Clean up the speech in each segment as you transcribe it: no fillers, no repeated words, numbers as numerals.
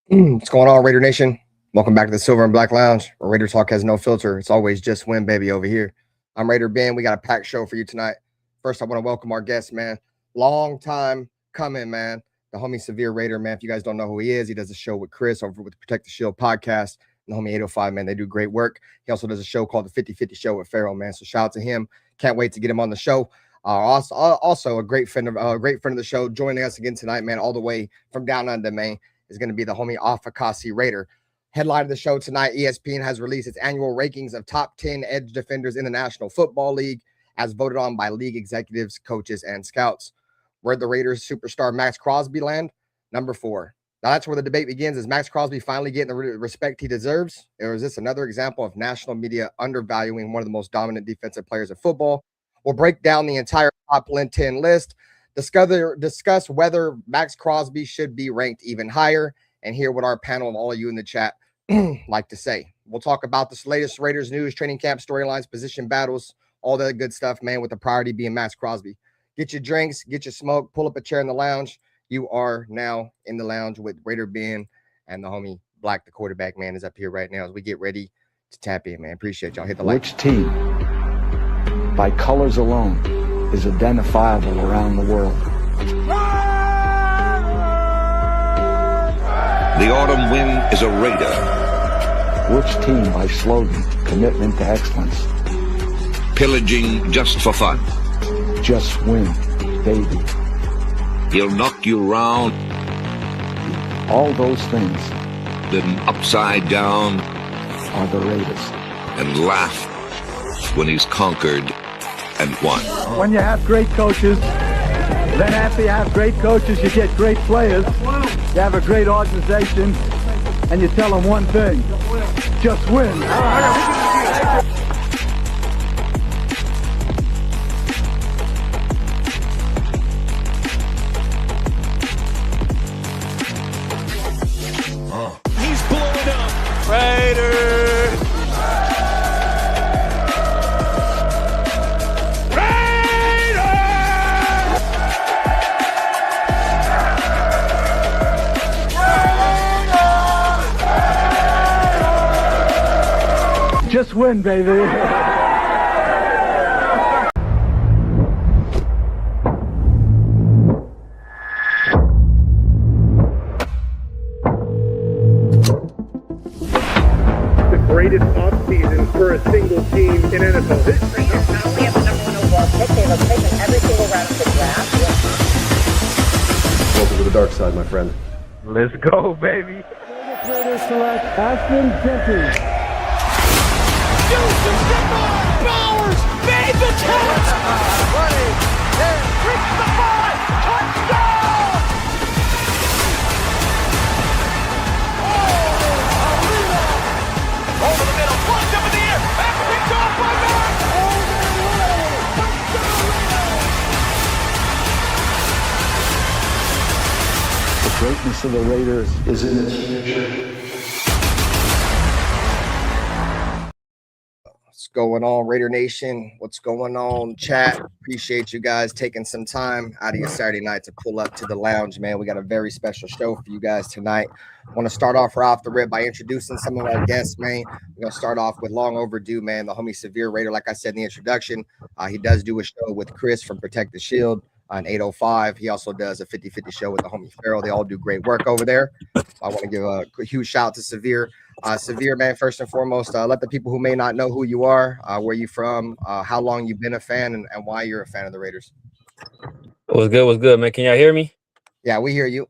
What's going on, Raider Nation? Welcome back to the Silver and Black Lounge, where Raider Talk has no filter. It's always just win, baby, over here. I'm Raider Ben. We got a packed show for you tonight. First, I want to welcome our guest, man. Long time coming, man. The homie Severe Raider, man. If you guys don't know who he is, he does a show with Chris over with the Protect the Shield podcast. And the homie 805, man, they do great work. He also does a show called the 50-50 Show with Pharaoh, man. So shout out to him. Can't wait to get him on the show. Also a great friend of the show, joining us again tonight, man, all the way from down under, man, is going to be the homie Afakasi Raider. Headline of the show tonight, ESPN has released its annual rankings of top 10 edge defenders in the National Football League, as voted on by league executives, coaches, and scouts. Where'd the Raiders superstar Maxx Crosby land? Number 4. Now that's where the debate begins. Is Maxx Crosby finally getting the respect he deserves? Or is this another example of national media undervaluing one of the most dominant defensive players in football? We'll break down the entire top 10 list, discuss whether Maxx Crosby should be ranked even higher, and hear what our panel and all of you in the chat like to say. We'll talk about the latest Raiders news, training camp storylines, position battles, all that good stuff, man, with the priority being Maxx Crosby. Get your drinks, get your smoke, pull up a chair in the lounge. You are now in the lounge with Raider Ben, and the homie Black, the quarterback, man, is up here right now as we get ready to tap in, man. Appreciate y'all. Hit the like. Which team, by colors alone, is identifiable around the world? The autumn wind is a Raider. Which team, by slogan, commitment to excellence? Pillaging just for fun. Just win, baby. He'll knock you round, All those things then upside down, are the Raiders. and laugh when he's conquered and won. When you have great coaches, then after you have great coaches, you get great players. You have a great organization, and you tell them one thing: just win. He's blowing up. Raiders! Just win, baby. The greatest offseason for a single team in NFL history. Raiders not only have the number 1 overall pick, they have a pick in every single round of the draft. Welcome to the dark side, my friend. Let's go, baby. Raiders select Ashton Jenkins. Bowers made the catch! Reach the 5! Touchdown! Over the middle, flies up in the air, and picked off by Myles! The greatness of the Raiders is in its future. What's going on, Raider Nation? What's going on, chat? Appreciate you guys taking some time out of your Saturday night to pull up to the lounge, man. We got a very special show for you guys tonight. I want to start off right off the rip by introducing some of our guests, man. We're going to start off with long overdue, man, the homie Severe Raider. Like I said in the introduction, he does do a show with Chris from Protect the Shield on 805. He also does a 50-50 show with the homie Pharaoh. They all do great work over there. I want to give a huge shout out to Severe. Severe, man, first and foremost, let the people who may not know who you are, where you from, how long you've been a fan, and why you're a fan of the Raiders. What's good, man? Can y'all hear me? Yeah, we hear you.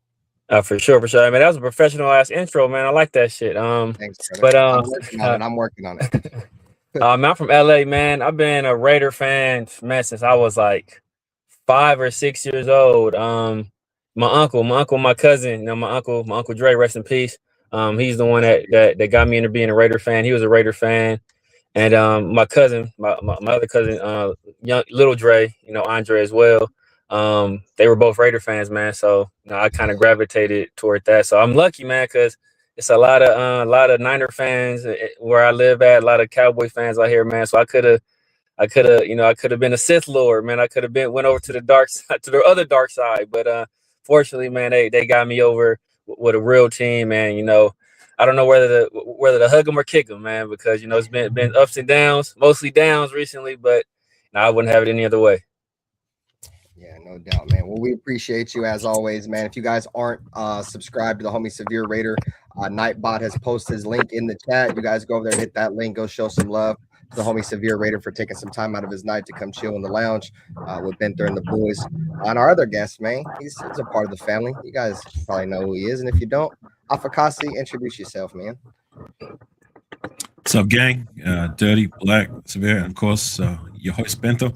For sure. I mean, that was a professional ass intro, man. I like that shit. Thanks, brother. But I'm working on it. I'm from LA, man. I've been a Raider fan, man, since I was like 5 or 6 years old. My cousin, my uncle Dre, rest in peace. He's the one that got me into being a Raider fan. He was a Raider fan. And my cousin, my other cousin, young little Dre, Andre as well. They were both Raider fans, man. So I kind of gravitated toward that. So I'm lucky, man, because it's a lot of Niner fans where I live at, a lot of Cowboy fans out here, man. So I could have been a Sith Lord, man. I went over to the dark side, to the other dark side. But fortunately, man, they got me over with a real team, man. I don't know whether to hug him or kick him, man, because it's been ups and downs, mostly downs recently, but I wouldn't have it any other way. Yeah, no doubt, man. Well, we appreciate you as always, man. If you guys aren't subscribed to the homie Severe Raider, Nightbot has posted his link in the chat. You guys go over there and hit that link. Go show some love to the homie Severe Raider for taking some time out of his night to come chill in the lounge with Benther and the boys. And our other guest, man, he's a part of the family. You guys probably know who he is, and if you don't, Afakasi, introduce yourself, man. What's up, gang? Dirty, Black, Severe, and of course, your host, Benther.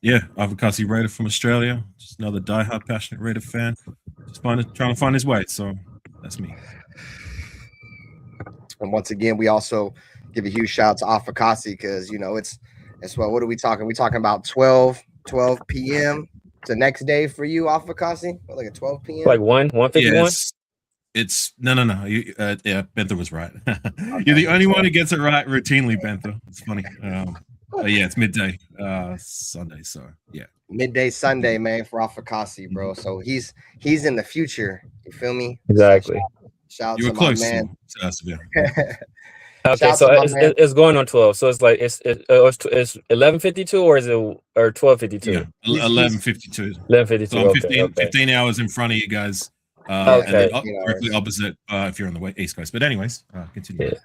Yeah, Avocasi Raider from Australia. Just another diehard, passionate Raider fan. Just trying to find his way. So that's me. And once again, we also give a huge shout out to Afakasi because it's what are we talking? We talking about 12 p.m. the next day for you, Afakasi? Like at 12 p.m. Like 1:51? Yeah, it's no. Yeah, Benther was right. You're the only one who gets it right routinely, Benther. It's funny. Yeah, it's midday Sunday, so yeah. Midday Sunday, man, for Afakasi, bro. So he's in the future. You feel me? Exactly. Shout You out were to close, my man. Okay, so it's going on 12. So it's like it's 11:52 or is it 12:52? Yeah, 11:52. 11:52. So I'm okay. 15 hours in front of you guys. Okay. And then directly opposite if you're on the East Coast. But anyways, continue. Yeah.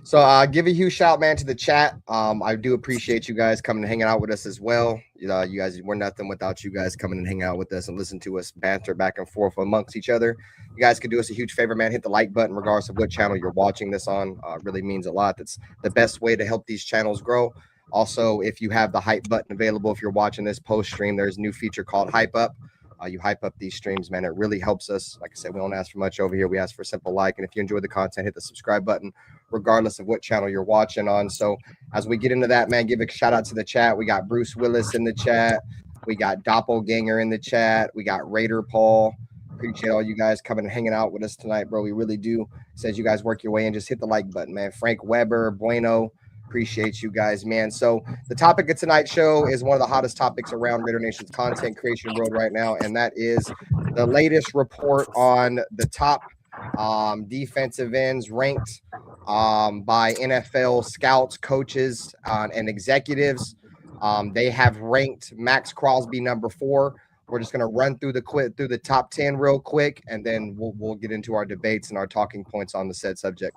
So give a huge shout, man, to the chat. I do appreciate you guys coming and hanging out with us as well. You guys, we're nothing without you guys coming and hanging out with us and listen to us banter back and forth amongst each other. You guys could do us a huge favor, man. Hit the like button regardless of what channel you're watching this on. It really means a lot. That's the best way to help these channels grow. Also, if you have the hype button available, if you're watching this post stream, there's a new feature called Hype Up. You hype up these streams, man. It really helps us. Like I said, we don't ask for much over here. We ask for a simple like. And if you enjoy the content, hit the subscribe button, regardless of what channel you're watching on. So as we get into that, man, give a shout out to the chat. We got Bruce Willis in the chat. We got Doppelganger in the chat. We got Raider Paul. Appreciate all you guys coming and hanging out with us tonight, bro. We really do. Says you guys work your way in. Just hit the like button, man. Frank Weber, Bueno. Appreciate you guys, man. So the topic of tonight's show is one of the hottest topics around Raider Nation's content creation world right now, and that is the latest report on the top defensive ends ranked by NFL scouts, coaches, and executives. They have ranked Maxx Crosby number 4. We're just going to run through the top 10 real quick, and then we'll get into our debates and our talking points on the said subject.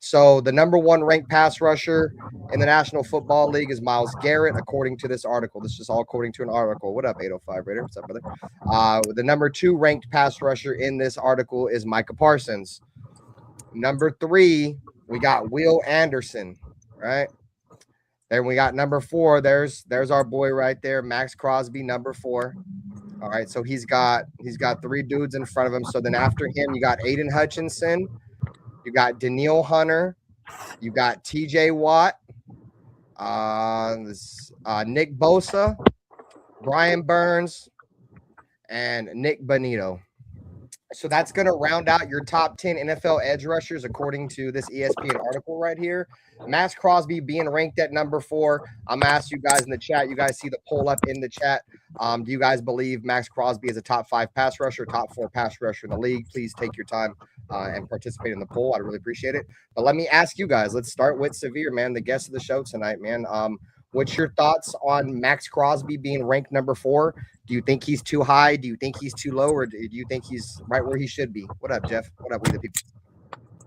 So the number 1 ranked pass rusher in the National Football League is Myles Garrett, according to this article. This is all according to an article. What up, 805 Raider? What's up, brother? The number 2 ranked pass rusher in this article is Micah Parsons. Number 3, we got Will Anderson, right? Then we got number 4. There's our boy right there, Maxx Crosby, number 4. All right, so he's got 3 dudes in front of him. So then after him, you got Aiden Hutchinson. You got Danielle Hunter, you got TJ Watt, Nick Bosa, Brian Burns, and Nick Bonito. So that's going to round out your top 10 NFL edge rushers, according to this ESPN article right here. Maxx Crosby being ranked at number 4. I'm going to ask you guys in the chat. You guys see the poll up in the chat. Do you guys believe Maxx Crosby is a top 5 pass rusher, top 4 pass rusher in the league? Please take your time and participate in the poll. I'd really appreciate it. But let me ask you guys. Let's start with Severe, man, the guest of the show tonight, man. What's your thoughts on Maxx Crosby being ranked number 4? Do you think he's too high? Do you think he's too low? Or do you think he's right where he should be? What up, Jeff? What up, we the people?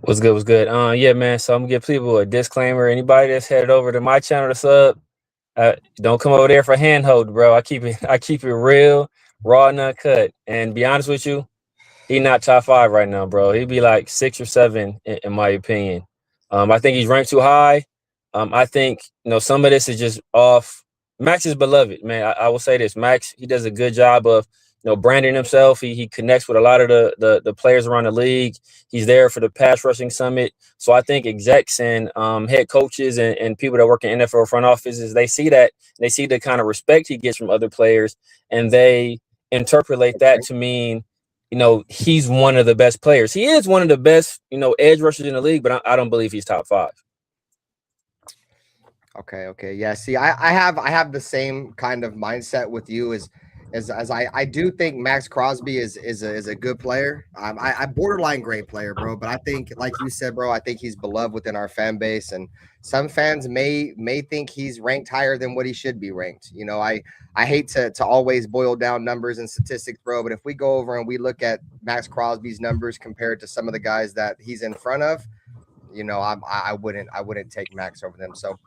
What's good? Yeah, man. So I'm gonna give people a disclaimer. Anybody that's headed over to my channel to sub, don't come over there for handhold, bro. I keep it real, raw and uncut. And be honest with you, he's not top 5 right now, bro. He'd be like 6 or 7 in my opinion. I think he's ranked too high. I think some of this is just off. Maxx is beloved, man. I will say this. Maxx, he does a good job of branding himself. He connects with a lot of the players around the league. He's there for the pass rushing summit. So I think execs and head coaches and people that work in NFL front offices, they see that. They see the kind of respect he gets from other players, and they interpolate that to mean, he's one of the best players. He is one of the best, edge rushers in the league, but I don't believe he's top 5. Okay. Yeah. See, I have the same kind of mindset with you. Is As I do think Maxx Crosby is a good player. I borderline great player, bro. But I think, like you said, bro, I think he's beloved within our fan base, and some fans may think he's ranked higher than what he should be ranked. You know, I hate to always boil down numbers and statistics, bro. But if we go over and we look at Maxx Crosby's numbers compared to some of the guys that he's in front of, you know, I wouldn't take Max over them. So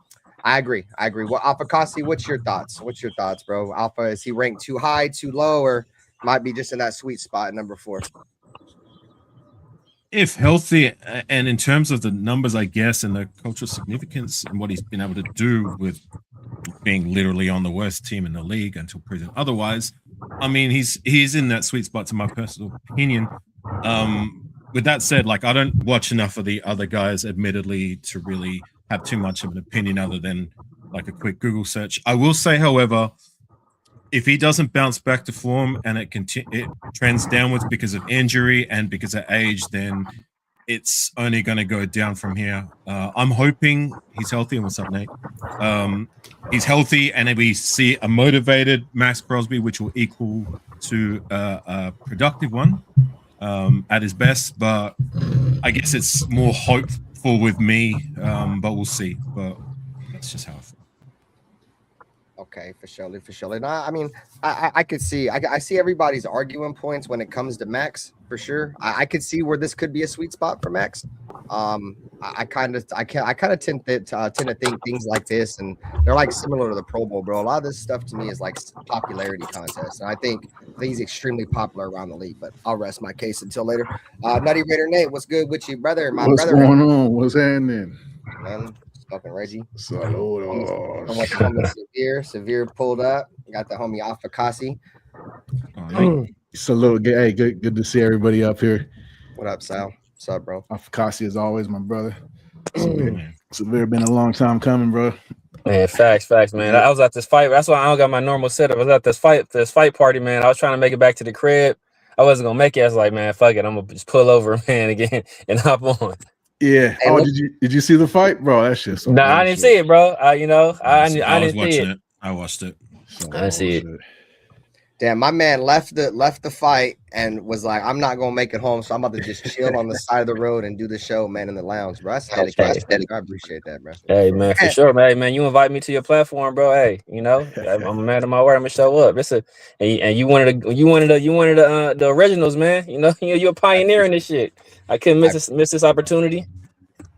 I agree. Well, Alpha Kasi, what's your thoughts? Bro? Alpha, is he ranked too high, too low, or might be just in that sweet spot at number 4? If healthy, and in terms of the numbers, I guess, and the cultural significance and what he's been able to do with being literally on the worst team in the league until proven otherwise, I mean, he's in that sweet spot, to my personal opinion. With that said, like, I don't watch enough of the other guys, admittedly, to really have too much of an opinion other than like a quick Google search. I will say, however, if he doesn't bounce back to form and it trends downwards because of injury and because of age, then it's only going to go down from here. I'm hoping he's healthy. And what's up, Nate? He's healthy, and we see a motivated Maxx Crosby, which will equal to a productive one at his best. But I guess it's more hopeful with me, but we'll see. But that's just how I feel. Okay, for sure. And I mean, I could see, I see everybody's arguing points when it comes to Max, for sure. I could see where this could be a sweet spot for Max. I kind of tend to think things like this, and they're like similar to the Pro Bowl, bro. A lot of this stuff to me is like popularity contest, and I think he's extremely popular around the league. But I'll rest my case until later. Nutty Raider Nate, what's good with you, brother? What's going on? What's happening? Fucking Reggie. Salud. Severe pulled up. Got the homie Alpha Kasi. Salute. Hey, good to see everybody up here. What up, Sal? What's up, bro? Alpha Kasi, as always, my brother. Severe been a long time coming, bro. Man, facts, man. I was at this fight. That's why I don't got my normal setup. I was at this fight party, man. I was trying to make it back to the crib. I wasn't gonna make it. I was like, man, fuck it. I'm gonna just pull over, man, again and hop on. Yeah. Hey, did you see the fight, bro? That shit. No, I didn't see it, bro. I didn't see it. I watched it. I didn't see it. Damn, my man left the fight and was like, I'm not gonna make it home, so I'm about to just chill on the side of the road and do the show, man, in the lounge, bro. That's dedicated. I appreciate that, bro. Hey, man, for sure, man. Hey, man, you invite me to your platform, bro. Hey, you know, I'm a man of my word. I'm gonna show up. And you wanted the originals, man. You know, you're a pioneer in this shit. I couldn't miss this opportunity.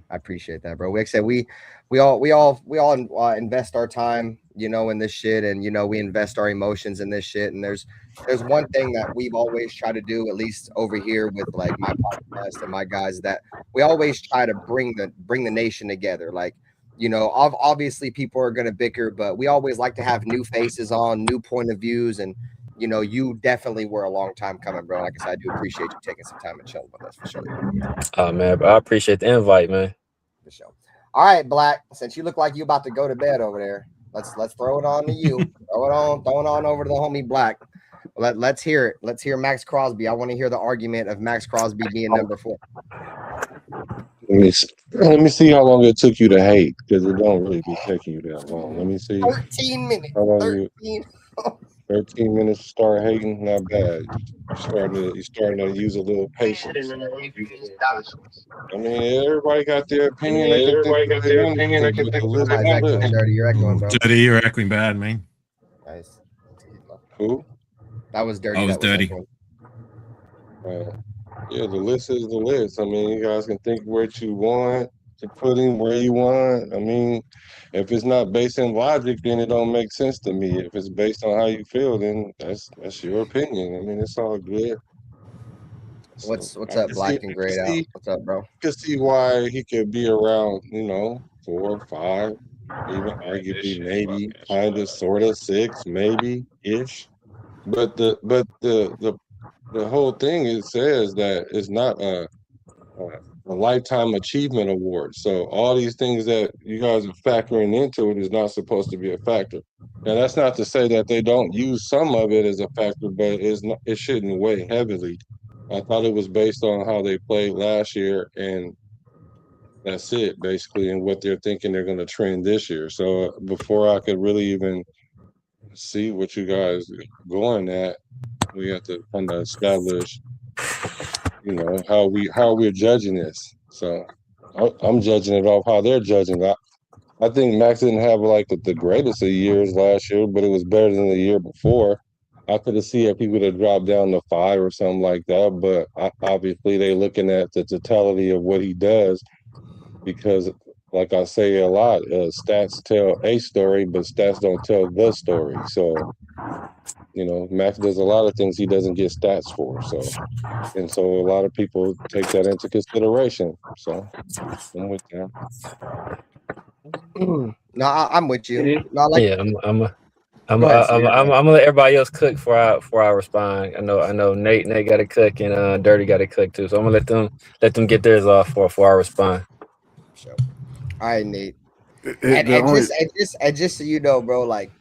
I appreciate that, bro. Like I said, we all invest our time, you know, in this shit, and you know, we invest our emotions in this shit. And there's one thing that we've always tried to do, at least over here with like my podcast and my guys, that we always try to bring the nation together. Like, you know, obviously people are gonna bicker, but we always like to have new faces on, new point of views, and you know, you definitely were a long time coming, bro. Like I said, I do appreciate you taking some time and chilling with us, for sure. Oh man, bro, I appreciate the invite, man. For sure. All right, Black. Since you look like you about to go to bed over there, let's throw it on to you. throw it on over to the homie Black. Let's hear it. Let's hear Maxx Crosby. I want to hear the argument of Maxx Crosby being number 4. Let me see how long it took you to hate, because it don't really be taking you that long. Let me see. 13 minutes. How long 13 minutes to start hating, not bad. You're starting to use a little patience. I mean, everybody got their opinion. Dirty, you're echoing, bro. Dirty, you're echoing bad, man. Nice. Who? That was dirty. I was dirty. Yeah, the list is the list. I mean, you guys can think what you want to put in where you want. I mean, if it's not based in logic, then it don't make sense to me. If it's based on how you feel, then that's your opinion. I mean, it's all good. What's up, Black and Grayed Out? What's up, bro? You can see why he could be around, you know, 4, 5, even arguably maybe kind of sort of 6, maybe ish. But the whole thing, it says that it's not a lifetime achievement award. So all these things that you guys are factoring into it is not supposed to be a factor. Now that's not to say that they don't use some of it as a factor, but it shouldn't weigh heavily. I thought it was based on how they played last year, and that's it basically, and what they're thinking they're going to trend this year. So before I could really even see what you guys going at. We have to kind of establish, how we're judging this. So I'm judging it off how they're judging it. I think Max didn't have like the greatest of years last year, but it was better than the year before. I could have seen if he would have dropped down to 5 or something like that, but obviously they're looking at the totality of what he does because, like I say a lot, stats tell a story, but stats don't tell the story. So, Max does a lot of things he doesn't get stats for. So a lot of people take that into consideration. So I'm with them. No, I'm with you. No, I'm gonna let everybody else cook before I respond. I know Nate got to cook and Dirty got to cook too. So I'm gonna let them get theirs off before I respond. Sure. All right, Nate. And just so you know, bro, like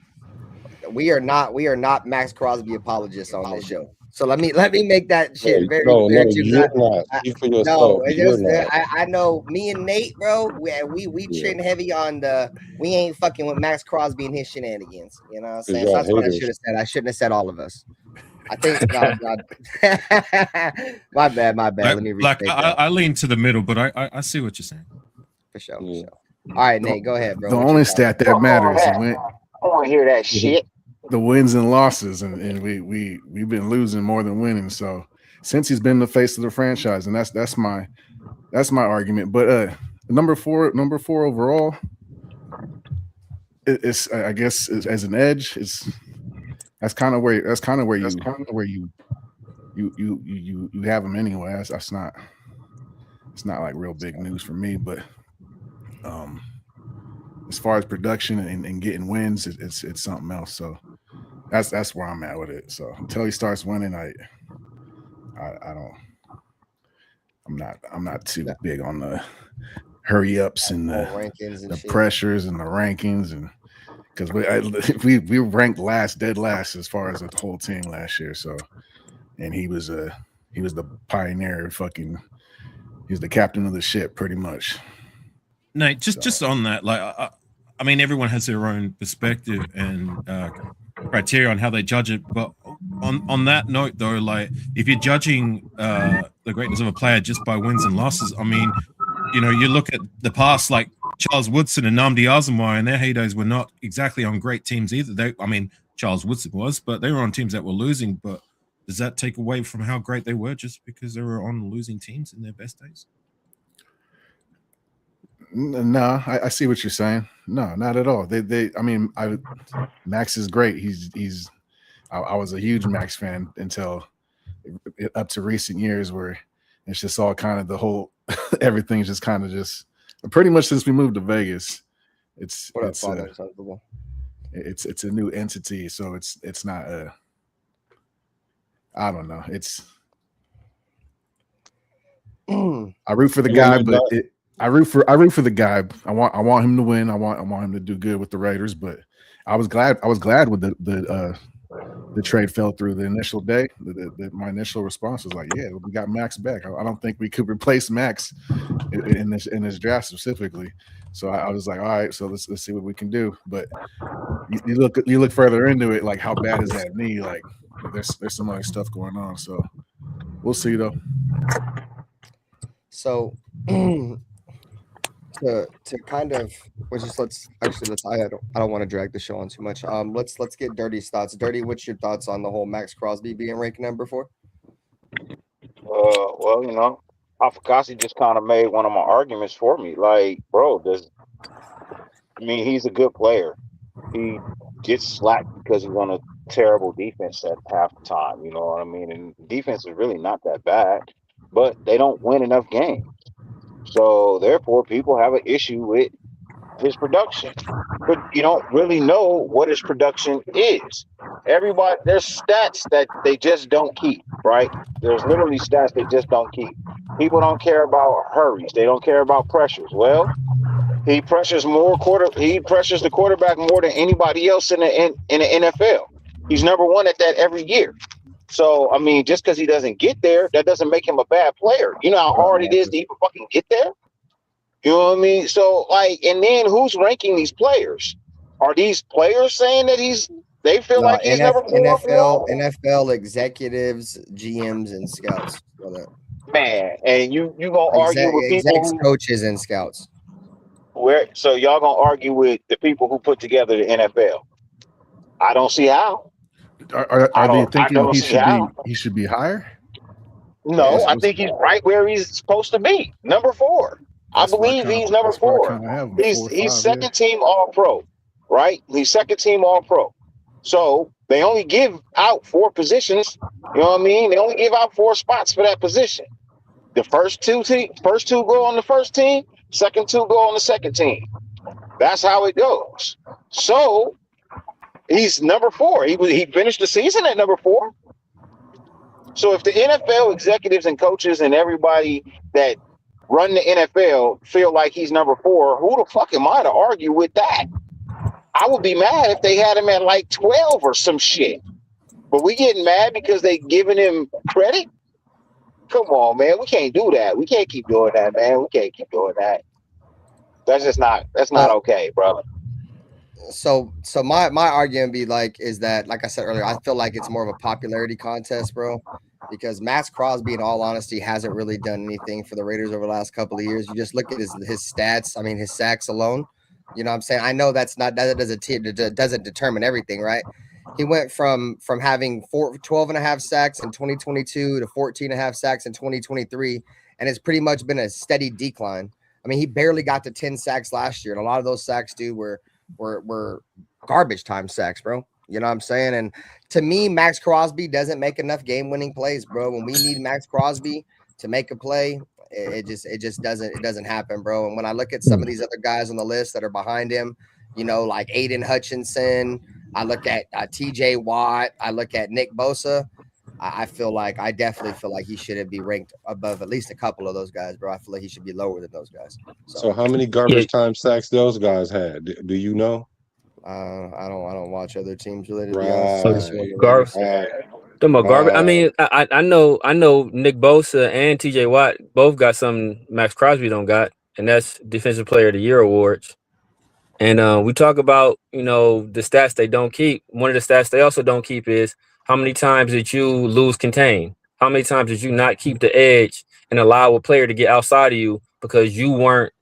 we are not Maxx Crosby apologists on this show. So let me make that shit very clear to you. You're not. You for yourself. I know me and Nate, bro. We trend heavy on we ain't fucking with Maxx Crosby and his shenanigans. You know what I'm saying? So that's what I should have said. I shouldn't have said all of us. I think my bad. Let me I lean to the middle, but I see what you're saying. For sure. All right, Nate, go ahead, bro. The only stat that matters is I want to hear that shit. The wins and losses, and we've been losing more than winning. So since he's been the face of the franchise, and that's my argument. But number four overall, it's I guess as an edge, that's kind of where you have him anyway. It's not like real big news for me, but as far as production and getting wins, it's something else. So that's where I'm at with it. So until he starts winning, I'm not too big on the hurry ups and the pressures and the rankings, and because we ranked dead last as far as the whole team last year. So, and he was the pioneer, he's the captain of the ship pretty much. Nate, just on that, like I mean, everyone has their own perspective and criteria on how they judge it. But on that note, though, like if you're judging the greatness of a player just by wins and losses, I mean, you look at the past, like Charles Woodson and Nnamdi Asomugha, and their heydays were not exactly on great teams either. Charles Woodson was, but they were on teams that were losing. But does that take away from how great they were just because they were on losing teams in their best days? No, I see what you're saying. No, not at all. Max is great. I was a huge Max fan until up to recent years where it's just all kind of the whole everything's just kind of just pretty much since we moved to Vegas. It's a new entity, so it's not I don't know. I root for the guy, but I root for the guy. I want him to win. I want him to do good with the Raiders. But I was glad with the trade fell through the initial day. My initial response was like, yeah, we got Max back. I don't think we could replace Max in this draft specifically. So I was like, all right, so let's see what we can do. But you look further into it, like how bad is that knee? Like there's some other stuff going on. So we'll see though. So to kind of I don't want to drag the show on too much. Let's get Dirty's thoughts. Dirty, what's your thoughts on the whole Maxx Crosby being ranked number 4? Well, Afakasi just kind of made one of my arguments for me. Like, bro, he's a good player. He gets slacked because he's on a terrible defense at half the time. You know what I mean? And defense is really not that bad, but they don't win enough games. So therefore, people have an issue with his production, but you don't really know what his production is. There's stats that they just don't keep, right? There's literally stats they just don't keep. People don't care about hurries. They don't care about pressures. Well, he pressures the quarterback more than anybody else in the NFL. He's number 1 at that every year. So, just because he doesn't get there, that doesn't make him a bad player. You know how hard it is to even fucking get there? You know what I mean? So, and then who's ranking these players? Are these players saying that he's They feel like he's number 4. NFL executives, GMs, and scouts. Man, and you gonna argue with people coaches and scouts. So y'all gonna argue with the people who put together the NFL? I don't see how. Are they thinking he should be higher? No, I think he's right where he's supposed to be, number 4. I believe he's number 4. He's second team All Pro, right? He's second team All Pro. So they only give out 4 positions. You know what I mean? They only give out 4 spots for that position. The first two go on the first team, second 2 go on the second team. That's how it goes. So he's number 4. He finished the season at number 4. So if the NFL executives and coaches and everybody that run the NFL feel like he's number 4, who the fuck am I to argue with that? I would be mad if they had him at like 12 or some shit. But we getting mad because they giving him credit? Come on, man. We can't do that. We can't keep doing that, man. We can't keep doing that. That's not okay, brother. So my argument is that, like I said earlier, I feel like it's more of a popularity contest, bro. Because Maxx Crosby, in all honesty, hasn't really done anything for the Raiders over the last couple of years. You just look at his stats. I mean, his sacks alone. You know what I'm saying? I know that doesn't determine everything, right? He went from having 12.5 sacks in 2022 to 14.5 sacks in 2023, and it's pretty much been a steady decline. I mean, he barely got to 10 sacks last year, and a lot of those sacks, dude, were garbage time sacks, bro. You know what I'm saying? And to me, Maxx Crosby doesn't make enough game-winning plays, bro. When we need Maxx Crosby to make a play, it just doesn't happen, bro. And when I look at some of these other guys on the list that are behind him, you know, like Aiden Hutchinson, I look at TJ Watt, I look at Nick Bosa, I definitely feel like he should be ranked above at least a couple of those guys, bro. I feel like he should be lower than those guys. So how many garbage time sacks those guys had? Do you know? I don't watch other teams related. Garbage. I mean, I know Nick Bosa and TJ Watt both got something Maxx Crosby don't got, and that's Defensive Player of the Year awards. And we talk about, you know, the stats they don't keep. One of the stats they also don't keep is how many times did you lose contain? How many times did you not keep the edge and allow a player to get outside of you because you weren't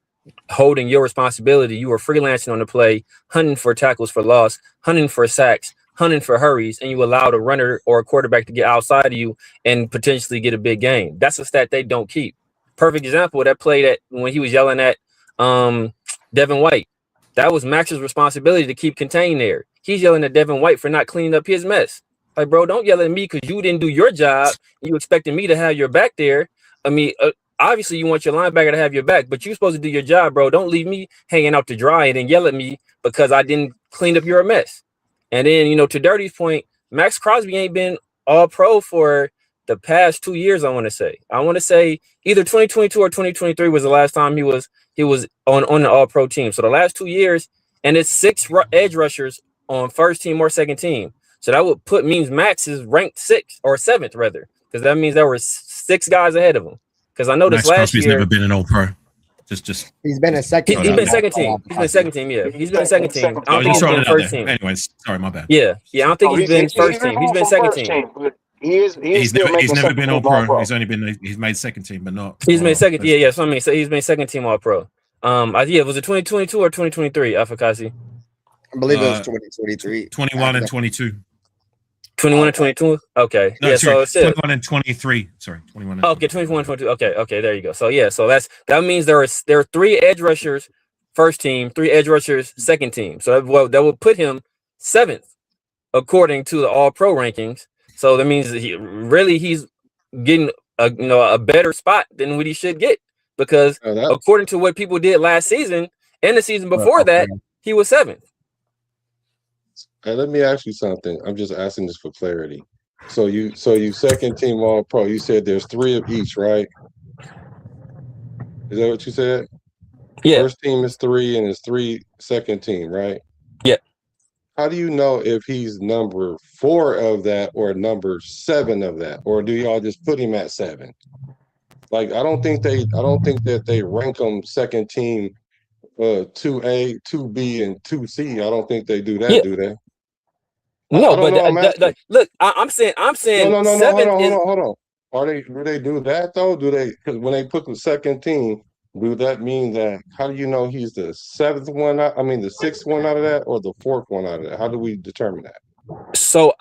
holding your responsibility? You were freelancing on the play, hunting for tackles for loss, hunting for sacks, hunting for hurries, and you allowed a runner or a quarterback to get outside of you and potentially get a big game. That's a stat they don't keep. Perfect example of that play that when he was yelling at Devin White. That was Max's responsibility to keep contained there. He's yelling at Devin White for not cleaning up his mess. Like, bro, don't yell at me because you didn't do your job. You expected me to have your back there. I mean, obviously you want your linebacker to have your back, but you're supposed to do your job, bro. Don't leave me hanging out to dry and then yell at me because I didn't clean up your mess. And then, you know, to Dirty's point, Maxx Crosby ain't been all pro for the past 2 years, I want to say. I want to say either 2022 or 2023 was the last time he was on the all-pro team. So the last 2 years, and it's 6 edge rushers on first team or second team. So that would means Maxx is ranked 6th or 7th, rather, because that means there were 6 guys ahead of him. Because I know this last Crosby's year, never been an all-pro. Just he's been a second. He's been second team. He's been second team. Yeah, he's been second team. I don't think he's been first team. Anyways, sorry, my bad. Yeah. I don't think he's been first team. He's been second team. He's never been all pro. He's made second team, but not. He's made second. Yeah. So I mean, so he's made second team all pro. Was it 2022 or 2023? Afakasi? I believe it was 2023. 21 and 22. 21 and 22. Okay. No, yeah. sorry, So 21 and 23. Sorry, 21. And okay, 21 and 22. Okay. There you go. So yeah. So that means there are 3 edge rushers first team, 3 edge rushers second team. So that would put him 7th according to the all pro rankings. So that means that he's getting a better spot than what he should get, because according to what people did last season and the season before that, he was 7th. Hey, let me ask you something. I'm just asking this for clarity. So you second team all pro. You said there's 3 of each, right? Is that what you said? Yeah. First team is 3 and it's 3 second team, right? Yeah. How do you know if he's number 4 of that or number 7 of that, or do y'all just put him at 7? Like, I don't think that they rank him second team 2A, 2B, and 2C. I don't think they do that, do they? No, but look, I'm saying no. seventh Hold on. Do they do that though? Do they? Because when they put the second team, do that mean that? How do you know he's the seventh one? The sixth one out of that, or the fourth one out of that? How do we determine that? So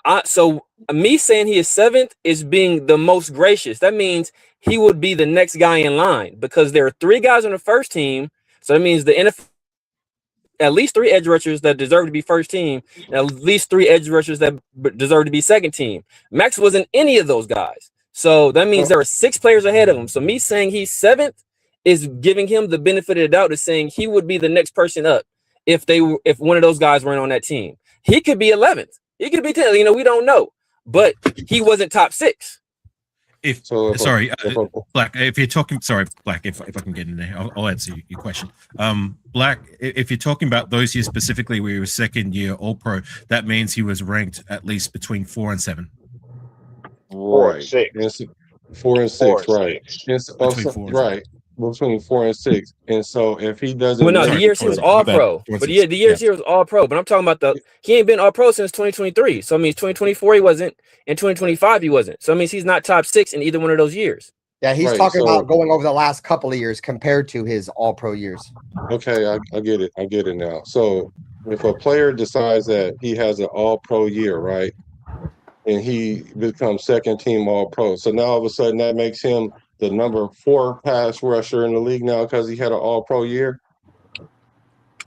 me saying he is seventh is being the most gracious. That means he would be the next guy in line because there are 3 guys on the first team. So that means the NFL at least 3 edge rushers that deserve to be first team, and at least 3 edge rushers that deserve to be second team. Maxx wasn't any of those guys. So that means there are 6 players ahead of him. So me saying he's seventh is giving him the benefit of the doubt, is saying he would be the next person up if one of those guys weren't on that team. He could be 11th. He could be 10th. We don't know. But he wasn't top 6. Black, if you're talking, Black, if I can get in there, I'll answer your question. Black, if you're talking about those years specifically where he was second year All-Pro, that means he was ranked at least between 4 and 7. Right. 4 and 6, right. Between 4 and 6. And so if he doesn't, the years he was All-Pro. But the years he was All-Pro. But I'm talking about he ain't been All-Pro since 2023. So it means 2024 he wasn't, and 2025 he wasn't. So it means he's not top 6 in either one of those years. Yeah, he's talking about going over the last couple of years compared to his All-Pro years. Okay, I get it. I get it now. So if a player decides that he has an All-Pro year, right, and he becomes second team All-Pro, so now all of a sudden that makes him the number 4 pass rusher in the league now because he had an All-Pro year?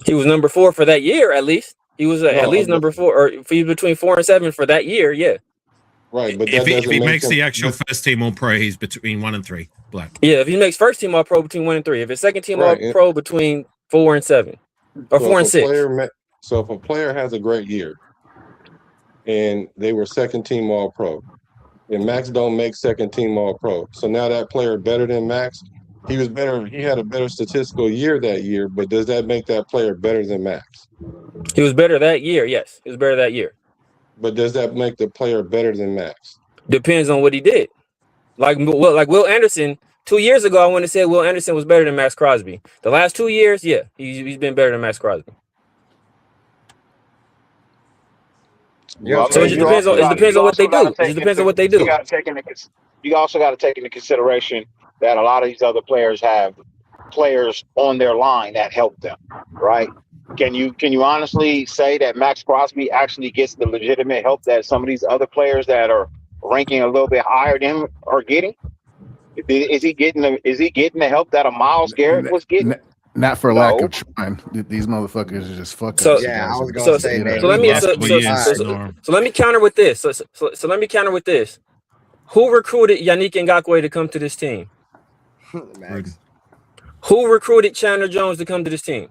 He was number 4 for that year, at least. He was at least number 4, or if he's between 4 and 7 for that year, yeah. Right, but if he makes the actual first team All-Pro, he's between 1 and 3. Black. Yeah, if he makes first team All-Pro between 1 and 3. If it's second team All-Pro between 4 and 7, or 4 and 6. So if a player has a great year, and they were second team All-Pro, and Maxx don't make second team All-Pro. So now that player better than Maxx. He was better. He had a better statistical year that year, but does that make that player better than Maxx? He was better that year. Yes, he was better that year. But does that make the player better than Maxx? Depends on what he did. Like Will Anderson, 2 years ago, I wouldn't have said Will Anderson was better than Maxx Crosby. The last 2 years, yeah, he's been better than Maxx Crosby. Yeah, so it depends on what they do. It depends on what they do. You also got to take into consideration that a lot of these other players have players on their line that help them, right? Can you honestly say that Maxx Crosby actually gets the legitimate help that some of these other players that are ranking a little bit higher than him are getting? Is he getting the help that a Myles Garrett was getting? Not for lack of trying. These motherfuckers are just fucking. So let me counter with this. So let me counter with this. Who recruited Yannick Ngakoue to come to this team? Maxx. Who recruited Chandler Jones to come to this team?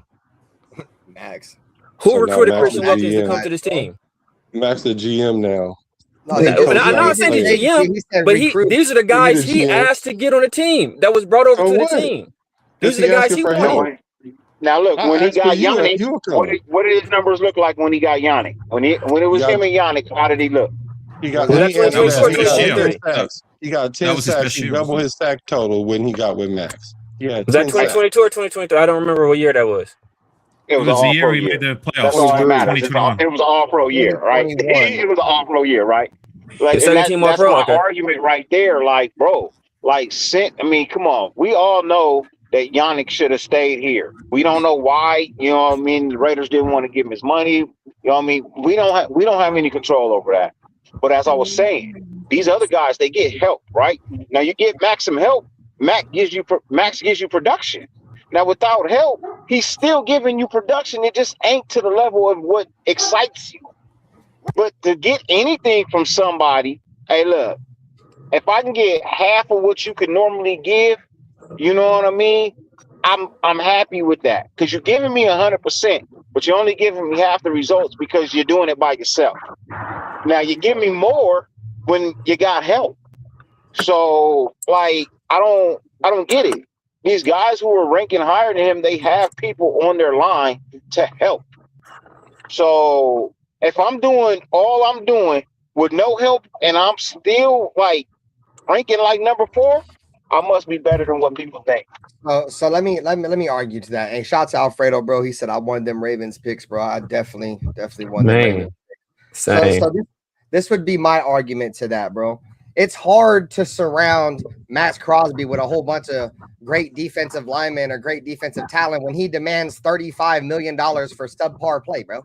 Maxx. Who recruited Christian Wilkins to come to this team? Maxx the GM now. I'm not saying he's GM, but these are the guys he asked to get on the team that was brought over to the team. These are the guys he wanted. Now look, when he got Yannick, what did his numbers look like when he got Yannick? When it was him and Yannick, how did he look? He got 10 sacks. He doubled his sack total when he got with Maxx. Yeah, was that 2022 or 2023? I don't remember what year that was. It was the year we made the playoffs. It was an All-Pro year, right? It was an All-Pro year, right? Like, that's my argument right there. Like, bro, come on. We all know that Yannick should have stayed here. We don't know why. You know what I mean? The Raiders didn't want to give him his money. You know what I mean? We don't have any control over that. But as I was saying, these other guys, they get help, right? Now you get Maxx some help. Maxx gives you production. Now without help, he's still giving you production. It just ain't to the level of what excites you. But to get anything from somebody, hey, look, if I can get half of what you could normally give, you know what I mean? I'm happy with that because you're giving me 100%, but you're only giving me half the results because you're doing it by yourself. Now you give me more when you got help. So like I don't get it. These guys who are ranking higher than him, they have people on their line to help. So if I'm doing all I'm doing with no help and I'm still like ranking like number 4, I must be better than what people think. So let me argue to that. And shout out to Alfredo, bro. He said I wanted them Ravens picks, bro. I definitely wanted them Ravens picks. Same. So this would be my argument to that, bro. It's hard to surround Maxx Crosby with a whole bunch of great defensive linemen or great defensive talent when he demands $35 million for subpar play, bro.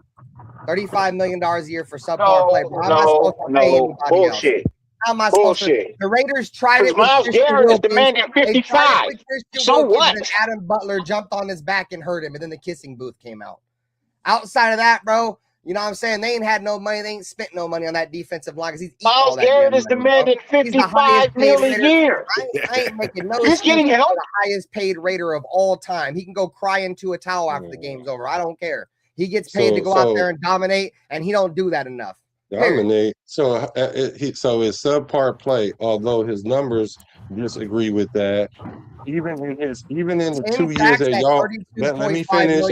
$35 million a year for subpar play. Bro. How am I supposed to pay anybody bullshit. else? How am I supposed to? The Raiders tried it with Myles Garrett is demanding 55. So what? And Adam Butler jumped on his back and hurt him, and then the kissing booth came out. Outside of that, bro, you know what I'm saying? They ain't had no money. They ain't spent no money on that defensive line because Myles Garrett is demanding $55 million a year. I ain't making no. He's getting help. The highest paid Raider of all time. He can go cry into a towel after the game's over. I don't care. He gets paid to go out there and dominate, and he don't do that enough. Dominate. So it's subpar play, although his numbers disagree with that. Even in the 2 years that y'all let me finish.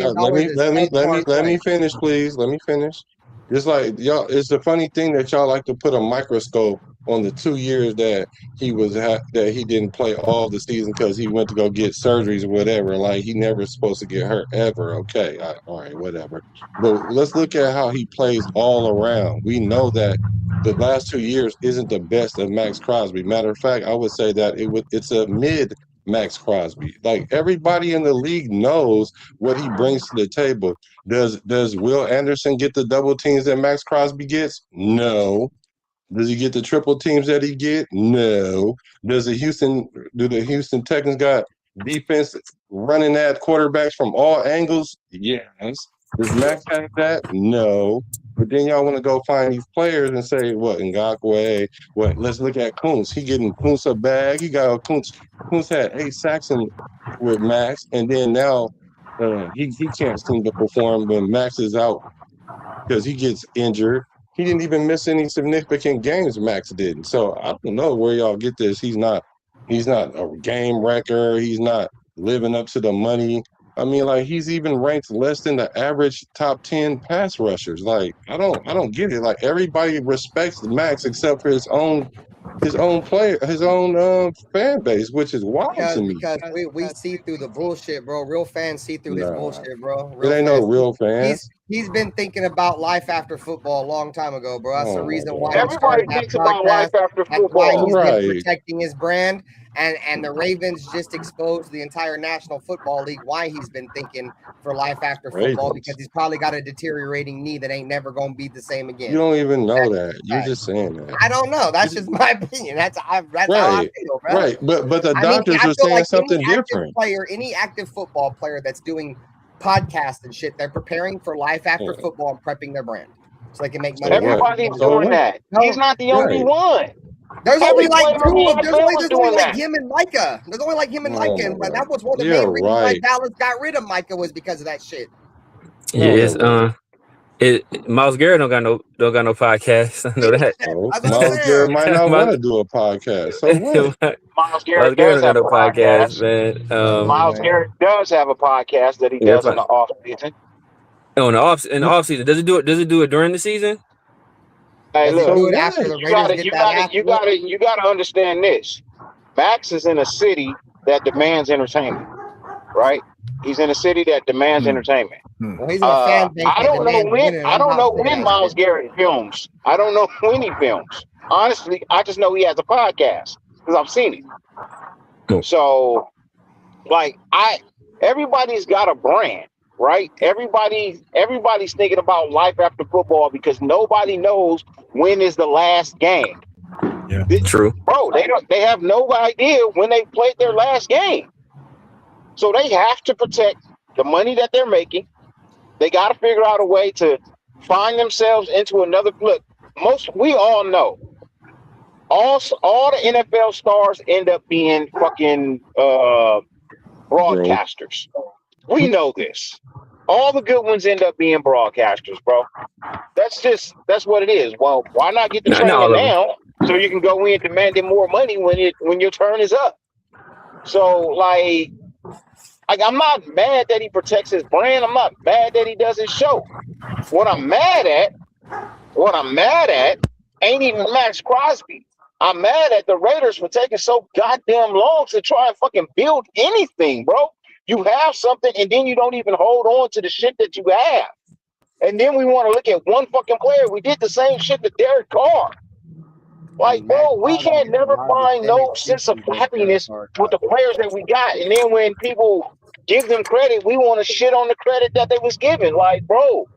Let me finish, please. Let me finish. It's like y'all. It's the funny thing that y'all like to put a microscope on the 2 years that he was that he didn't play all the season because he went to go get surgeries or whatever. Like he never supposed to get hurt ever. Okay, all right, whatever. But let's look at how he plays all around. We know that the last 2 years isn't the best of Maxx Crosby. Matter of fact, I would say that it's a mid Maxx Crosby. Like everybody in the league knows what he brings to the table. Does Will Anderson get the double teams that Maxx Crosby gets? No. Does he get the triple teams that he get? No. Do the Houston Texans got defense running at quarterbacks from all angles? Yes. Does Max have that? No. But then y'all want to go find these players and say, what, Ngakoue? What? Let's look at Kuntz. He getting Kuntz a bag. He got Kuntz. Kuntz had 8 sacks with Max, and then now he can't seem to perform when Max is out because he gets injured. He didn't even miss any significant games. Max didn't. So I don't know where y'all get this. He's not a game wrecker. He's not living up to the money. I mean, like he's even ranked less than the average top 10 pass rushers. Like I don't get it. Like everybody respects Max except for his own player, his own fan base, which is wild to me. Because we see through the bullshit, bro. Real fans see through this bullshit, bro. It ain't no real fans. He's been thinking about life after football a long time ago, bro. That's the reason why everybody thinks about life after football. That's why he's been protecting his brand. And the Ravens just exposed the entire National Football League why he's been thinking for life after football because he's probably got a deteriorating knee that ain't never going to be the same again. You don't even know that. You're just saying that. I don't know. That's just my opinion. That's how I feel, bro. Right. But the doctors are saying like something different. Any active football player that's doing podcasts and shit, they're preparing for life after football and prepping their brand so they can make money. Everybody's doing that. He's not the only one. There's only like him and Micah. There's only like him and Micah. But that was one of the main reasons why Dallas got rid of Micah was because of that shit. Yes, Myles Garrett don't got no podcast. I know that. Myles Garrett might not want to do a podcast. So what? Myles Garrett does have a podcast, man. Myles Garrett does have a podcast that he does in the off season. Oh, in the off season, does it do it during the season? Hey, look, you gotta understand this. Max is in a city that demands entertainment, right? He's in a city that demands entertainment. Well, he's a fan base I don't know when Myles Garrett films. I don't know when he films. Honestly, I just know he has a podcast because I've seen it. Cool. So, like, everybody's got a brand. Right? Everybody's thinking about life after football because nobody knows when is the last game. Yeah, true. Bro, they have no idea when they played their last game. So they have to protect the money that they're making. They got to figure out a way to find themselves into another look. We all know all the NFL stars end up being fucking broadcasters. We know this. All the good ones end up being broadcasters, bro. That's what it is. Well, why not get the training now so you can go in demanding more money when your turn is up? So like I'm not mad that he protects his brand. I'm not mad that he does his show. What I'm mad at ain't even Maxx Crosby. I'm mad at the Raiders for taking so goddamn long to try and fucking build anything, bro. You have something, and then you don't even hold on to the shit that you have. And then we want to look at one fucking player. We did the same shit to Derek Carr. Like, bro, we can't never find no sense of happiness with the players that we got. And then when people give them credit, we want to shit on the credit that they was given. Like, bro,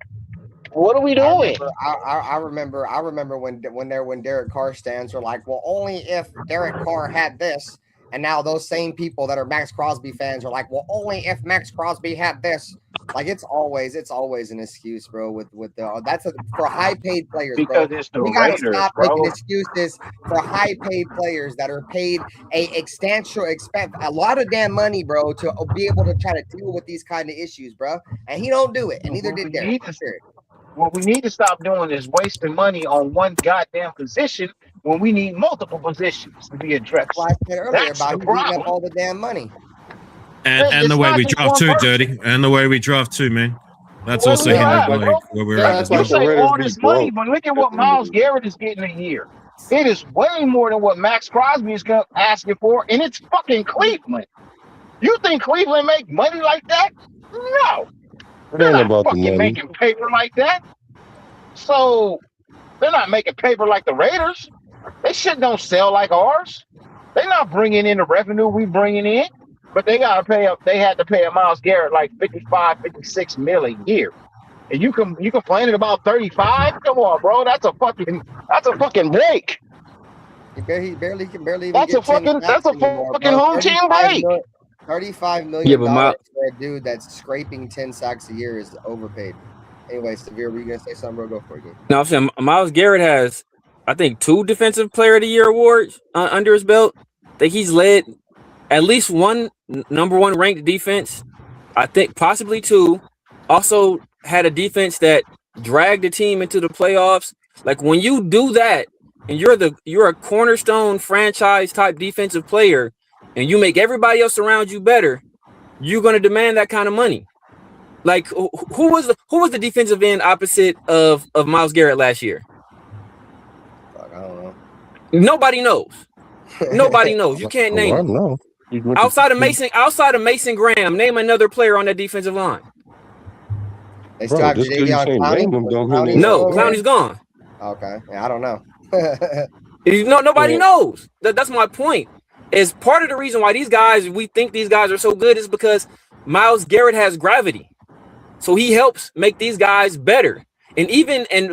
what are we doing? I remember when Derek Carr stands were like, well, only if Derek Carr had this. And now those same people that are Maxx Crosby fans are like, well, only if Maxx Crosby had this. Like it's always an excuse, bro. With for high paid players, because bro. It's the We gotta Raiders, stop bro. making excuses for high paid players that are paid a lot of damn money, bro, to be able to try to deal with these kind of issues, bro. And he don't do it, and neither did Derek. What we need to stop doing is wasting money on one goddamn position when we need multiple positions to be addressed. Well, I said earlier about you eating up all the damn money. And the way we draft too, Dirty. And the way we draft too, man. That's also hindered like where we're at. You say all this money, but look at what Myles Garrett is getting a year. It is way more than what Maxx Crosby is asking for, and it's fucking Cleveland. You think Cleveland make money like that? No. They're not fucking making paper like that. So they're not making paper like the Raiders. They shit don't sell like ours. They're not bringing in the revenue we bringing in, but they gotta pay up. They had to pay a Myles Garrett like 55, 56 mil a year, and you complaining about 35? Come on, bro. That's a fucking break. He barely can even that's get a fucking anymore, home team break. $35 million for a dude that's scraping 10 sacks a year is overpaid. Anyway, Severe, were you gonna say something, bro? Go for it. No, I'm saying Myles Garrett has, I think, 2 Defensive Player of the Year awards under his belt. I think he's led at least one number 1 ranked defense. I think possibly 2. Also had a defense that dragged the team into the playoffs. Like when you do that, and you're a cornerstone franchise type defensive player, and you make everybody else around you better, you're going to demand that kind of money. Like who was the defensive end opposite of Myles Garrett last year? Fuck, I don't know. Nobody knows. Nobody knows. You can't name him. Outside of Mason Graham, name another player on that defensive line. They still have Jadeveon Clowney. No, Clowney's gone. Okay, yeah, I don't know. Nobody knows. That's my point. Is part of the reason why we think these guys are so good is because Myles Garrett has gravity. So he helps make these guys better. And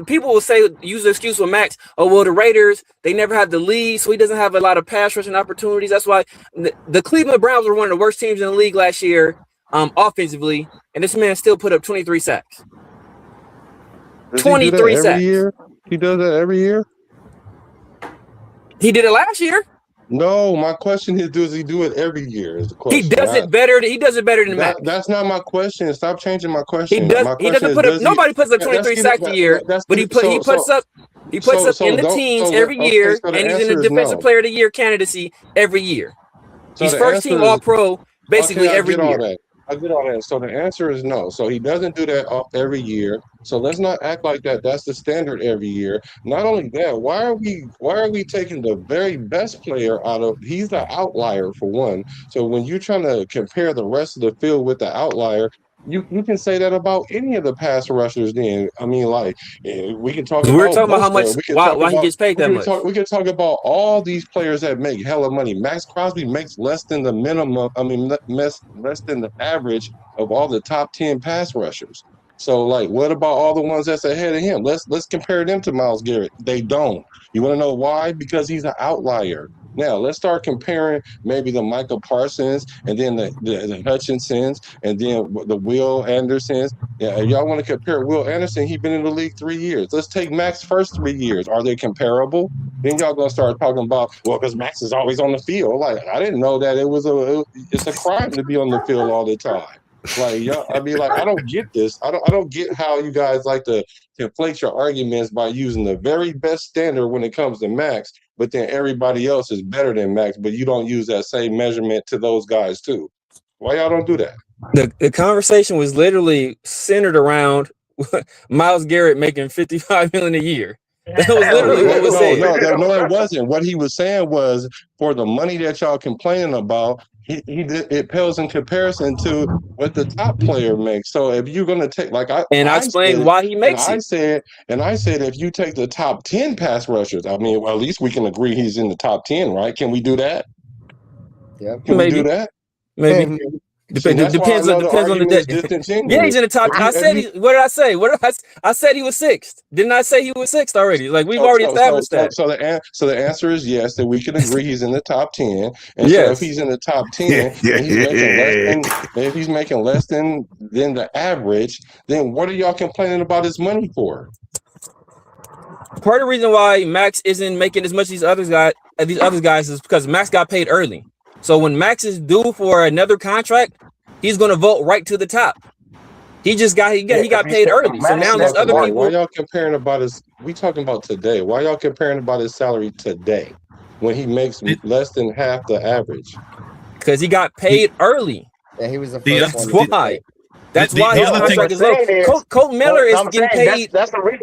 people will use the excuse with Max, oh, well, the Raiders, they never have the lead, so he doesn't have a lot of pass rushing opportunities. That's why the Cleveland Browns were one of the worst teams in the league last year offensively, and this man still put up 23 sacks. 23 sacks. He does that every year? He did it last year. No, my question is, does he do it every year? Is the question. He does it better than Max. That's not my question. Stop changing my question. Nobody puts up 23 sacks a year, but he puts up in the teens every year, and he's in the Defensive Player of the Year candidacy every year. He's first team All-Pro basically every year. I get all that. So the answer is no. So he doesn't do that every year. So let's not act like that's the standard every year. Not only that, why are we taking the very best player out of? He's the outlier for one. So when you're trying to compare the rest of the field with the outlier, you can say that about any of the pass rushers. Then I mean, like we can talk. We're talking about how much why he gets paid that much. We can talk about all these players that make hella money. Maxx Crosby makes less than the minimum. I mean, less than the average of all the top 10 pass rushers. So, like, what about all the ones that's ahead of him? Let's compare them to Myles Garrett. They don't. You want to know why? Because he's an outlier. Now, let's start comparing maybe the Micah Parsons and then the Hutchinsons and then the Will Andersons. Yeah, if y'all want to compare Will Anderson, he's been in the league 3 years. Let's take Max's first 3 years. Are they comparable? Then y'all going to start talking about, well, because Max is always on the field. Like, I didn't know that it's a crime to be on the field all the time. Like, y'all, I mean, like, I don't get this. I don't get how you guys like to conflate your arguments by using the very best standard when it comes to Max, but then everybody else is better than Max, but you don't use that same measurement to those guys too. Why y'all don't do that? The conversation was literally centered around Myles Garrett making $55 million a year. That was literally what was said. No, it wasn't. What he was saying was, for the money that y'all complaining about, it pales in comparison to what the top player makes. So if you're gonna take I explained why he makes it. I said if you take the top 10 pass rushers, I mean, well, at least we can agree he's in the top 10, right? Can we do that? Yeah. Can we do that? Maybe. Depends on the day. Yeah, he's in the top. I said what did I say? I said he was sixth. Didn't I say he was sixth already? Like we've already established that. So the answer is yes, that we can agree he's in the top 10. And so if he's in the top 10 and if he's making less than the average, then what are y'all complaining about his money for? Part of the reason why Maxx isn't making as much as these other guys is because Maxx got paid early. So when Maxx is due for another contract, he's going to vote right to the top. He got paid early. So now these other people. Why y'all comparing about his? We talking about today. Why y'all comparing about his salary today when he makes less than half the average? Because he got paid early. Yeah, he was the first That's one. why. That's why his contract is low. Colt Miller is getting paid.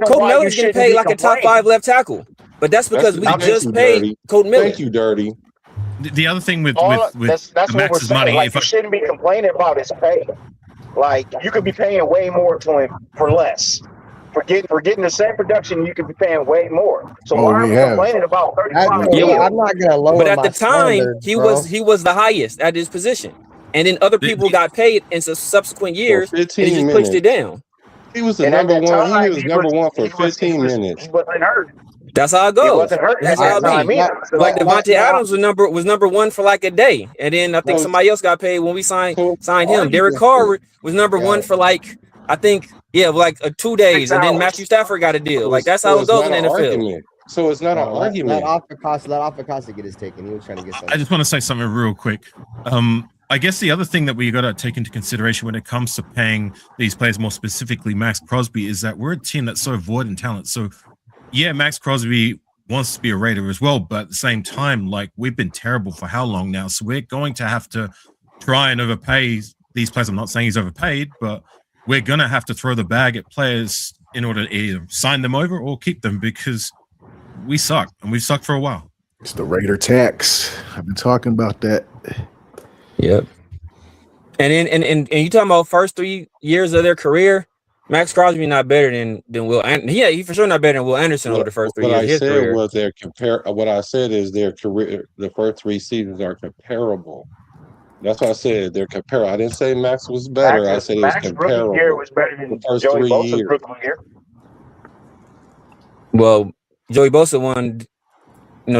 Colt Miller is getting paid like a top 5 left tackle. But that's because we just paid Colt Miller. Thank you, Dirty. The other thing with that's what we're Max's saying. money, Like, you shouldn't be complaining about his pay. Like, you could be paying way more to him for less. For getting the same production, you could be paying way more. So why are we complaining about 35 million? I'm not gonna lower. But at the time, he was the highest at his position, and then other people got paid in subsequent years, and he just pushed it down. He was the number one. He was number one for 15 minutes. He wasn't hurt. That's how it goes. He wasn't hurt. That's how it be. Like Devontae Adams was number one for like a day, and then I think somebody else got paid when we signed him. Derek Carr was number one for like I think like 2 days, and then Matthew Stafford got a deal. Like that's how it goes in the NFL. So it's not an argument. Let Afakasi get his taken. He was trying to get something. I just want to say something real quick. I guess the other thing that we got to take into consideration when it comes to paying these players, more specifically Maxx Crosby, is that we're a team that's so void in talent. So yeah, Maxx Crosby wants to be a Raider as well, but at the same time, like we've been terrible for how long now? So we're going to have to try and overpay these players. I'm not saying he's overpaid, but we're going to have to throw the bag at players in order to either sign them over or keep them because we suck, and we've sucked for a while. It's the Raider tax. I've been talking about that. Yep. And you talking about first 3 years of their career, Maxx Crosby not better than Will. He for sure not better than Will Anderson over the first 3 years. What I said is their career. The first 3 seasons are comparable. That's what I said. They're comparable. I didn't say Maxx was better. I said it was comparable. Rookie year was better than the first Joey 3 Bosa's years. rookie year. Joey Bosa won,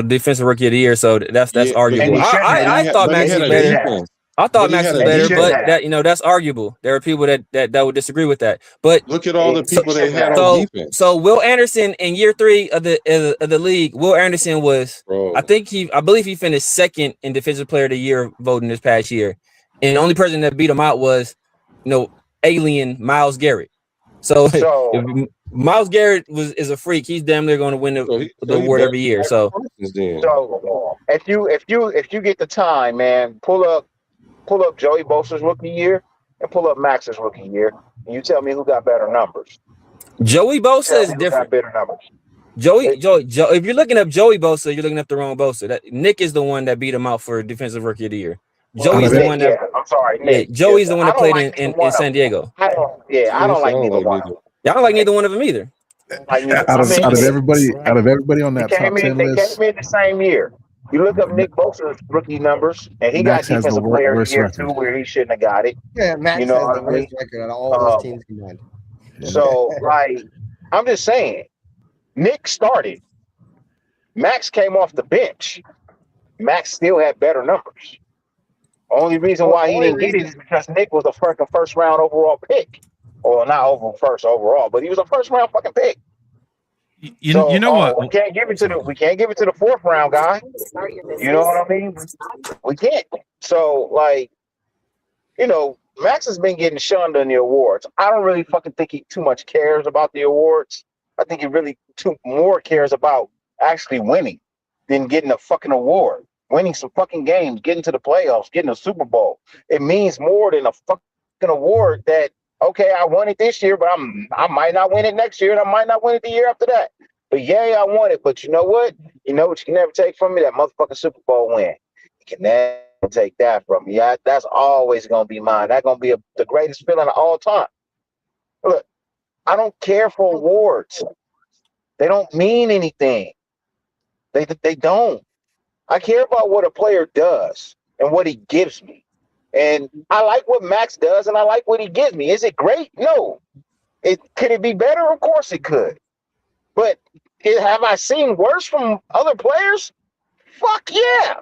defensive rookie of the year, so that's arguable. I thought Maxx was better. I thought Maxx was better, but that's arguable. There are people that would disagree with that. But look at all the people they had on defense. So Will Anderson in year 3 of the league, Will Anderson was, I believe he finished second in defensive player of the year voting this past year, and the only person that beat him out was, alien Myles Garrett. So if Myles Garrett is a freak. He's damn near going to win the award every year. So if you get the time, man, pull up Joey Bosa's rookie year and pull up Max's rookie year, and you tell me who got better numbers. Joey Bosa is different. Better numbers. Joey. If you're looking up Joey Bosa, you're looking up the wrong Bosa. Nick is the one that beat him out for defensive rookie of the year. Joey's the one that. I'm sorry, Nick. Joey's the one that played in San Diego. I don't like neither one. I don't like neither one of them either. Out of everybody on that top 10 list, they came in the same year. You look up Nick Bosa's rookie numbers, and he got defensive player of the year too, where he shouldn't have got it. Yeah, Maxx has the worst record out of all those teams combined. So, I'm just saying, Nick started. Maxx came off the bench. Maxx still had better numbers. Only reason why he didn't get it is because Nick was the first round overall pick. Or not first overall, but he was a first round fucking pick. You know what? We can't give it to the 4th round guy. You know what I mean? We can't. So Maxx has been getting shunned in the awards. I don't really fucking think he too much cares about the awards. I think he really more cares about actually winning than getting a fucking award. Winning some fucking games, getting to the playoffs, getting a Super Bowl. It means more than a fucking award that, okay, I won it this year, but I might not win it next year, and I might not win it the year after that. But yeah, I won it. But you know what? You know what you can never take from me? That motherfucking Super Bowl win. You can take that from me. That's always going to be mine. That's going to be the greatest feeling of all time. Look, I don't care for awards. They don't mean anything. They don't. I care about what a player does and what he gives me. And I like what Max does, and I like what he gives me. Is it great? No. Could it be better? Of course it could. But have I seen worse from other players? Fuck yeah.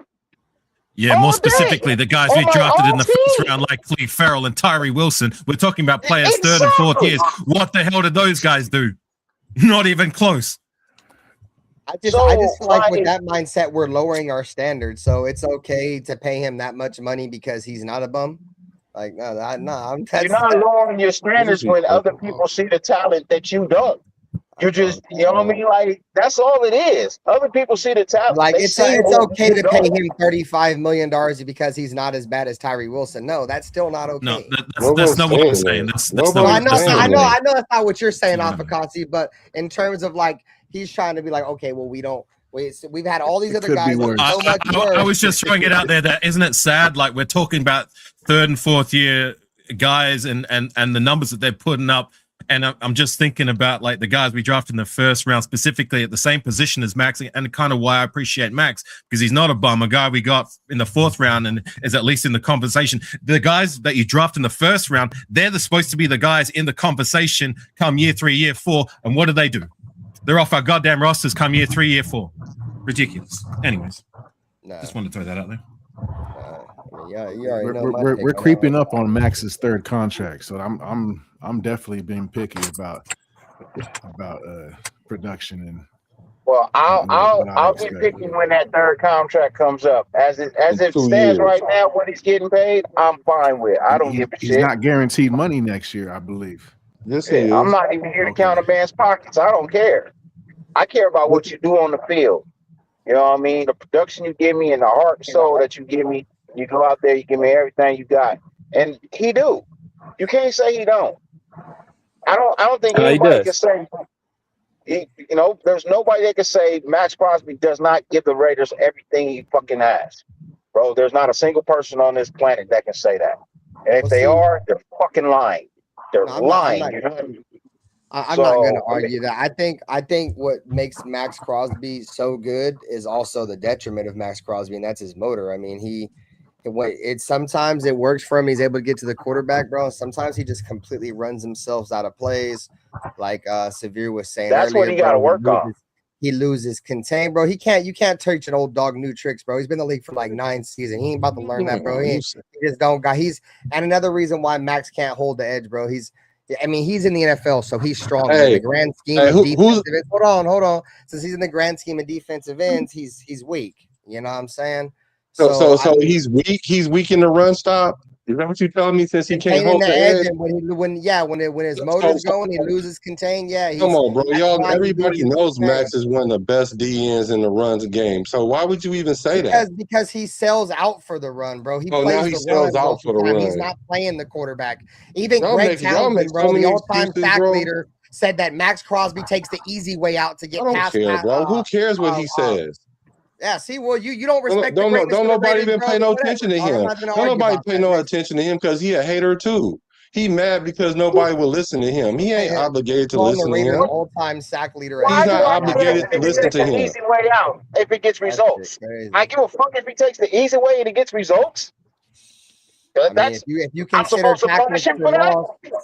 Yeah, all more day. specifically, the guys On we my drafted in own the first team. round, like Cleve Farrell and Tyree Wilson. We're talking about players third and fourth years. What the hell did those guys do? Not even close. I just feel like with that mindset, we're lowering our standards. So it's okay to pay him that much money because he's not a bum. Like, no, you're not lowering your standards when other people see the talent that you don't. You just, you know what I mean? Like, that's all it is. Other people see the talent. Like, They it's see okay to pay don't. him $35 million because he's not as bad as Tyree Wilson. No, that's still not okay. No, that's not what I'm saying. That's not what I I'm know saying. that's not what you're saying, Afakasi, but in terms of like, he's trying to be like, okay, well, we've had all these other guys. I was just throwing it out there that isn't it sad? Like, we're talking about third and fourth year guys and the numbers that they're putting up. And I'm just thinking about like the guys we drafted in the first round, specifically at the same position as Max, and kind of why I appreciate Max, because he's not a bum. A guy we got in the fourth round and is at least in the conversation. The guys that you draft in the first round, they're supposed to be the guys in the conversation come year 3, year 4. And what do? They're off our goddamn rosters come year 3, year 4. Ridiculous. Anyways, just wanted to throw that out there. Yeah, you already know we're creeping up on Max's third contract, so I'm definitely being picky about production and. Well, I'll be picky when that third contract comes up. As it stands right now, what he's getting paid, I'm fine with. I don't give a shit. He's not guaranteed money next year, I believe. Yes, I'm not even here to count a man's pockets. I don't care. I care about what you do on the field. You know what I mean? The production you give me and the heart and soul that you give me. You go out there, you give me everything you got, and he do. You can't say he don't. I don't think anybody can say. There's nobody that can say Maxx Crosby does not give the Raiders everything he fucking has, bro. There's not a single person on this planet that can say that. And if they are, they're fucking lying. They're lying. I'm not going to argue that. I think what makes Maxx Crosby so good is also the detriment of Maxx Crosby, and that's his motor. I mean, sometimes it works for him. He's able to get to the quarterback, bro. Sometimes he just completely runs himself out of plays, like Severe was saying. That's earlier, what he got to work on. He loses contain, bro. You can't teach an old dog new tricks, bro. He's been in the league for like 9 seasons. He ain't about to learn that, bro. He just don't got. And another reason why Max can't hold the edge, bro. He's in the NFL, so he's strong. In the grand scheme of defensive ends. Hold on. Since he's in the grand scheme of defensive ends, he's weak. You know what I'm saying? So he's weak. He's weak in the run stop. Is that what you're telling me? Since he can't hold the edge, when his motor's going, he loses contain. Yeah, come on, bro. Y'all, everybody knows Max is one of the best DNs in the runs game. So why would you even say that? Because he sells out for the run, bro. He sells out for the run. He's not playing the quarterback. Even Greg Townsend, bro, the all-time sack leader, said that Maxx Crosby takes the easy way out to get past. I don't care, bro. Who cares what he says? Yeah, see, well, you don't respect. Don't nobody even pay no attention to him. Don't nobody pay no attention to him because he a hater too. He mad because nobody will listen to him. He ain't obligated to listen to him. All-time sack leader. He's not obligated to listen to him. Easy way out if it gets results. I give a fuck if he takes the easy way and it gets results. If you consider I'm supposed to punish him for that?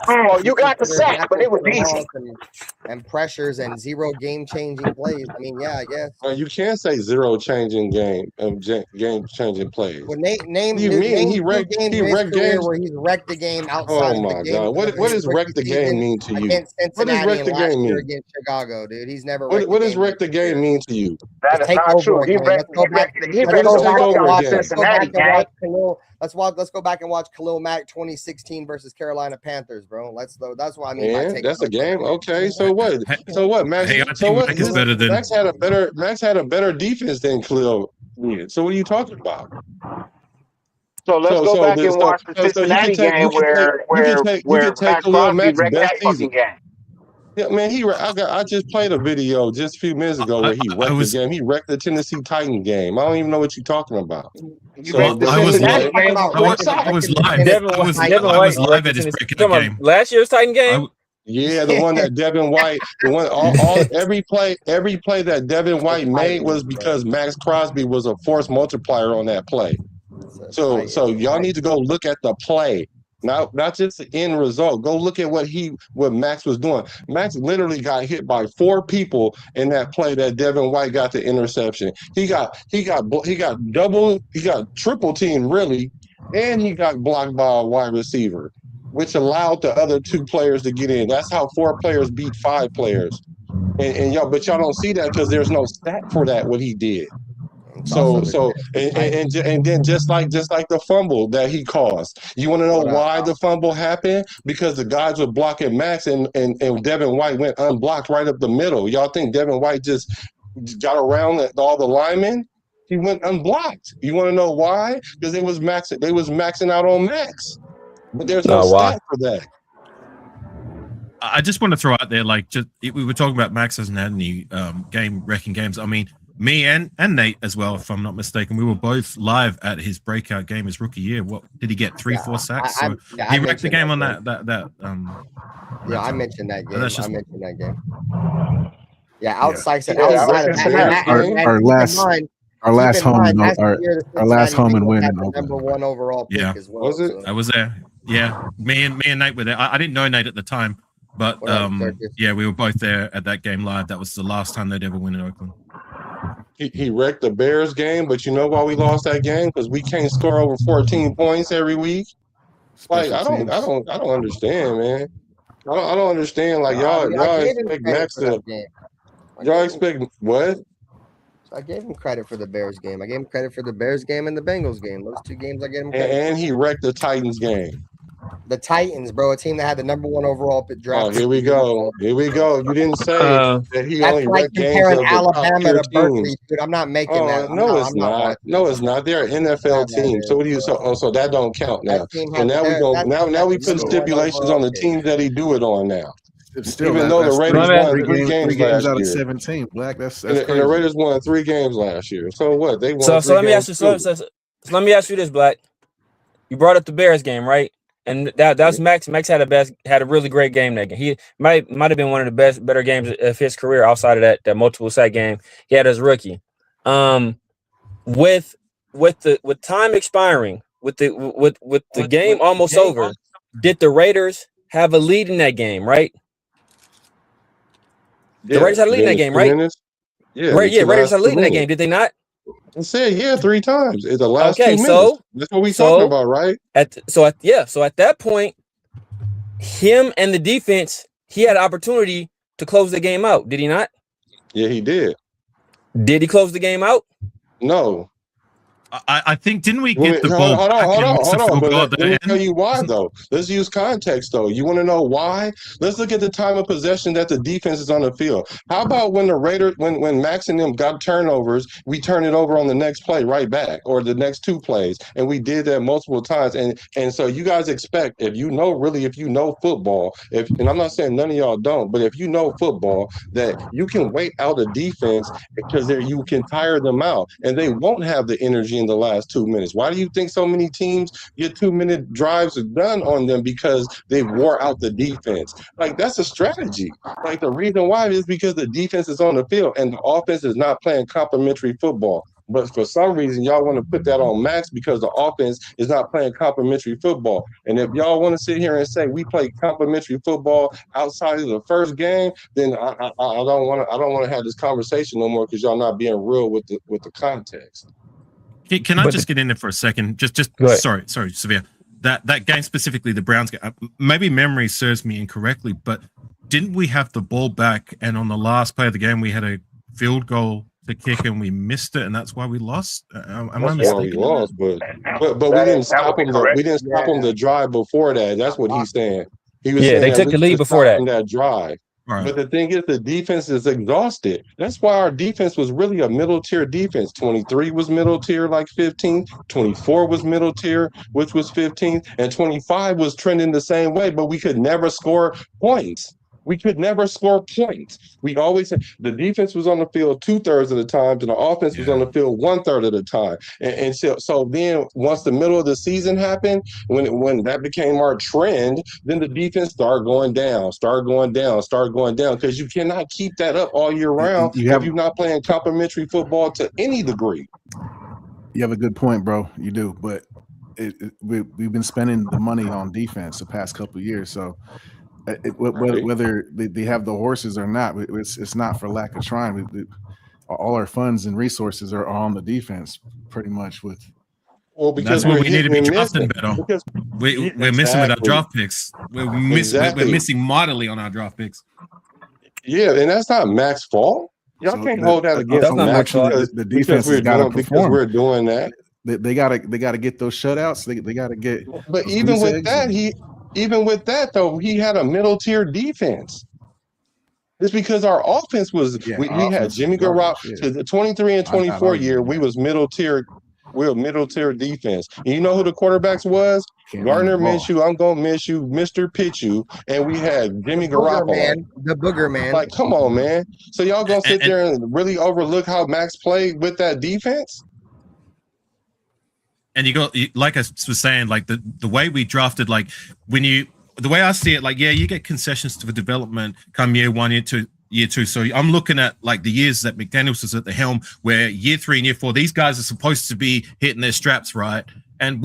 Oh, you got the sack, but it was easy. And pressures and 0 game-changing plays. I mean, yeah, I guess. You can't say 0 changing game-changing plays. Well, name he wrecked games where he's wrecked the game outside of the game. Oh my God! What does wreck the game mean to you? What does wreck the game mean against Chicago, dude? He's never. What does wreck the game mean to you? That is not true. He wrecked Cincinnati game. Let's go back and watch Khalil Mack 2016 versus Carolina Panthers, bro. That's what I mean. Yeah, that's a game. Okay, so what? So what? Max had a better defense than Khalil. So what are you talking about? So let's go back and watch the Cincinnati game where Maxx Crosby wrecked that fucking game. Yeah, man, I just played a video just a few minutes ago where he wrecked the game. He wrecked the Tennessee Titan game. I don't even know what you're talking about. So I was live. I was live at his break of the game. Last year's Titan game. Yeah, the one that Devin White, every play that Devin White made was because Maxx Crosby was a force multiplier on that play. So y'all need to go look at the play. Not just the end result. Go look at what Maxx was doing. Maxx literally got hit by 4 people in that play that Devin White got the interception. He got triple team really, and he got blocked by a wide receiver, which allowed the other 2 players to get in. That's how 4 players beat 5 players. And y'all don't see that because there's no stat for that what he did. And then just like the fumble that he caused, you want to know why the fumble happened? Because the guys were blocking Maxx and Devin White went unblocked right up the middle. Y'all think Devin White just got around all the linemen? He went unblocked. You want to know why? Because they was maxing out on Maxx, but there's no stat for that. I just want to throw out there, we were talking about Maxx hasn't had any game-wrecking games. I mean, me and Nate as well, if I'm not mistaken, we were both live at his breakout game his rookie year. What did he get? 3-4 sacks? He wrecked the game on that. I mentioned that game. Yeah, outside of that. Our last home and win in Oakland. Number 1 overall pick as well. Was it? So. I was there. Yeah, me and Nate were there. I didn't know Nate at the time, but we were both there at that game live. That was the last time they'd ever win in Oakland. He wrecked the Bears game, but you know why we lost that game? Because we can't score over 14 points every week. Like I don't understand, man. I don't understand. Like y'all expect Maxx to. Y'all expect what? I gave him credit for the Bears game. I gave him credit for the Bears game and the Bengals game. Those 2 games I gave him credit. And he wrecked the Titans game. The Titans, bro, a team that had the number 1 overall draft. Oh, here we go. You didn't say that he only wrecked games of the Alabama to Berkeley, teams. dude. I'm not making that. No, it's not. No, it's not. They're an NFL team. So what do you? So that don't count now. So now we put stipulations on the teams that he do it on now. Even though the Raiders won 3 games out of year. 17, Black. That's and the Raiders won 3 games last year. So what? They won. So let me ask you. So let me ask you this, Black. You brought up the Bears game, right? And that's Maxx. Maxx had a really great game that game. He might have been one of the better games of his career outside of that multiple sack game he had as rookie. With time expiring, with the game almost over, did the Raiders have a lead in that game? Right. The Raiders had a lead in that game, right? Raiders had a lead in that game. Did they not? I said 3 times. It's the last 2 minutes. So that's what we talking about, right? So at that point, him and the defense, he had an opportunity to close the game out. Did he not? Yeah, he did. Did he close the game out? No. I think, didn't we get the ball? Hold on. But let me tell you why, though. Let's use context, though. You want to know why? Let's look at the time of possession that the defense is on the field. How about when the Raiders, when Maxx and them got turnovers, we turn it over on the next play right back, or the next 2 plays, and we did that multiple times. And so you guys expect, if you know football, and I'm not saying none of y'all don't, but if you know football, that you can wait out a defense because you can tire them out, and they won't have the energy in the last 2 minutes. Why do you think so many teams get 2-minute drives done on them? Because they wore out the defense. Like, that's a strategy. Like, the reason why is because the defense is on the field and the offense is not playing complimentary football. But for some reason, y'all want to put that on Maxx because the offense is not playing complimentary football. And if y'all want to sit here and say we play complimentary football outside of the first game, then I don't want to have this conversation no more, because y'all not being real with the context. Can I just get in there for a second? Just sorry, Severe. That game specifically, the Browns game. Maybe memory serves me incorrectly, but didn't we have the ball back, and on the last play of the game we had a field goal to kick and we missed it, and that's why we lost? Am I mistaken? We lost, but we didn't stop him. We didn't stop him the drive before that. That's what he's saying. He was saying they took the lead before that drive. Right. But the thing is, the defense is exhausted. That's why our defense was really a middle tier defense. 23 was middle tier, like 15. 24 was middle tier, which was 15. And 25 was trending the same way, but we could never score points. We could never score points. We always said the defense was on the field 2/3 of the time, and the offense was on the field 1/3 of the time. And so then once the middle of the season happened, when that became our trend, then the defense started going down, because you cannot keep that up all year round if you're not playing complimentary football to any degree. You have a good point, bro. You do, but we've been spending the money on defense the past couple of years, so. Whether they have the horses or not, it's not for lack of trying. All our funds and resources are on the defense, pretty much. Because that's what we need to be drafting better. We're missing with our draft picks. We're missing mightily on our draft picks. Yeah, and that's not Max's fault. Y'all can't hold that against Max the defense has got to perform. Because we're doing that. They gotta get those shutouts. They gotta get. But even with that, though, he had a middle tier defense. It's because our offense was. We had Jimmy Garoppolo. The 23 and 24 year, we was middle tier. We're a middle tier defense. And you know who the quarterbacks was? Gardner Minshew. I'm gonna miss you, Mr. Pitchu, and we had Jimmy Garoppolo. The booger man. Like, come on, man. So y'all gonna sit there and really overlook how Max played with that defense? And like I was saying, like the way we drafted, like the way I see it, like, yeah, you get concessions to the development come year 1, year 2, year 2. So I'm looking at like the years that McDaniels was at the helm, where year 3 and year 4, these guys are supposed to be hitting their straps, right? And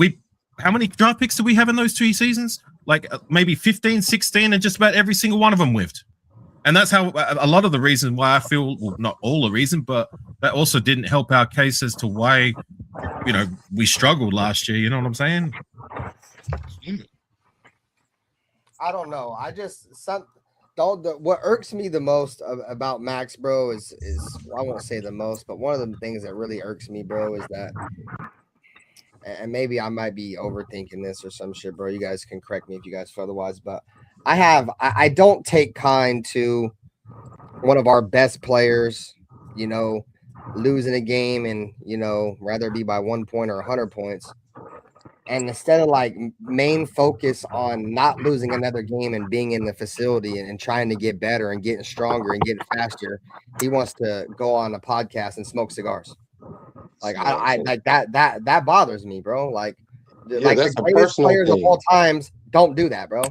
how many draft picks do we have in those 2 seasons? Like maybe 15, 16, and just about every single one of them whiffed. And that's how a lot of the reason why I feel, well, not all the reason, but that also didn't help our case as to why, we struggled last year. You know what I'm saying? I don't know. What irks me the most about Max, bro, is I won't say the most, but one of the things that really irks me, bro, is that, and maybe I might be overthinking this or some shit, bro. You guys can correct me if you guys feel otherwise, but I don't take kind to one of our best players, losing a game and, rather it be by 1 point or 100 points. And instead of like main focus on not losing another game and being in the facility and trying to get better and getting stronger and getting faster, he wants to go on a podcast and smoke cigars. Like I like that bothers me, bro. Like the greatest players of all times don't do that, bro.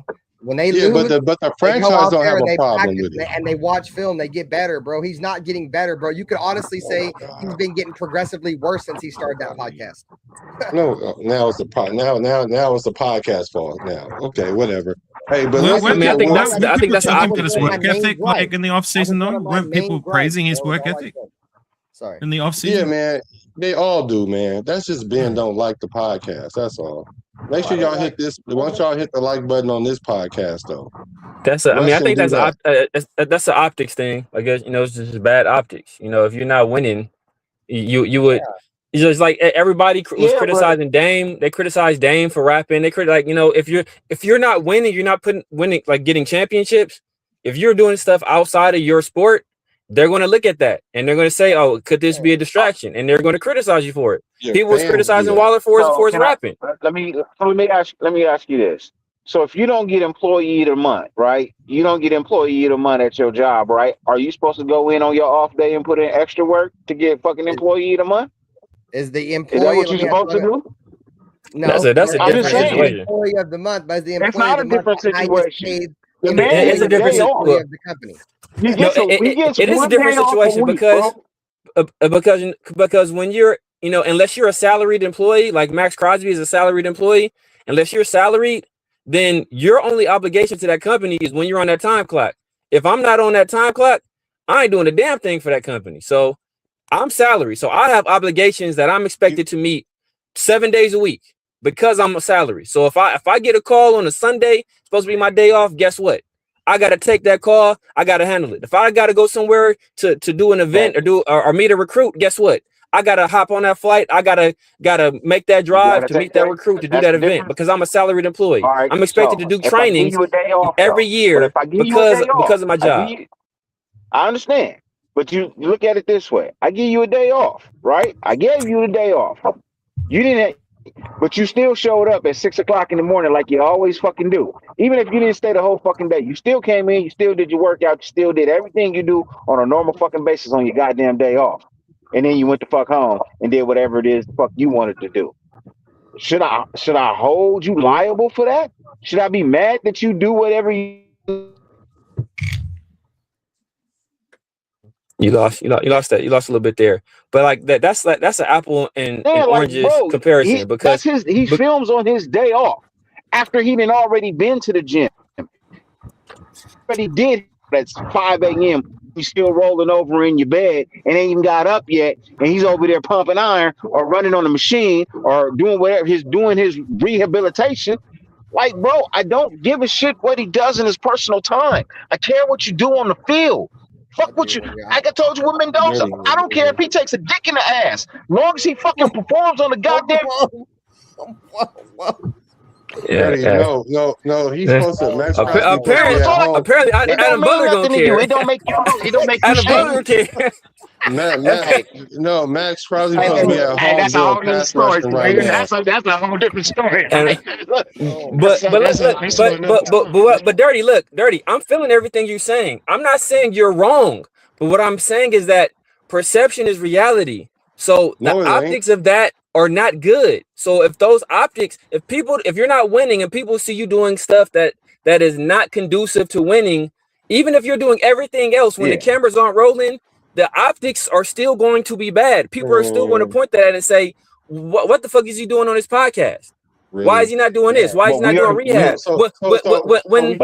When they lose, but the franchise don't have a problem with it. And they watch film, they get better, bro. He's not getting better, bro. You could honestly say he's been getting progressively worse since he started that podcast. No, now it's the podcast fault. Now, okay, whatever. Hey, but I think that's his work ethic. Like in the offseason, though, weren't people praising his work ethic? Sorry. In the offseason, yeah, man, they all do, man. That's just Ben don't like the podcast. That's all. Make sure y'all hit this. Once y'all hit the like button on this podcast, though. I think that's an optics thing. I guess it's just bad optics. If you're not winning, you would. It's just like everybody was criticizing Dame. They criticized Dame for rapping. They if you're not winning, you're not winning, like getting championships. If you're doing stuff outside of your sport, they're going to look at that and they're going to say, "Oh, could this be a distraction?" And they're going to criticize you for it. People was criticizing Waller for his rapping. Let me ask you this. So if you don't get employee of the month, right? You don't get employee of the month at your job, right? Are you supposed to go in on your off day and put in extra work to get fucking employee of the month? Is the employee? Is that what you're supposed to do? No, that's a different situation. Employee of the month, but the employee it's not of a the different month, situation. It's a different situation of the company. It is a different situation because when you're unless you're a salaried employee, like Maxx Crosby is a salaried employee, unless you're salaried, then your only obligation to that company is when you're on that time clock. If I'm not on that time clock, I ain't doing a damn thing for that company. So I'm salary. So I have obligations that I'm expected to meet 7 days a week because I'm a salary. So if I get a call on a Sunday, supposed to be my day off, guess what? I got to take that call. I got to handle it. If I got to go somewhere to do an event or meet a recruit, guess what? I got to hop on that flight. I got to make that drive to meet that recruit to do that event because I'm a salaried employee. Right, I'm expected to do trainings every year because of my job. I understand. But you look at it this way. I give you a day off, right? I gave you the day off. You didn't but you still showed up at 6 o'clock in the morning like you always fucking do. Even if you didn't stay the whole fucking day, you still came in, you still did your workout, you still did everything you do on a normal fucking basis on your goddamn day off. And then you went the fuck home and did whatever it is the fuck you wanted to do. Should I hold you liable for that? Should I be mad that you do whatever you do? You lost that. You lost a little bit there. But like that's an apple and oranges comparison because he films on his day off after he done already been to the gym. But he did that's 5 a.m. You still rolling over in your bed and ain't even got up yet, and he's over there pumping iron or running on the machine or doing whatever he's doing his rehabilitation. Like, bro, I don't give a shit what he does in his personal time. I care what you do on the field. Fuck what you. Like I told you with Mendoza, I don't care if he takes a dick in the ass, long as he fucking performs on the goddamn. No, he's supposed to. Max apparently, Adam Butler don't care. It don't make you care. Max Crosby supposed to be at home. That's a whole different story. That's a whole different story. But Dirty, I'm feeling everything you're saying. I'm not saying you're wrong, but what I'm saying is that perception is reality. So the optics of that are not good. So if those optics, if you're not winning and people see you doing stuff that is not conducive to winning, even if you're doing everything else, when the cameras aren't rolling, the optics are still going to be bad. People are still going to point that at and say, what the fuck is he doing on his podcast? Really? Why is he not doing this? Why is he not doing rehab? But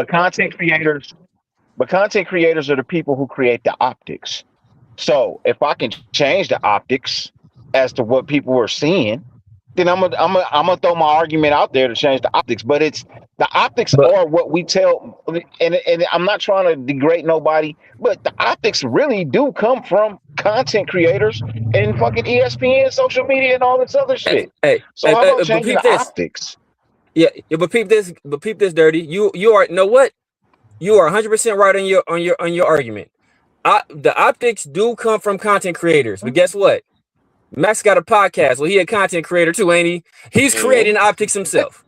content creators are the people who create the optics. So if I can change the optics as to what people are seeing, then I'm gonna throw my argument out there to change the optics. But it's the optics are what we tell, and I'm not trying to degrade nobody, but the optics really do come from content creators and fucking ESPN, social media, and all this other shit. Hey, so I'm not changing the optics. Yeah, but peep this, Dirty. You are, know what? You are 100% right on your argument. The optics do come from content creators, but guess what? Max got a podcast. Well, he a content creator too, ain't he? He's creating optics himself.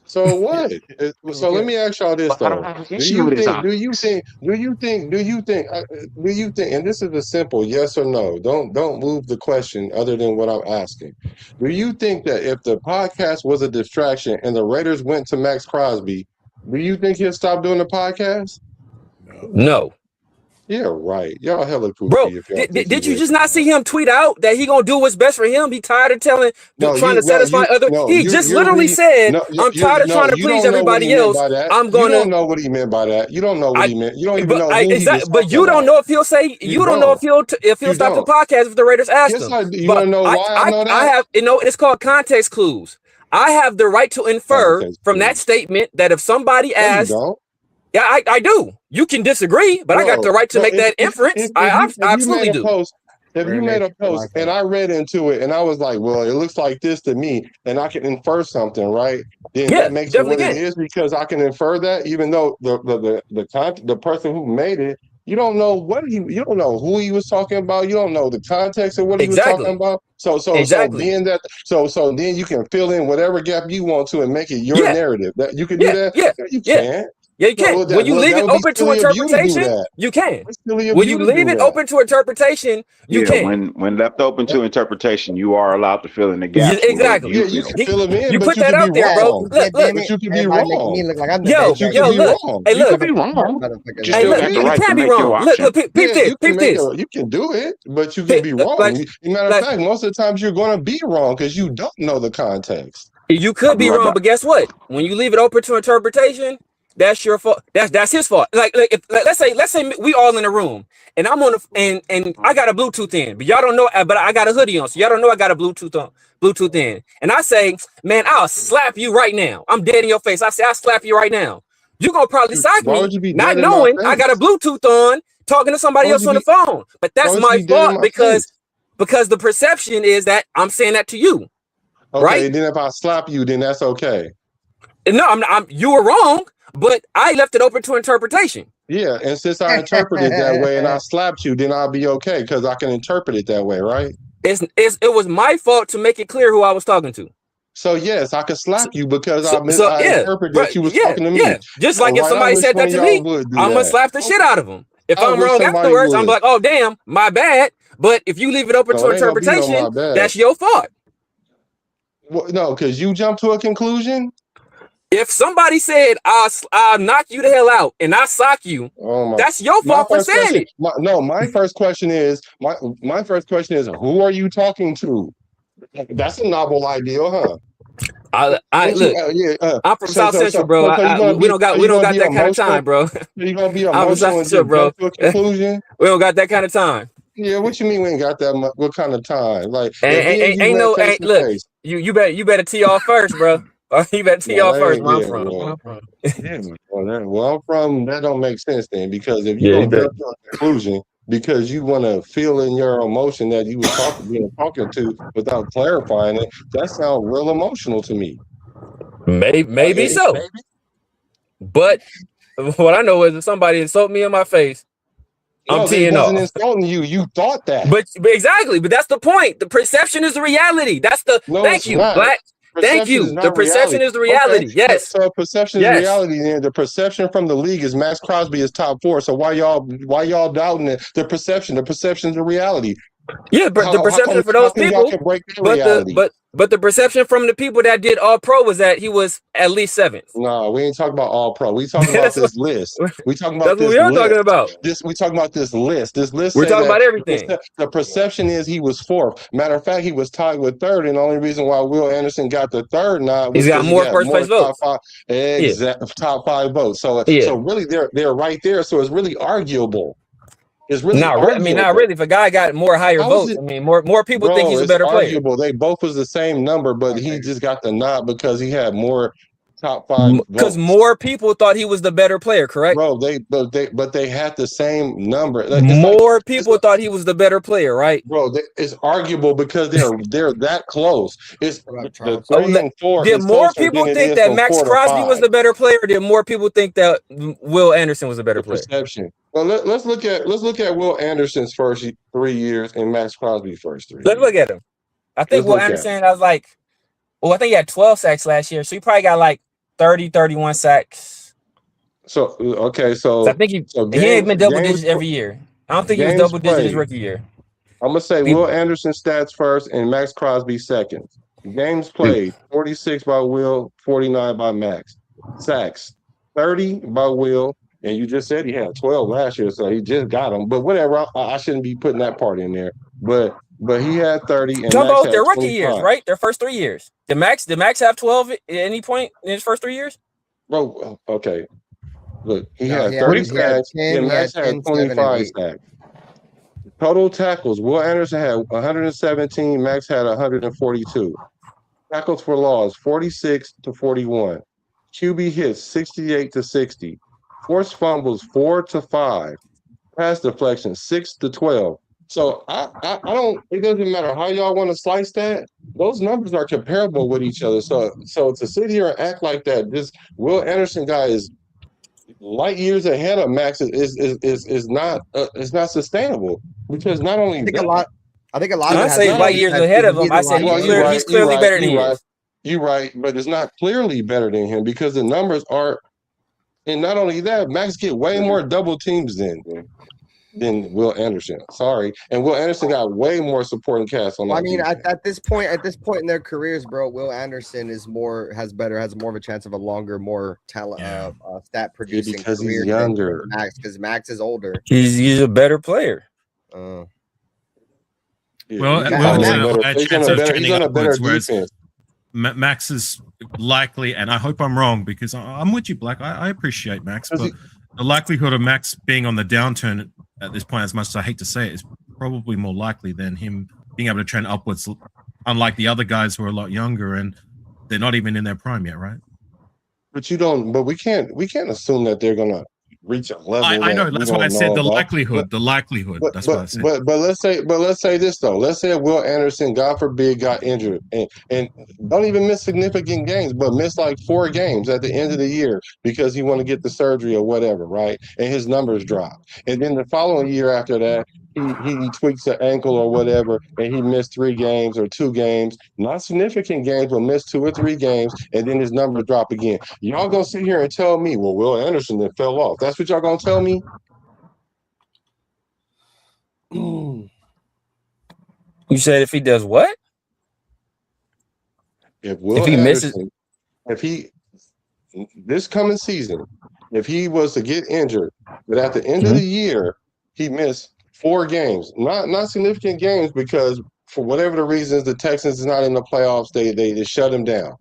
So what? So let me ask y'all this though. Do you think? And this is a simple yes or no. Don't move the question other than what I'm asking. Do you think that if the podcast was a distraction and the Raiders went to Maxx Crosby, do you think he'll stop doing the podcast? No. Yeah, right. Y'all hella poopy. Bro, did you just not see him tweet out that he gonna do what's best for him? He tired of trying to satisfy other. He just literally said, "I'm tired of trying to please everybody else. I'm gonna." You don't know what he meant by that. You don't know what he meant. You don't even know. Exactly. But you don't know if he'll say. You don't know if he'll stop the podcast if the Raiders ask him. You don't know why I know that. I have. It's called context clues. I have the right to infer from that statement that if somebody asks. Yeah, I do. You can disagree, but I got the right to make that inference. I absolutely do. If you made a post and I read into it and I was like, well, it looks like this to me, and I can infer something, right? Then that makes it what it is because I can infer that, even though the person who made it, you don't know you don't know who he was talking about. You don't know the context of what he was talking about. So then you can fill in whatever gap you want to and make it your narrative. That you can do that. You can. Yeah, you can. When you leave it open to interpretation, you can. When you leave it open to interpretation, you can. When left open to interpretation, you are allowed to fill in the gaps. Exactly. You can fill them in. You put that out there, bro. Look, but you can be wrong. Yo, look. Hey, look. You can be wrong. You can't be wrong. Look, peep this. You can do it, but you can be wrong. Matter of fact, most of the times you're going to be wrong because you don't know the context. You could be wrong, but guess what? When you leave it open to interpretation, that's your fault. That's his fault. Let's say we all in a room and I'm on and I got a Bluetooth in, but y'all don't know. But I got a hoodie on, so y'all don't know I got a Bluetooth in. And I say, man, I'll slap you right now. I'm dead in your face. I say, I'll slap you right now. You're gonna probably sock me, not knowing I got a Bluetooth on, talking to somebody else on the phone. But that's my fault because the perception is that I'm saying that to you. Okay, right? Then if I slap you, then that's okay. No, you were wrong. But I left it open to interpretation. Yeah, and since I interpreted it that way and I slapped you, then I'll be okay because I can interpret it that way, right? It was my fault to make it clear who I was talking to. So yes, I could slap you because I yeah, interpret that you was talking to me. Yeah. Just like if Right, somebody said that to me, I'm gonna slap the shit out of them. If I'm wrong afterwards, I'm like, oh damn, my bad. But if you leave it open to interpretation, that's your fault. Well, no, because you jumped to a conclusion. If somebody said I'll knock you the hell out and I sock you, that's your fault for saying it. My first question is who are you talking to? That's a novel idea, huh? Look, I'm from South Central, bro. We don't got that kind of time, bro. You gonna be emotional and jump to a conclusion? We don't got that kind of time. Yeah, what you mean we ain't got that much? What kind of time? Like, look, you better tee off first, bro. You better tee off first. Where I'm from. Well, I'm from. That don't make sense then, because if you don't get to a conclusion because you want to feel in your emotion that you were talking to without clarifying it, that sounds real emotional to me. Maybe so. But what I know is if somebody insult me in my face, I'm teeing off. Wasn't insulting you. You thought that. But exactly. But that's the point. The perception is the reality. That's the thank you, Black. Thank you. The perception is the reality. Okay. Yes. So perception is reality. And the perception from the league is Maxx Crosby is top 4. So why y'all doubting it? The perception is the reality. Yeah, but the perception for those people. But the perception from the people that did All Pro was that he was at least 7th. No, we ain't talking about All Pro. We talking about this list. We talking about that's what we are talking about. We talking about this list. This list. We're talking about everything. The perception is he was 4th. Matter of fact, he was tied with 3rd, and the only reason why Will Anderson got the 3rd nod was he's got more first place votes. Top 5 votes. So really, they're right there. So it's really arguable. It's really not really. If a guy got more higher votes, more people think he's a better player. They both was the same number, but he just got the nod because he had more top 5 because more people thought he was the better player, correct? Bro, they had the same number. More people thought he was the better player, right? Bro, it's arguable because they're that close. It's the 3 and 4. Did more people think that Maxx Crosby was the better player, or did more people think that Will Anderson was a better player? Perception. Well, let's look at Will Anderson's first 3 years and Maxx Crosby's first 3 years. Let's look at him. I think Will Anderson, I think he had 12 sacks last year, so he probably got like 30, 31 sacks. So I think he ain't been double digits every year. I don't think he was double digits his rookie year. I'm gonna say Will Anderson stats first and Maxx Crosby second. Games played 46 by Will, 49 by Max. Sacks 30 by Will. And you just said he had 12 last year, so he just got them. But whatever, I shouldn't be putting that part in there. But he had 30. And talk about their rookie years, right? Their first 3 years. Did Max have 12 at any point in his first 3 years? Bro, okay. Look, he had 30 sacks, and Max had 25 sacks. Total tackles, Will Anderson had 117, Max had 142. Tackles for loss, 46 to 41. QB hits, 68 to 60. Forced fumbles 4 to 5, pass deflection 6 to 12. So I don't. It doesn't matter how y'all want to slice that. Those numbers are comparable with each other. So to sit here and act like that, this Will Anderson guy is light years ahead of Max is not sustainable because not only I think a lot. I say light years ahead of him. I said he's clearly better than him. You're right, but it's not clearly better than him because the numbers are. And not only that, Max get way more double teams than Will Anderson. Sorry, and Will Anderson got way more supporting cast on that. I mean, at this point in their careers, bro, Will Anderson has more of a chance of a longer, more talent, stat producing because career he's younger. Max, because Max is older. He's a better player. Well, he's on a better defense. Max is likely, and I hope I'm wrong because I'm with you, Black. I appreciate Max, but the likelihood of Max being on the downturn at this point, as much as I hate to say it, is probably more likely than him being able to trend upwards, unlike the other guys who are a lot younger and they're not even in their prime yet, right? But we can't assume that they're gonna reach a level. I know. That's why I said the likelihood. That's what I said. But let's say this though. Let's say Will Anderson, God forbid, got injured and don't even miss significant games, but miss like 4 games at the end of the year because he want to get the surgery or whatever, right? And his numbers drop. And then the following year after that, he tweaks an ankle or whatever, and he missed 3 games or 2 games, not significant games, but missed 2 or 3 games, and then his numbers drop again. Y'all gonna sit here and tell me, well, Will Anderson then fell off. That's what y'all gonna tell me? You said if he does what? If Will Anderson, this coming season, if he was to get injured, but at the end of the year, he missed 4 games, not significant games, because for whatever the reasons, the Texans is not in the playoffs. They shut him down.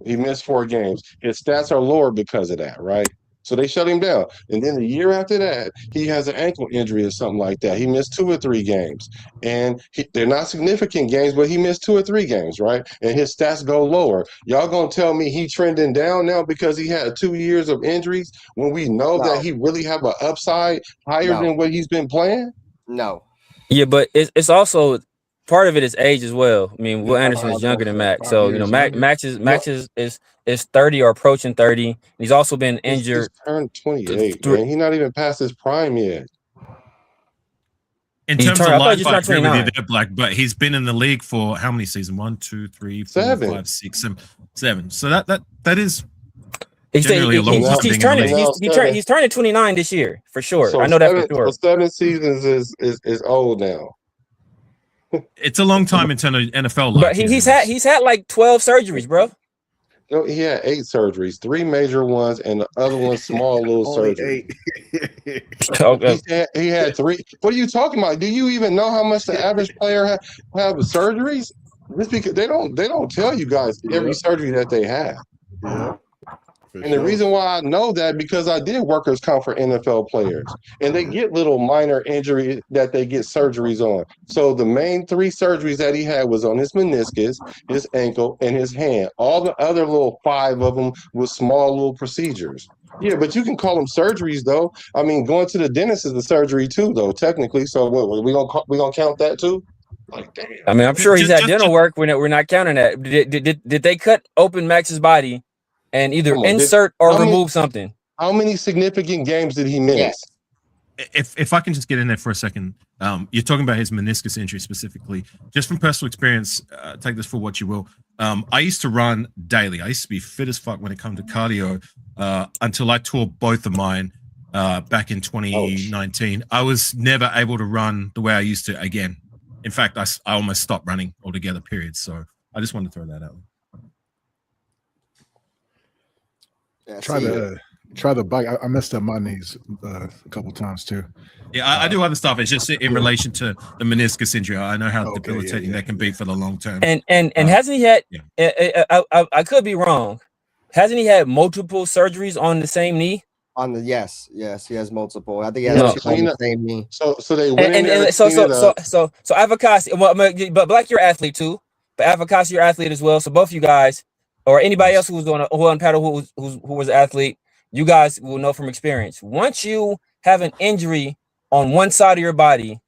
He missed 4 games. His stats are lower because of that, right? So they shut him down. And then the year after that, he has an ankle injury or something like that. He missed 2 or 3 games. And they're not significant games, but he missed 2 or 3 games, right? And his stats go lower. Y'all going to tell me he trending down now because he had 2 years of injuries when we know that he really have an upside higher than what he's been playing? No. Yeah, but it's also part of it is age as well. I mean, Will Anderson is younger than Max, so you know Max is 30 or approaching 30. He's also been injured. He's turned 28, man. He's not even past his prime yet. In terms of life, I agree with you there, Black. But he's been in the league for how many seasons? 1, 2, 3, 4, 5, 6, 7. So that is. He's turning 29 this year for sure. So I know that for sure. So 7 seasons is old now. It's a long time in terms of NFL life. But he's had like 12 surgeries, bro. No, he had 8 surgeries, 3 major ones, and the other one small little surgery. He had 3. What are you talking about? Do you even know how much the average player have surgeries? Just because they don't tell you guys every surgery that they have. Yeah. And the reason why I know that, because I did workers' comp for NFL players, and they get little minor injuries that they get surgeries on. So the main 3 surgeries that he had was on his meniscus, his ankle, and his hand. All the other little 5 of them was small little procedures. Yeah, but you can call them surgeries, though. I mean, going to the dentist is a surgery too, though, technically. So what, we gonna count that too? Like, damn. I mean, I'm sure he's had dental work. We're not counting that. Did they cut open Max's body and either insert or remove something? How many significant games did he miss? Yes. If I can just get in there for a second, you're talking about his meniscus injury specifically. Just from personal experience, take this for what you will. I used to run daily. I used to be fit as fuck when it comes to cardio until I tore both of mine back in 2019. I was never able to run the way I used to again. In fact, I almost stopped running altogether, period. So I just wanted to throw that out. Yeah, try the bike. I messed up my knees a couple times too. Yeah, I do other stuff. It's just in relation to the meniscus injury. I know how debilitating that can be for the long term. And hasn't he had? Yeah. I could be wrong. Hasn't he had multiple surgeries on the same knee? On the yes, he has multiple. I think he has on the same knee. So they went in there. So Avocasi, but Black, you're an athlete too. But Avocasi, you're an athlete as well. So both of you guys, or anybody else who's on paddle who was an athlete, you guys will know from experience. Once you have an injury on one side of your body,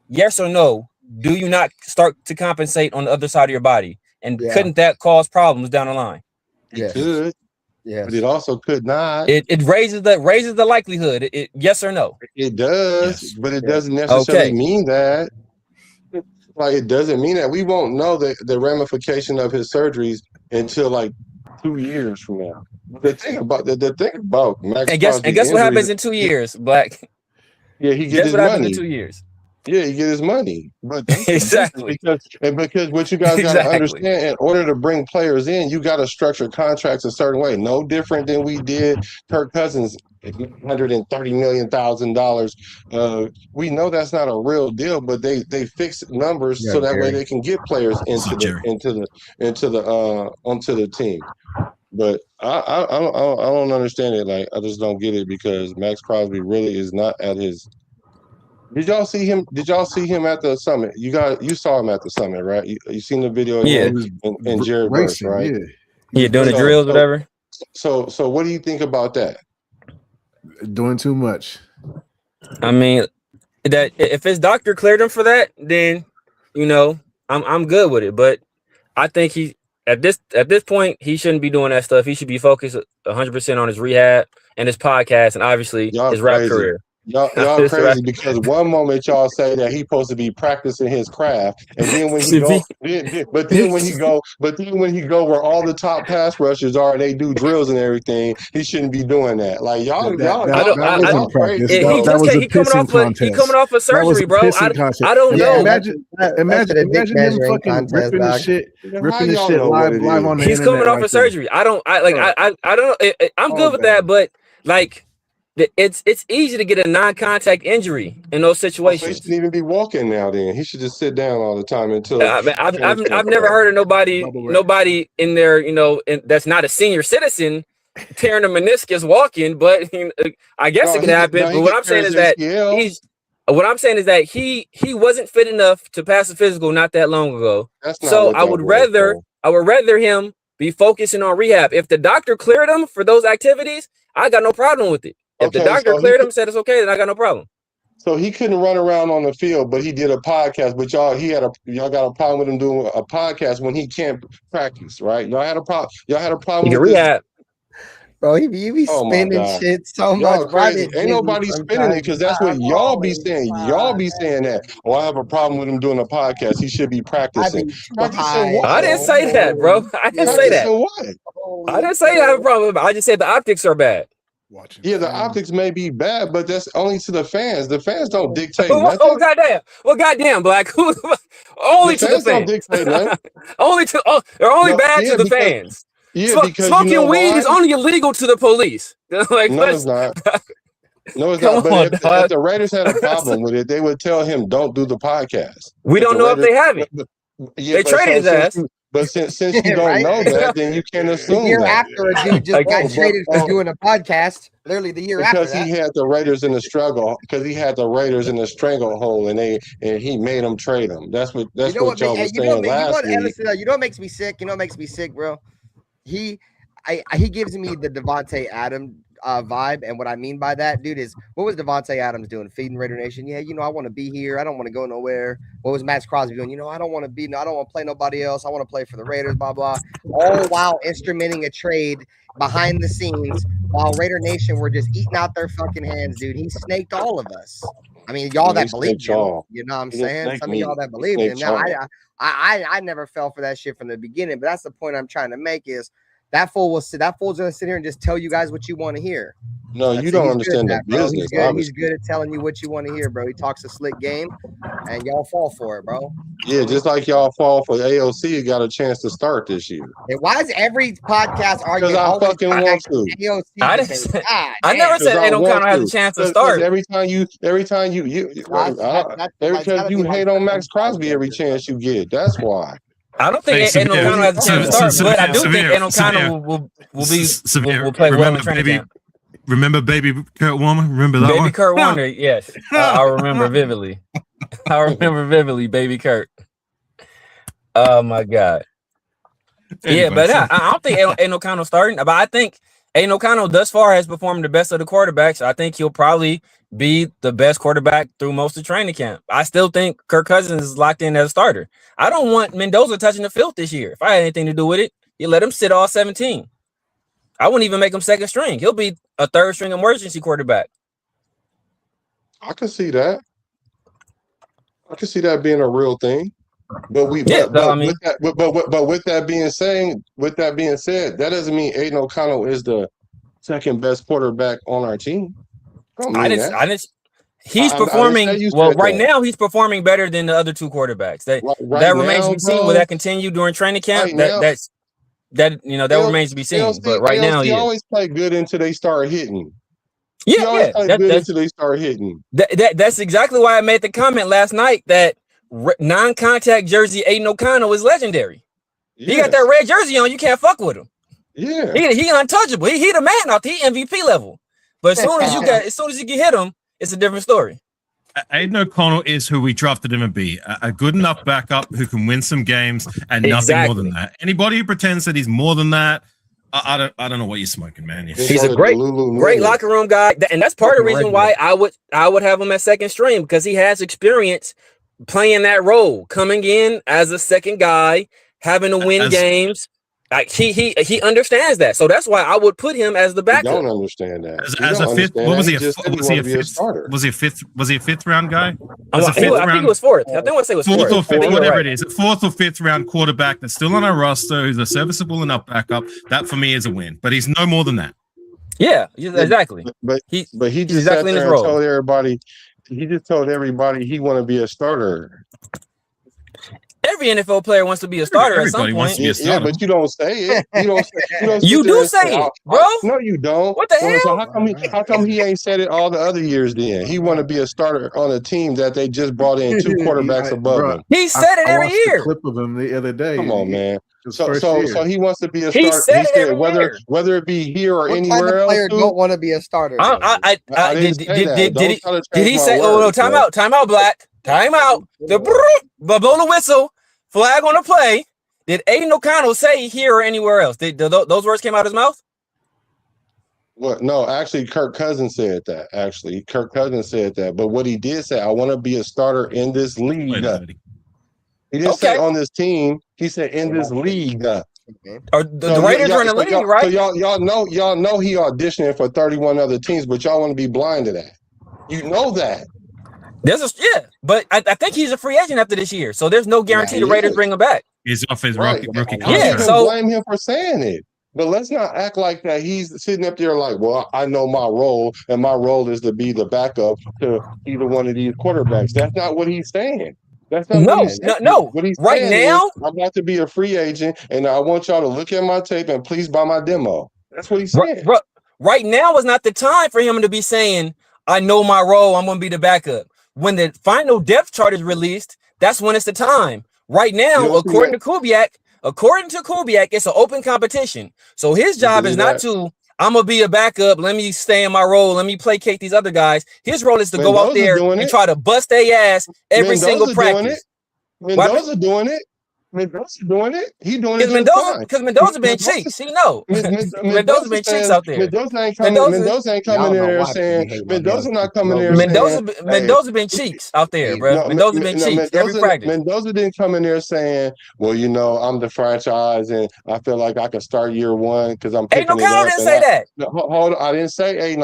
yes or no, do you not start to compensate on the other side of your body? And couldn't that cause problems down the line? It could. Yeah, but it also could not. It raises the likelihood. Yes or no? It does, but it doesn't necessarily mean that. Like, it doesn't mean that. We won't know the ramification of his surgeries until like 2 years from now. The thing about Maxx Crosby, and guess what happens in 2 years, Black? Yeah, he gets his money. Happens in 2 years. Yeah, you get his money, but exactly because what you guys got to understand, in order to bring players in, you got to structure contracts a certain way. No different than we did Kirk Cousins, $130 million. We know that's not a real deal, but they fix numbers so that way they can get players onto the team. But I don't understand it. Like, I just don't get it, because Maxx Crosby really is not at his. Did y'all see him at the summit? You saw him at the summit, right? You seen the video? And Jared Burks, right? Yeah, doing the drills, whatever. So what do you think about that? Doing too much. I mean, that if his doctor cleared him for that, then I'm good with it. But I think he at this point he shouldn't be doing that stuff. He should be focused 100% on his rehab and his podcast, and obviously his rap career. Y'all crazy because one moment y'all say that he's supposed to be practicing his craft, and then when he go, but then when he go where all the top pass rushers are and they do drills and everything, he shouldn't be doing that. Like y'all wasn't practice. He coming off of surgery, bro. I don't know. Imagine him fucking ripping the shit live on the He's coming off of surgery. I don't know. I'm good with that, but like. It's easy to get a non-contact injury in those situations. He shouldn't even be walking now. Then he should just sit down all the time until. I've never heard of nobody in there, that's not a senior citizen tearing a meniscus walking. But I guess it could happen. But what I'm saying is that he wasn't fit enough to pass a physical not that long ago. So I would rather him be focusing on rehab. If the doctor cleared him for those activities, I got no problem with it. If the doctor cleared him, said it's okay, then I got no problem. So he couldn't run around on the field, but he did a podcast. But y'all got a problem with him doing a podcast when he can't practice, right? Y'all had a problem. With rehab. Bro, you be spinning shit so much. Crazy. Ain't nobody spinning it because that's what y'all be saying. Y'all be saying that. Oh, I have a problem with him doing a podcast. He should be practicing. I didn't say that, bro. I didn't say that. I didn't say I have a problem with it. I just said the optics are bad. Yeah, the optics may be bad, but that's only to the fans. The fans don't dictate nothing. Oh, goddamn. Well, goddamn, Black. Only to the fans. Don't dictate nothing. They're only bad to the fans. Yeah, because smoking weed is only illegal to the police. Like, no, it's not. No, it's not. But if the Raiders had a problem with it, they would tell him, don't do the podcast. We don't know if they have it. They traded his ass. But since you don't know that, then you can't assume the year that. after a dude just got traded for doing a podcast. Literally the year after that. Because he had the Raiders in the struggle. Because he had the Raiders in the stranglehold, and he made them trade them. That's what y'all was saying last week. You know what makes me sick? Bro? He gives me the Devontae Adams vibe, and what I mean by that, dude, is what was Devontae Adams doing? Feeding Raider Nation. Yeah, I want to be here. I don't want to go nowhere. What was Maxx Crosby doing? I don't want to play nobody else. I want to play for the Raiders. Blah blah. All while instrumenting a trade behind the scenes, while Raider Nation were just eating out their fucking hands, dude. He snaked all of us. I mean, y'all that believed him. You know what I'm saying? Some of y'all that believed him. Now, I never fell for that shit from the beginning, but that's the point I'm trying to make is. That fool's gonna sit here and just tell you guys what you want to hear. No, you don't understand the business. He's good at telling you what you want to hear, bro. He talks a slick game, and y'all fall for it, bro. Yeah, just like y'all fall for AOC, got a chance to start this year. Why is every podcast arguing? Because I fucking want to. AOC I never said Ain't No Counter has a chance to start. Every time you because you hate on Maxx Crosby every chance you get. That's why. I don't think Ain't No Counter has a chance to start, but I do think Ain't No Counter will play well in training camp. Remember Baby Kurt Warner? Remember that one? Baby Kurt Warner, yes. I remember vividly. Baby Kurt. Oh, my God. Anyway, yeah, but I don't think Ain't No Counter starting. But I think Ain't No Counter thus far has performed the best of the quarterbacks. I think he'll probably be the best quarterback through most of training camp. I still think Kirk Cousins is locked in as a starter. I don't want Mendoza touching the field this year. If I had anything to do with it, you let him sit all 17. I wouldn't even make him second string. He'll be a third string emergency quarterback. I can see that. I can see that being a real thing. But with that being said, that doesn't mean Aiden O'Connell is the second best quarterback on our team. He's performing right now. He's performing better than the other two quarterbacks. That remains to be seen. Will that continue during training camp? That remains to be seen. But right now, he always play good until they start hitting. Yeah, until they start hitting. That's exactly why I made the comment last night that non-contact jersey Aiden O'Connell is legendary. Yes. He got that red jersey on. You can't fuck with him. Yeah, he untouchable. He the man out. He MVP level. But as soon as you get hit him, it's a different story. Aiden O'Connell is who we drafted him to be, a good enough backup who can win some games and nothing more than that. Anybody who pretends that he's more than that, I don't know what you're smoking, man. He's a great locker room guy, and that's part of the reason why I would have him at second string, because he has experience playing that role, coming in as a second guy, having to win games. He understands that, so that's why I would put him as the backup. Don't understand that. As a fifth, what was he? Was he a fifth round guy? I think it was fourth. I think I want to say it was fourth or fifth, whatever right. it is. Fourth or fifth round quarterback that's still on our roster, who's a serviceable enough backup. That for me is a win, but he's no more than that. Yeah, exactly. But he just exactly sat there in his and role. told everybody. He just told everybody he want to be a starter. Every NFL player wants to be a starter at some point. Wants to be a starter. Yeah, but you don't say it. You don't. You do say it, bro. No, you don't. What the hell? So how come he ain't said it all the other years? Then he want to be a starter on a team that they just brought in 2 quarterbacks above him. He said it every year. A clip of him the other day. Come on, man. So he wants to be a starter. He said whether it be here or what anywhere kind of else. player don't want to be a starter? Did he say? Oh, time out, Black. Time out. The blow the whistle. Flag on the play. Did Aiden O'Connell say here or anywhere else? Did those words came out of his mouth? What? No, actually, Kirk Cousins said that. Actually, Kirk Cousins said that. But what he did say, I want to be a starter in this league. He didn't say on this team. He said in this league. Or the Raiders are in the league, right? So y'all know he auditioning for 31 other teams, but y'all want to be blind to that. You know that. But I think he's a free agent after this year, so there's no guarantee the Raiders bring him back. He's off his rookie contract. Yeah, so blame him for saying it. But let's not act like that he's sitting up there like, well, I know my role, and my role is to be the backup to either one of these quarterbacks. That's not what he's saying. That's not what he's saying. No. What he's right now, I'm about to be a free agent, and I want y'all to look at my tape and please buy my demo. That's what he's saying. Right now is not the time for him to be saying, I know my role, I'm going to be the backup. When the final depth chart is released, that's when it's the time. Right now, according to Kubiak, it's an open competition. So his job is not to, I'm going to be a backup, let me stay in my role, let me placate these other guys. His role is to go out there and try to bust their ass every single practice. Mendoza doing it. Mendoza doing it. He doing it because Mendoza been cheeks. He know. Mendoza been cheeks out there. Mendoza ain't coming in there saying Mendoza not coming there. Mendoza been cheeks out there, bro. Mendoza been cheeks every practice. Mendoza didn't come in there saying, well, I'm the franchise and I feel like I can start year one because I'm picking it up. Didn't say that. Hold on, I didn't say.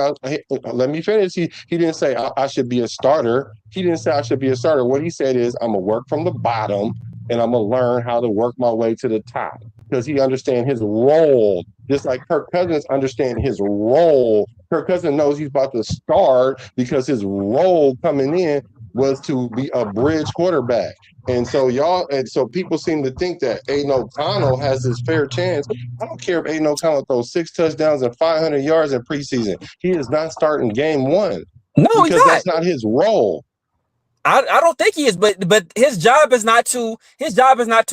Let me finish. He didn't say I should be a starter. He didn't say I should be a starter. What he said is I'm gonna work from the bottom. And I'm going to learn how to work my way to the top because he understands his role, just like Kirk Cousins understands his role. Kirk Cousins knows he's about to start because his role coming in was to be a bridge quarterback. And so people seem to think that Aiden O'Connell has his fair chance. I don't care if Aiden O'Connell throws 6 touchdowns and 500 yards in preseason. He is not starting game 1. No, he's not. That's not his role. I don't think he is, but his job is not to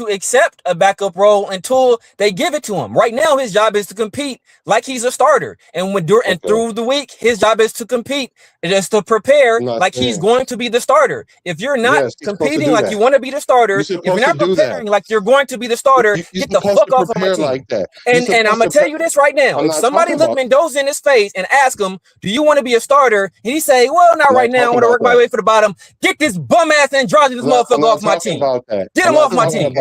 accept a backup role until they give it to him. Right now, his job is to compete like he's a starter, and through the week, his job is to compete, just to prepare like he's going to be the starter. If you're not competing like you want to be the starter, if you're not preparing like you're going to be the starter, get the fuck off of my team. Like that. And I'm gonna tell you this right now: if somebody look Mendoza in his face and ask him, "Do you want to be a starter?" and he say, "Well, not right now. I want to work my way for the bottom." Get this bum ass androgynous motherfucker off my team. Get him off my team.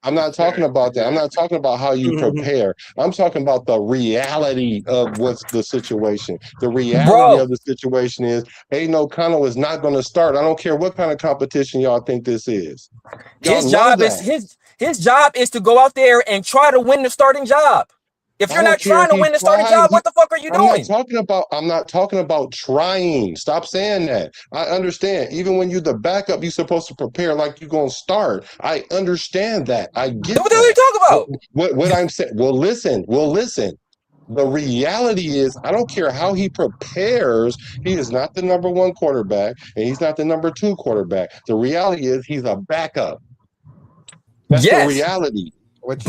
I'm not talking about that. I'm not talking about how you prepare. I'm talking about the reality of what's the situation. The reality of the situation is Aiden O'Connell is not going to start. I don't care what kind of competition y'all think this is. His job is to go out there and try to win the starting job. If you're not trying to win the starting job, what the fuck are you doing? I'm not talking about trying. Stop saying that. I understand. Even when you're the backup, you're supposed to prepare like you're going to start. I understand that. I get that. What the hell are you talking about? What I'm saying. Well, listen. The reality is, I don't care how he prepares. He is not the number 1 quarterback, and he's not the number 2 quarterback. The reality is he's a backup. That's the reality. But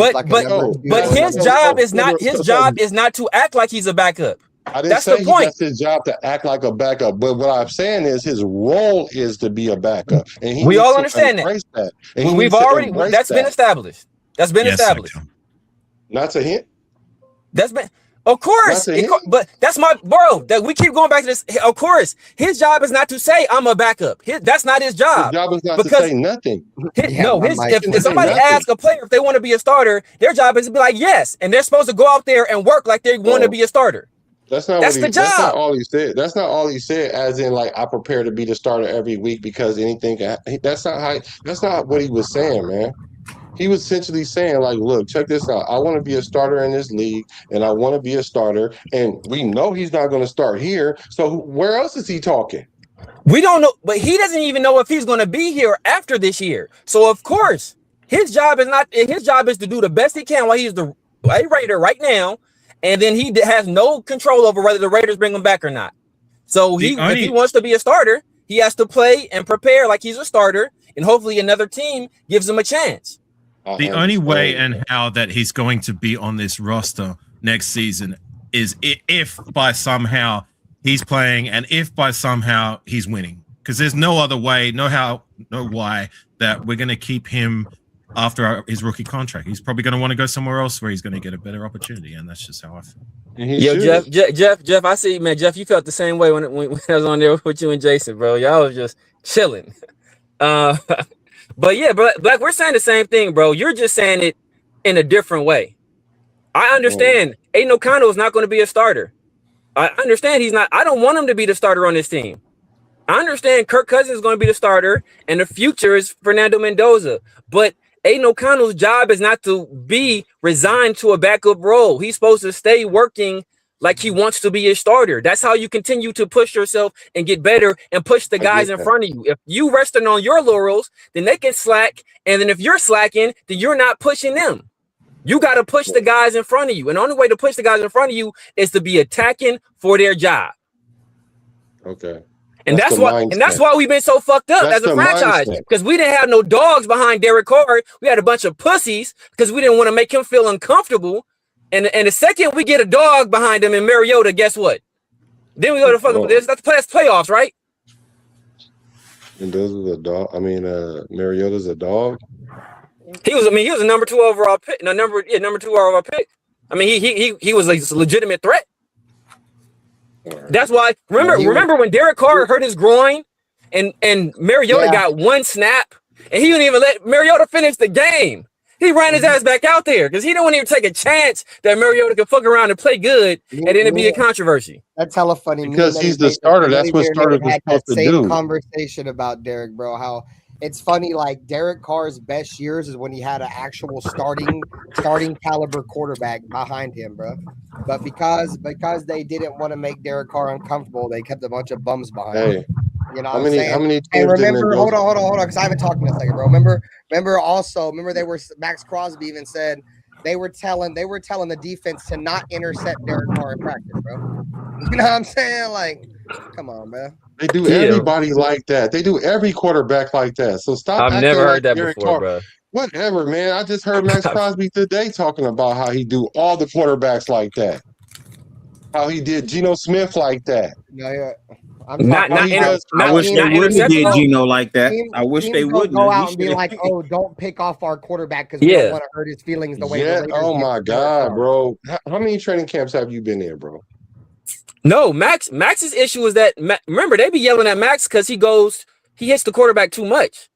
his job is not to act like he's a backup. I didn't say that's his job to act like a backup, but what I'm saying is his role is to be a backup, and we all understand that. We've already been established. That's been established. That's a hint. That's been Of course, but that's my bro. That we keep going back to this. Of course, his job is not to say I'm a backup. That's not his job. His job is not to say nothing. If somebody asks a player if they want to be a starter, their job is to be like yes, and they're supposed to go out there and work like they want to be a starter. That's not the job. That's not all he said. That's not all he said. As in, like, I prepare to be the starter every week because anything. That's not what he was saying, man. He was essentially saying, like, look, check this out. I want to be a starter in this league, and I want to be a starter. And we know he's not going to start here. So where else is he talking? We don't know, but he doesn't even know if he's going to be here after this year. So of course, his job is to do the best he can while he's the Raider right now, and then he has no control over whether the Raiders bring him back or not. So if he wants to be a starter, he has to play and prepare like he's a starter, and hopefully another team gives him a chance. The only way and how that he's going to be on this roster next season is if by somehow he's playing and if by somehow he's winning. Because there's no other way, no why that we're going to keep him after his rookie contract. He's probably going to want to go somewhere else where he's going to get a better opportunity, and that's just how I feel. Yo, Jeff, I see, man. Jeff, you felt the same way when I was on there with you and Jason, bro. Y'all was just chilling. But yeah, Black, we're saying the same thing, bro. You're just saying it in a different way. I understand Aiden O'Connell is not going to be a starter. I understand he's not. I don't want him to be the starter on this team. I understand Kirk Cousins is going to be the starter, and the future is Fernando Mendoza. But Aiden O'Connell's job is not to be resigned to a backup role. He's supposed to stay working like he wants to be a starter. That's how you continue to push yourself and get better and push the guys in front of you. If you resting on your laurels, then they can slack. And then if you're slacking, then you're not pushing them. You got to push the guys in front of you. And the only way to push the guys in front of you is to be attacking for their job. Okay. And that's why we've been so fucked up as a franchise, because we didn't have no dogs behind Derek Carr. We had a bunch of pussies because we didn't want to make him feel uncomfortable. And the second we get a dog behind him in Mariota, guess what? Then we go to fucking that's playoffs, right? And those are the dog. I mean, Mariota's a dog. He was a number 2 overall pick. Number 2 overall pick. I mean, he was a legitimate threat. That's why. Remember when Derek Carr hurt his groin, and Mariota got one snap, and he didn't even let Mariota finish the game. He ran his ass back out there because he didn't want to even take a chance that Mariota could fuck around and play good, and then it'd be a controversy. That's hella funny. Because he's the starter. That's what starters are supposed to do. Conversation about Derek, bro. How it's funny. Like Derek Carr's best years is when he had an actual starting caliber quarterback behind him, bro. But because they didn't want to make Derek Carr uncomfortable, they kept a bunch of bums behind him. You know what I'm saying? How many and remember, hold on, because I haven't talked in a second, bro. Remember they were Maxx Crosby even said they were telling the defense to not intercept Derek Carr in practice, bro. You know what I'm saying? Like, come on, man. They do everybody like that. They do every quarterback like that. So stop. I've never heard that before, bro. Whatever, man. I just heard Maxx Crosby today talking about how he do all the quarterbacks like that. How he did Geno Smith like that. Yeah. I wish they wouldn't have did Geno like that. I wish they wouldn't go out and be like, "Oh, don't pick off our quarterback because we don't want to hurt his feelings the way." Yeah. Oh my God, bro. How many training camps have you been in, bro? No, Max's issue is that remember they be yelling at Maxx because he hits the quarterback too much.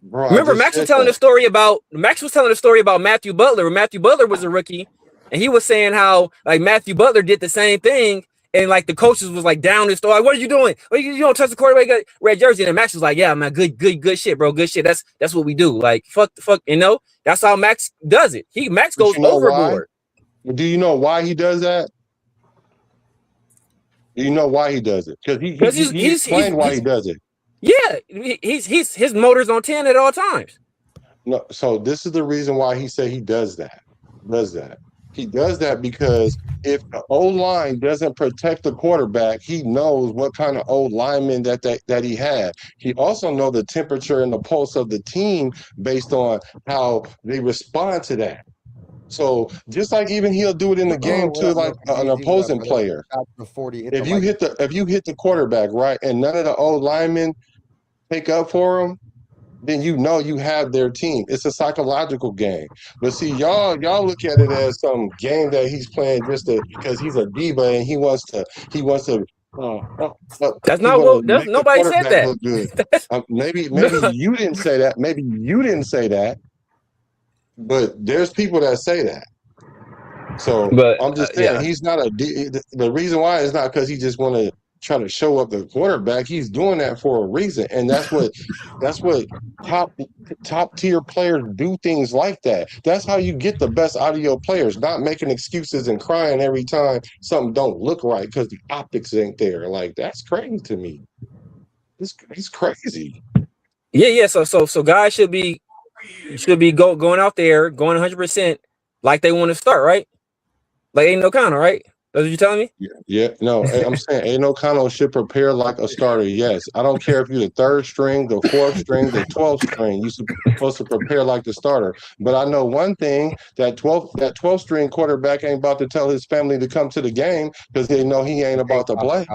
Bro, remember Maxx was telling a story about Matthew Butler when Matthew Butler was a rookie, and he was saying how like Matthew Butler did the same thing. And like the coaches was like down his store, like, what are you doing? Well, you don't touch the quarterback, got red jersey. And Maxx was like, yeah, man, good shit, bro. Good shit. That's what we do. Like, fuck, you know, that's how Maxx does it. Maxx goes overboard. Do you know why he does that? Do you know why he does it? Because he explained why he does it. Yeah, his motor's on 10 at all times. No, so this is the reason why he said he does that. He does that because if the O-line doesn't protect the quarterback, he knows what kind of O-lineman that he had. He also knows the temperature and the pulse of the team based on how they respond to that. So just like even he'll do it in the game to like an opposing player. If you hit the quarterback, right, and none of the O-linemen pick up for him, then you know you have their team. It's a psychological game. But see, y'all look at it as some game that he's playing just because he's a diva and he wants to That's he not want what to make the nobody said quarterback that. look good. Maybe No. you didn't say that. Maybe you didn't say that. But there's people that say that. So But I'm just saying yeah. he's not the reason why is not because he just want to try to show up the quarterback. He's doing that for a reason, and that's what top tier players do, things like that. That's how you get the best out of your players, not making excuses and crying every time something don't look right because the optics ain't there. Like, that's crazy to me. It's crazy. Yeah. So guys should be going out there going 100% like they want to start, right? Like ain't no counter, right? That's what you're telling me? Yeah. No, I'm saying Aiden O'Connell should prepare like a starter. Yes. I don't care if you're the third string, the fourth string, the 12th string. You're supposed to prepare like the starter. But I know one thing, that 12th string quarterback ain't about to tell his family to come to the game because they know he ain't about to play.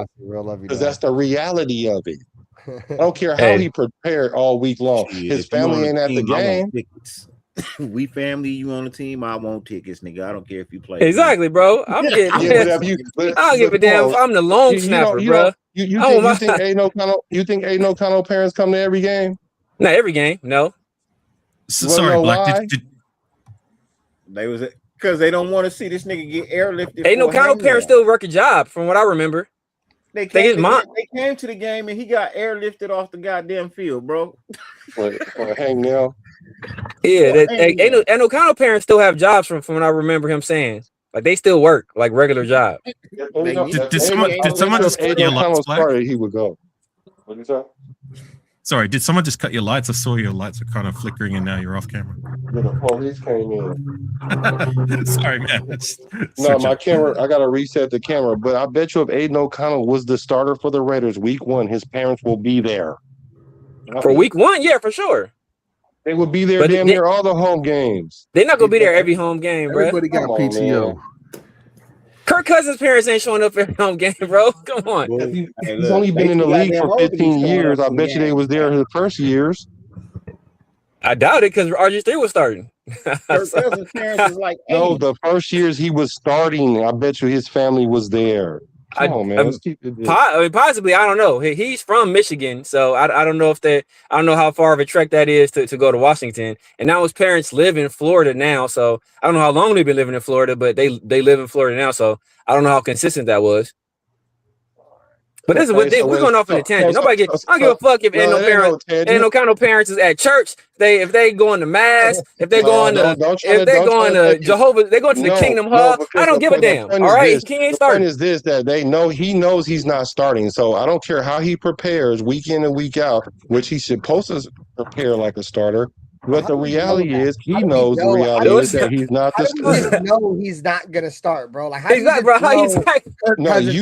Because that's the reality of it. I don't care how he prepared all week long. His family ain't at the game. We family, you on the team, I want tickets, nigga. I don't care if you play. Exactly, bro. I'm getting. I don't give a damn if I'm the long snapper, bro. You think Aiden O'Connell parents come to every game? Not every game, no. Sorry, Black. They was because they don't want to see this nigga get airlifted. Ain't no O'Connell parents still work a job, from what I remember. They came to the game and he got airlifted off the goddamn field, bro. For hang now. Yeah, and O'Connell parents still have jobs from what I remember him saying. Like they still work like regular job. Did someone just cut your lights, Black? He would go. What did you say? Sorry, did someone just cut your lights? I saw your lights are kind of flickering and now you're off camera. Yeah, the police came in. Sorry, man. No, my camera, I got to reset the camera. But I bet you if Aiden O'Connell was the starter for the Raiders week 1, his parents will be there. For week 1, yeah, for sure. They would be there damn near all the home games. They're not going to be there every home game, bro. Everybody got PTO. Kirk Cousins' parents ain't showing up every home game, bro. Come on. He's only been in the league for 15 years. I bet you they was there the first years. I doubt it because RG3 was starting. Kirk Cousins' parents was like, hey. No, the first years he was starting, I bet you his family was there. Come on, man. Let's keep it. Possibly, I don't know. He's from Michigan, so I don't know I don't know how far of a trek that is to go to Washington. And now his parents live in Florida now, so I don't know how long they've been living in Florida, but they live in Florida now, so I don't know how consistent that was. But this is what we're going off on a tangent. I don't give a fuck if ain't no O'Connell parents is at church. If they going to mass, if they going to Jehovah, they going to the Kingdom Hall. I don't give a damn. All right, he ain't starting. The point is this: that he knows he's not starting. So I don't care how he prepares week in and week out, which he should supposed to prepare like a starter. But the reality is, he knows the reality is that he's not the starter. No, he's not gonna start, bro. Like, how do you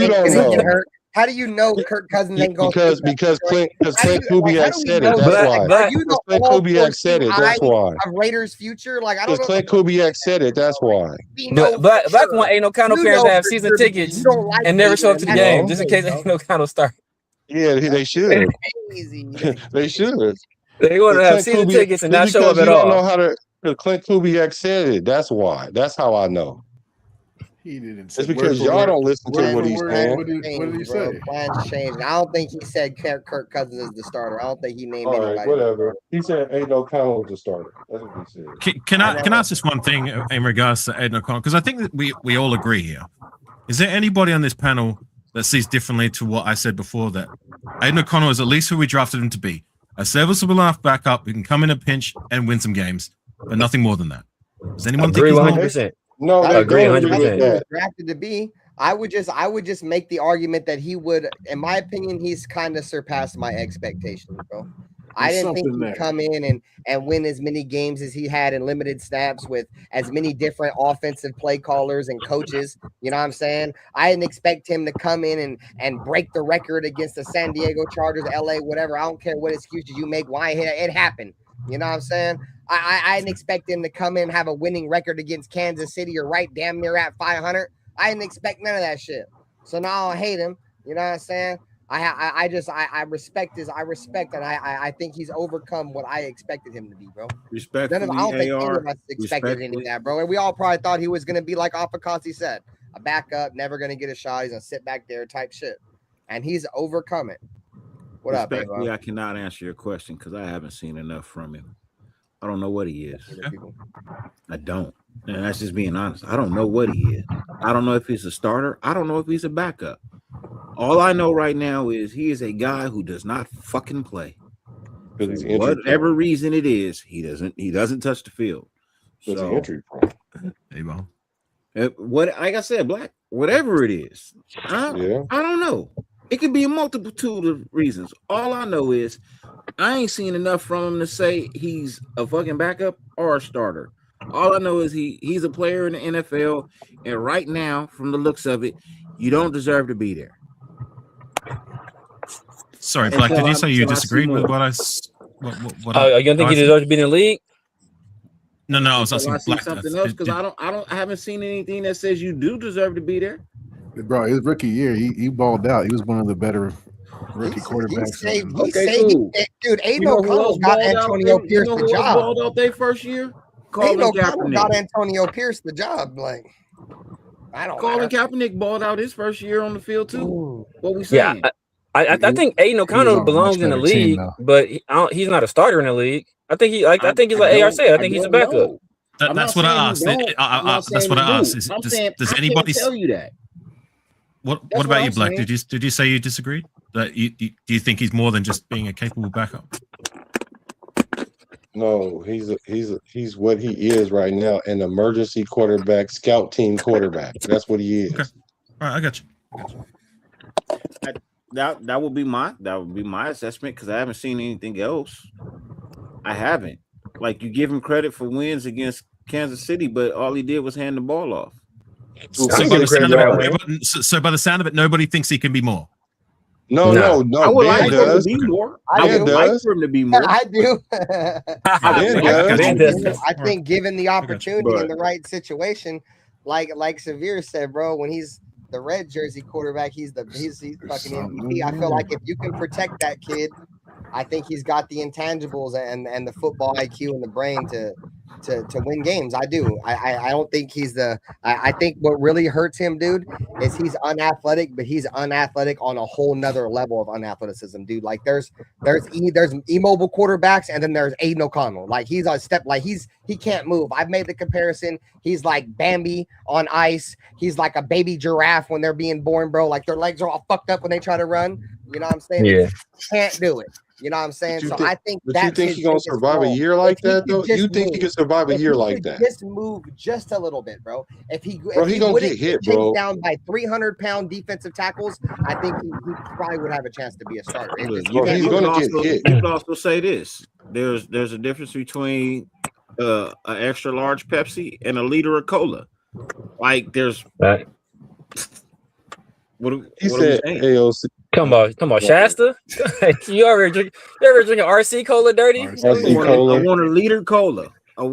don't know. How do you know Kirk Cousins ain't going because Clint Kubiak said it. That's why. Clint Kubiak said it. That's why. Of Raiders' future, like I don't know. Clint Kubiak said it. That's why. Black one ain't no O'Connell parents that have season tickets and never show up to the game just in case ain't no O'Connell start. Yeah, they should. They should. They're going to have season tickets and not show up at all. You don't know how to. Clint Kubiak said it. That's why. That's how I know. He didn't. It's because y'all don't listen to what he's saying. What did he say? Plans changed. I don't think he said Kirk Cousins is the starter. I don't think he named anybody. Right, whatever. He said Aiden O'Connell was the starter. That's what he said. Can I ask just one thing in regards to Aiden O'Connell? Because I think that we all agree here. Is there anybody on this panel that sees differently to what I said before, that Aiden O'Connell is at least who we drafted him to be? A serviceable enough backup who can come in a pinch and win some games, but nothing more than that. Does anyone agree think 100%? No, I agree 100%. Drafted to be. I would just make the argument that he would, in my opinion, he's kind of surpassed my expectations, bro. I didn't think he'd come in and win as many games as he had in limited snaps with as many different offensive play callers and coaches. You know what I'm saying? I didn't expect him to come in and break the record against the San Diego Chargers, LA, whatever. I don't care what excuses you make. Why it happened. You know what I'm saying? I didn't expect him to come in and have a winning record against Kansas City or right damn near at 500. I didn't expect none of that shit. So now I hate him. You know what I'm saying? I respect and I think he's overcome what I expected him to be, bro. Respectfully, I don't think any AR, of us expected any of that, bro. And we all probably thought he was going to be like Afakasi said, a backup, never going to get a shot. He's going to sit back there type shit. And he's overcome it. What up, Respectfully, I cannot answer your question because I haven't seen enough from him. I don't know what he is. I don't. And that's just being honest. I don't know what he is. I don't know if he's a starter. I don't know if he's a backup. All I know right now is he is a guy who does not fucking play. For whatever reason it is, he doesn't touch the field. So, injury prone. What, like I said, Black, whatever it is, I don't know. It could be a multitude of reasons. All I know is I ain't seen enough from him to say he's a fucking backup or a starter. All I know is he's a player in the NFL, and right now, from the looks of it, you don't deserve to be there. Sorry, Black, did you say you disagreed with what I you don't think he deserves to be in the league? No, I was asking Black. Something else because I haven't seen anything that says you do deserve to be there. Bro, his rookie year, he balled out. He was one of the better rookie quarterbacks. Dude, Aiden O'Connell got Antonio Pierce the job. Balled out their first year. Aiden O'Connell got Antonio Pierce the job. Like, I don't. Colin Kaepernick balled out his first year on the field too. What we saying? Yeah, I think Aiden O'Connell belongs in the league, but he's not a starter in the league. I think he's like AR said. I think he's a backup. That's what I asked. That's what I asked. Does anybody tell you that? What about you, Black? Did you say you disagreed? That do you think he's more than just being a capable backup? No, he's what he is right now, an emergency quarterback, scout team quarterback. That's what he is. Okay. All right, I got you. That would be my assessment because I haven't seen anything else. I haven't. Like, you give him credit for wins against Kansas City, but all he did was hand the ball off. So by the sound of it, nobody thinks he can be more. No. I would like him to be more. I would like for him to be more. I do. I think given the opportunity in the right situation, like Severe said, bro, when he's the red jersey quarterback, he's fucking MVP. I feel like if you can protect that kid, I think he's got the intangibles and the football IQ and the brain to win games. I do. I don't think he's I think what really hurts him, dude, is he's unathletic, but he's unathletic on a whole nother level of unathleticism, dude. Like there's immobile quarterbacks, and then there's Aiden O'Connell. Like he's on step, like he can't move. I've made the comparison. He's like Bambi on ice. He's like a baby giraffe when they're being born, bro. Like their legs are all fucked up when they try to run. You know what I'm saying? Yeah. Can't do it. You know what I'm saying? So I think that. You think he's gonna survive a year like that, though? You think he could survive a year like that? Just move just a little bit, bro. If he gonna get hit, bro. Down by 300-pound defensive tackles, I think he probably would have a chance to be a starter. He's gonna get hit. You can also say this: there's a difference between an extra large Pepsi and a liter of cola. Like there's. What said AOC. Come on, Shasta. you ever drinking RC Cola dirty? I want a liter cola. All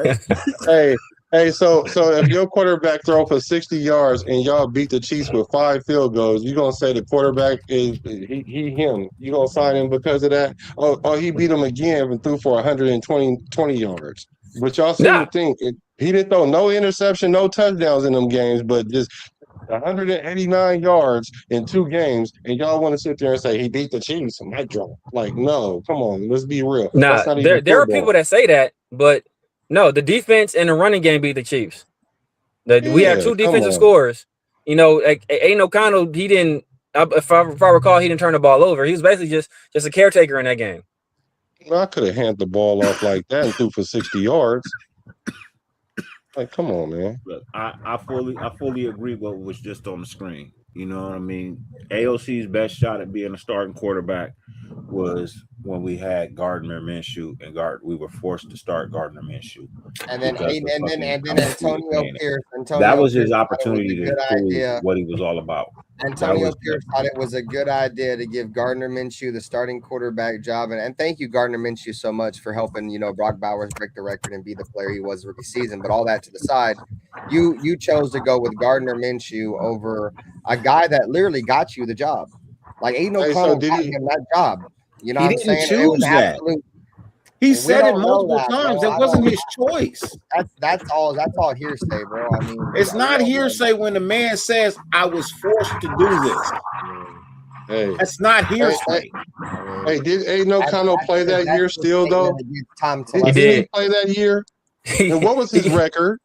right. Hey, so if your quarterback throw for 60 yards and y'all beat the Chiefs with 5 field goals, you gonna say the quarterback is him? You gonna sign him because of that? Oh, he beat him again and threw for 120 yards. But y'all seem to think he didn't throw no interception, no touchdowns in them games, but just 189 yards in 2 games, and y'all want to sit there and say he beat the Chiefs? Mic drop. Like, no, come on, let's be real. Nah, there are people that say that, but no, the defense and the running game beat the Chiefs. We have 2 defensive scorers. You know, like Aiden O'Connell, he didn't. If I recall, he didn't turn the ball over. He was basically just a caretaker in that game. Well, I could have handed the ball off like that and threw for 60 yards. Like, come on, man. Look, I fully agree with what was just on the screen. You know what I mean? AOC's best shot at being a starting quarterback was when we had Gardner Minshew, and we were forced to start Gardner Minshew. And then Antonio Pierce. That was his opportunity to prove what he was all about. Antonio Pierce thought it was a good idea to give Gardner Minshew the starting quarterback job. And thank you, Gardner Minshew, so much for helping, Brock Bowers break the record and be the player he was rookie season. But all that to the side, You chose to go with Gardner Minshew over a guy that literally got you the job. Like Aiden O'Connell got him that job. You know He what I'm didn't saying? choose that. He said it multiple times. That wasn't his choice. That's all hearsay, bro. I mean, it's not hearsay when the man says, I was forced to do this. Hey, that's not hearsay. Hey, did Aiden O'Connell play that year still, though? He did. He play that year? And what was his record?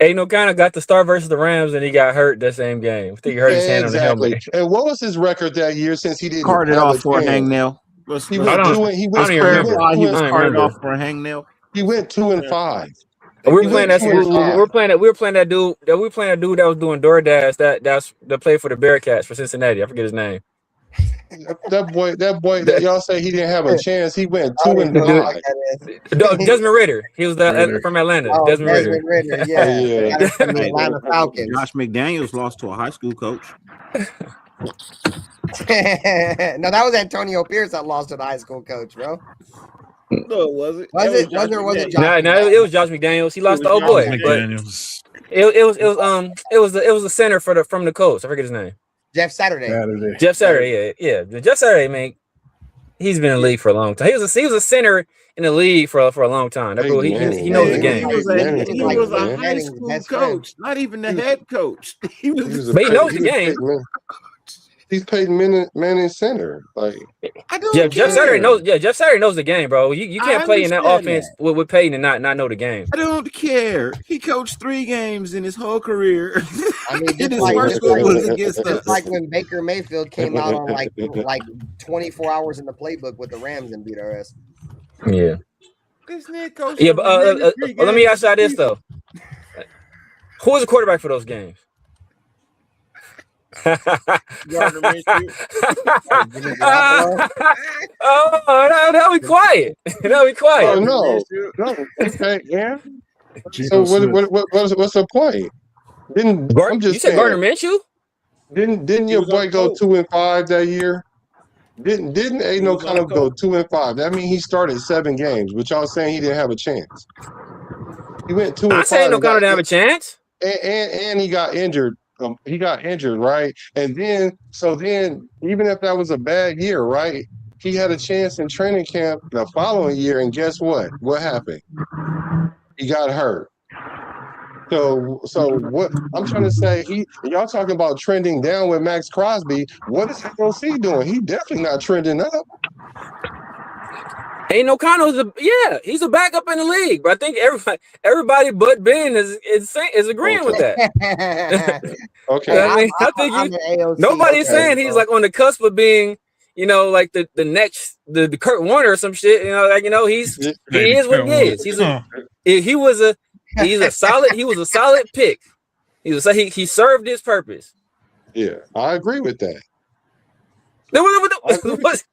Aiden O'Connell got the start versus the Rams, and he got hurt that same game. I think he hurt his hand on the helmet. And what was his record that year since he didn't carted have off for a chance? hangnail? He went 2-5. For a hangnail. He went 2-5. We were playing that. We were playing that dude. We were playing a dude that was doing DoorDash. That played for the Bearcats for Cincinnati. I forget his name. That boy that y'all say he didn't have a chance. He went 2-5. Desmond Ritter. He was from Atlanta. Desmond Ritter. Yeah. From the Atlanta Falcons. Josh McDaniels lost to a high school coach. No, that was Antonio Pierce that lost to the high school coach, bro. No, it wasn't. Was it Josh it was Josh McDaniels. He lost to old boy. But it was the center from the Colts. I forget his name. Jeff Saturday. Jeff Saturday, yeah. Jeff Saturday, man. He's been in the league for a long time. He was a center in the league for a long time. He knows the game. He was a high school coach, not even the head coach. But he knows the game. He's Peyton Manning center. Like Jeff Saturday knows. Yeah, Jeff Saturday knows the game, bro. You can't play in that offense with Peyton and not know the game. I don't care. He coached 3 games in his whole career. I mean, it's like when Baker Mayfield came out on like 24 hours in the playbook with the Rams and beat our ass. Yeah. Yeah, but let me ask you this though. Who was the quarterback for those games? Now we quiet. Oh no. Okay, yeah. So what's the point? You said Gardner Minshew? Didn't your boy go 2-5 that year? Didn't Aiden O'Connell go 2-5? That means he started 7 games, but y'all saying he didn't have a chance. He went 2-5. I say O'Connell didn't have a chance. And he got injured. He got injured, right? And then even if that was a bad year, right? He had a chance in training camp the following year, and guess what? What happened? He got hurt. So what I'm trying to say, y'all talking about trending down with Maxx Crosby. What is LC doing? He definitely not trending up. Aiden O'Connell's he's a backup in the league, but I think everybody but Ben is agreeing with that. Okay. I think nobody's saying he's like on the cusp of being, like the next the Kurt Warner or some shit. He is what he is. He was a solid pick. He served his purpose. Yeah, I agree with that. What?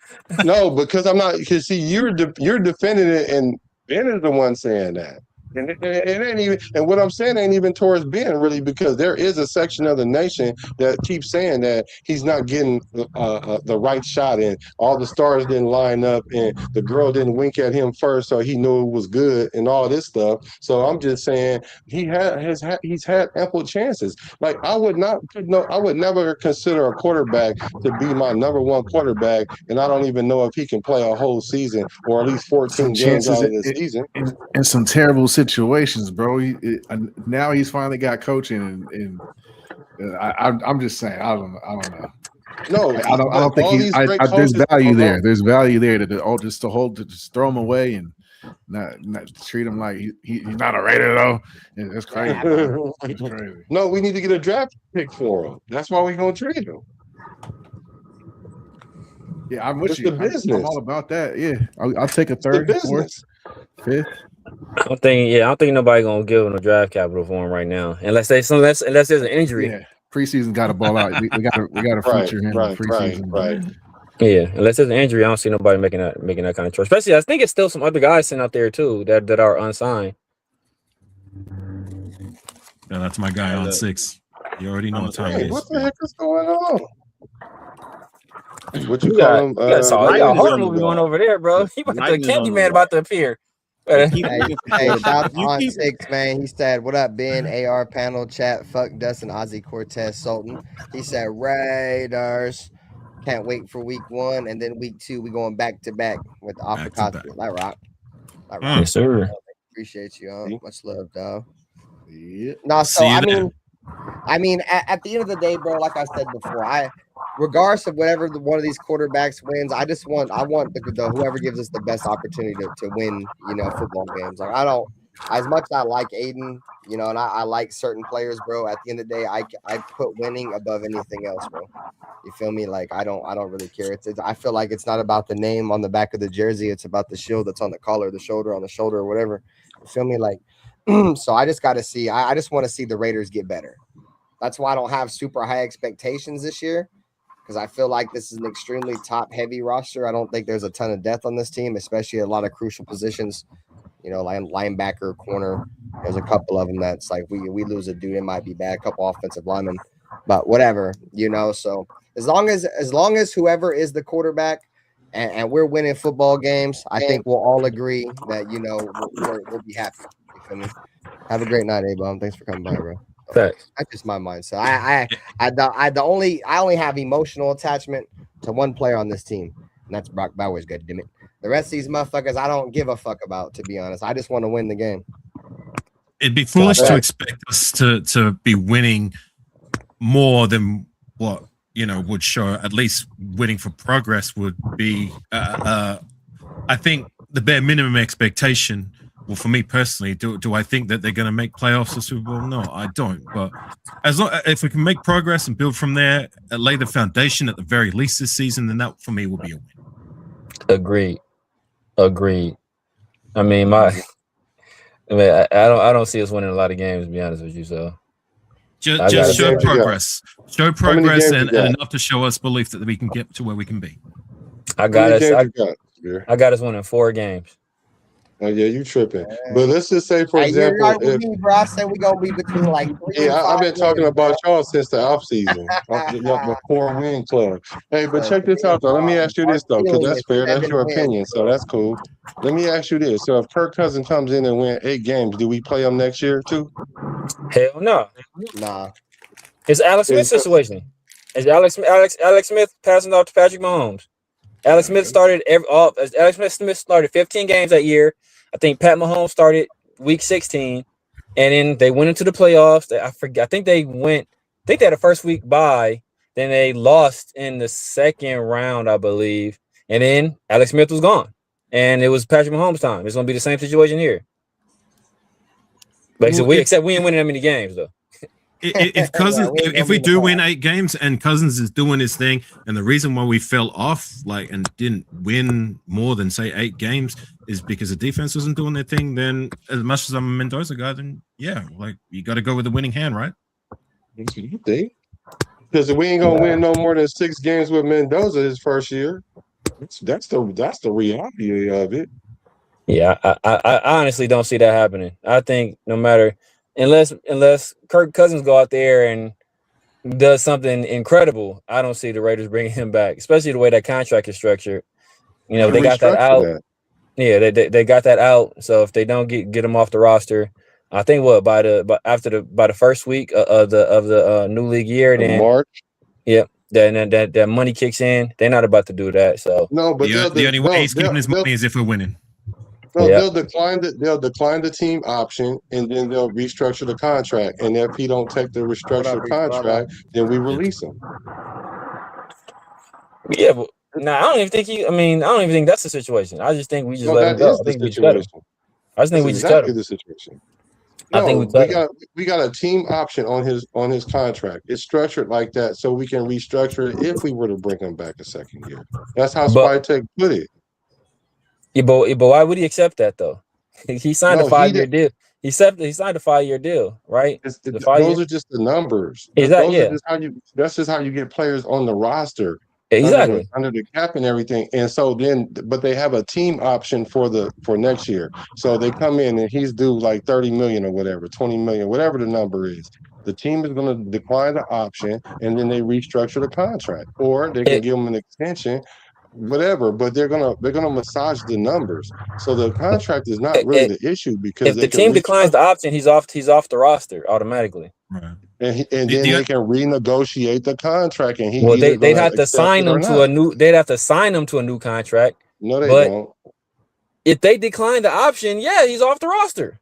No, because I'm not. Because see, you're defending it, and Ben is the one saying that. And it ain't even, and what I'm saying ain't even towards Ben really, because there is a section of the nation that keeps saying that he's not getting the right shot, and all the stars didn't line up, and the girl didn't wink at him first, so he knew it was good, and all this stuff. So I'm just saying he's had ample chances. Like I would never consider a quarterback to be my number 1 quarterback, and I don't even know if he can play a whole season or at least 14 games out of the season. In some terrible situations, bro. Now he's finally got coaching, and I'm just saying, I don't know. No, I don't think there's value there. There's value there to just throw him away and not treat him like he's not a Raider though. Yeah, that's crazy. It's crazy. No, we need to get a draft pick for him. That's why we're gonna trade him. Yeah, I'm with it's you. I'm all about that. Yeah, I'll take a 3rd, 4th, 5th. I don't think nobody gonna give him a draft capital for him right now, unless there's an injury. Yeah, preseason got to ball out. We got to feature him in preseason. Right. Yeah, unless there's an injury, I don't see nobody making that kind of choice. Especially, I think it's still some other guys sitting out there too that are unsigned. Yeah, that's my guy on 6. You already know what time it is. What the heck is going on? What you got call him? a horror movie going over there, bro. The Candyman about to appear. Hey, shout out to On Six, man. He said, "What up, Ben? AR panel chat. Fuck Dustin, Ozzy Cortez, Sultan." He said, "Raiders can't wait for week 1, and then week 2 we going back to back with the Afakazi." Like rock. Yes, sir. Appreciate you. Much love, dog. Yeah. No, so I mean, at the end of the day, bro, like I said before, regardless of whatever one of these quarterbacks wins, I want the whoever gives us the best opportunity to win, football games. Like I don't, as much as I like Aiden, and I like certain players, bro. At the end of the day, I put winning above anything else, bro. You feel me? Like I don't really care. I feel like it's not about the name on the back of the jersey. It's about the shield that's on the collar, the shoulder on the shoulder, or whatever. You feel me? Like, so I just got to see. I just want to see the Raiders get better. That's why I don't have super high expectations this year, because I feel like this is an extremely top-heavy roster. I don't think there's a ton of depth on this team, especially a lot of crucial positions. Like linebacker, corner. There's a couple of them that's like we lose a dude, it might be bad. A couple offensive linemen, but whatever, So as long as whoever is the quarterback and we're winning football games, I think we'll all agree that we'll be happy. You feel me? Have a great night, A-Bomb. Thanks for coming by, bro. Thanks. That's just my mindset. I only have emotional attachment to one player on this team, and that's Brock Bowers. Good damn it. The rest of these motherfuckers, I don't give a fuck about, to be honest. I just want to win the game. It'd be foolish to expect us to be winning more than what would show. At least winning for progress would be. I think the bare minimum expectation. Well, for me personally, do I think that they're going to make playoffs or Super Bowl? No, I don't. But if we can make progress and build from there, lay the foundation at the very least this season, then that for me will be a win. Agreed. I mean, I don't see us winning a lot of games, to be honest with you. So just show progress. Show progress and enough to show us belief that we can get to where we can be. I got us winning 4 games. Oh yeah, you tripping. But let's just say, for example, you're right with me, bro. I said we gonna be between like 3 I've been talking about y'all since the off season. The 4-win club. Hey, but check this out though. Let me ask you this though, because that's fair. That's your opinion, so that's cool. Let me ask you this: so if Kirk Cousins comes in and win 8 games, do we play him next year too? Hell no. Nah. It's Alex Smith's situation. It's Alex Smith passing off to Patrick Mahomes. Alex Smith started 15 games that year. I think Pat Mahomes started week 16, and then they went into the playoffs. I think they had a first week bye. Then they lost in the second round, I believe. And then Alex Smith was gone, and it was Patrick Mahomes' time. It's going to be the same situation here. Like, we ain't winning that many games though. If Cousins, if we do win 8 games and Cousins is doing his thing, and the reason why we fell off and didn't win more than say 8 games is because the defense wasn't doing their thing, then as much as I'm a Mendoza guy, then yeah, you got to go with the winning hand, right? You think? Because we ain't gonna win no more than 6 games with Mendoza his first year. That's the reality of it. Yeah, I honestly don't see that happening. I think no matter. Unless Kirk Cousins go out there and does something incredible, I don't see the Raiders bringing him back, especially the way that contract is structured. They got that out. Yeah, they got that out. So if they don't get him off the roster, I think by the first week of the new league year, then March. Yep. Then that money kicks in. They're not about to do that. So no, but the only way he's keeping his money is if we're winning. No, they'll decline the team option, and then they'll restructure the contract. And if he don't take the restructured contract, then we release him. Yeah, but I don't even think I don't even think that's the situation. I just think we just let him go. I think we just cut him. I just think we just cut him. The situation. I think we got a team option on his contract. It's structured like that, so we can restructure it if we were to bring him back a second year. That's how Spytek put it. Yeah, but why would he accept that though? He signed a 5-year deal. He signed a 5-year deal, right? Those are just the numbers. Exactly. That's just how you get players on the roster. Exactly. Under the cap and everything. And so but they have a team option for next year. So they come in and he's due like 30 million or whatever, 20 million, whatever the number is. The team is going to decline the option and then they restructure the contract, or they can give him an extension whatever, but they're gonna massage the numbers. So the contract is not really the issue because if the team declines the option, he's off the roster automatically. Right. And then they can renegotiate the contract, and they'd have to sign him to a new. They'd have to sign him to a new contract. No, they don't. If they decline the option, yeah, he's off the roster.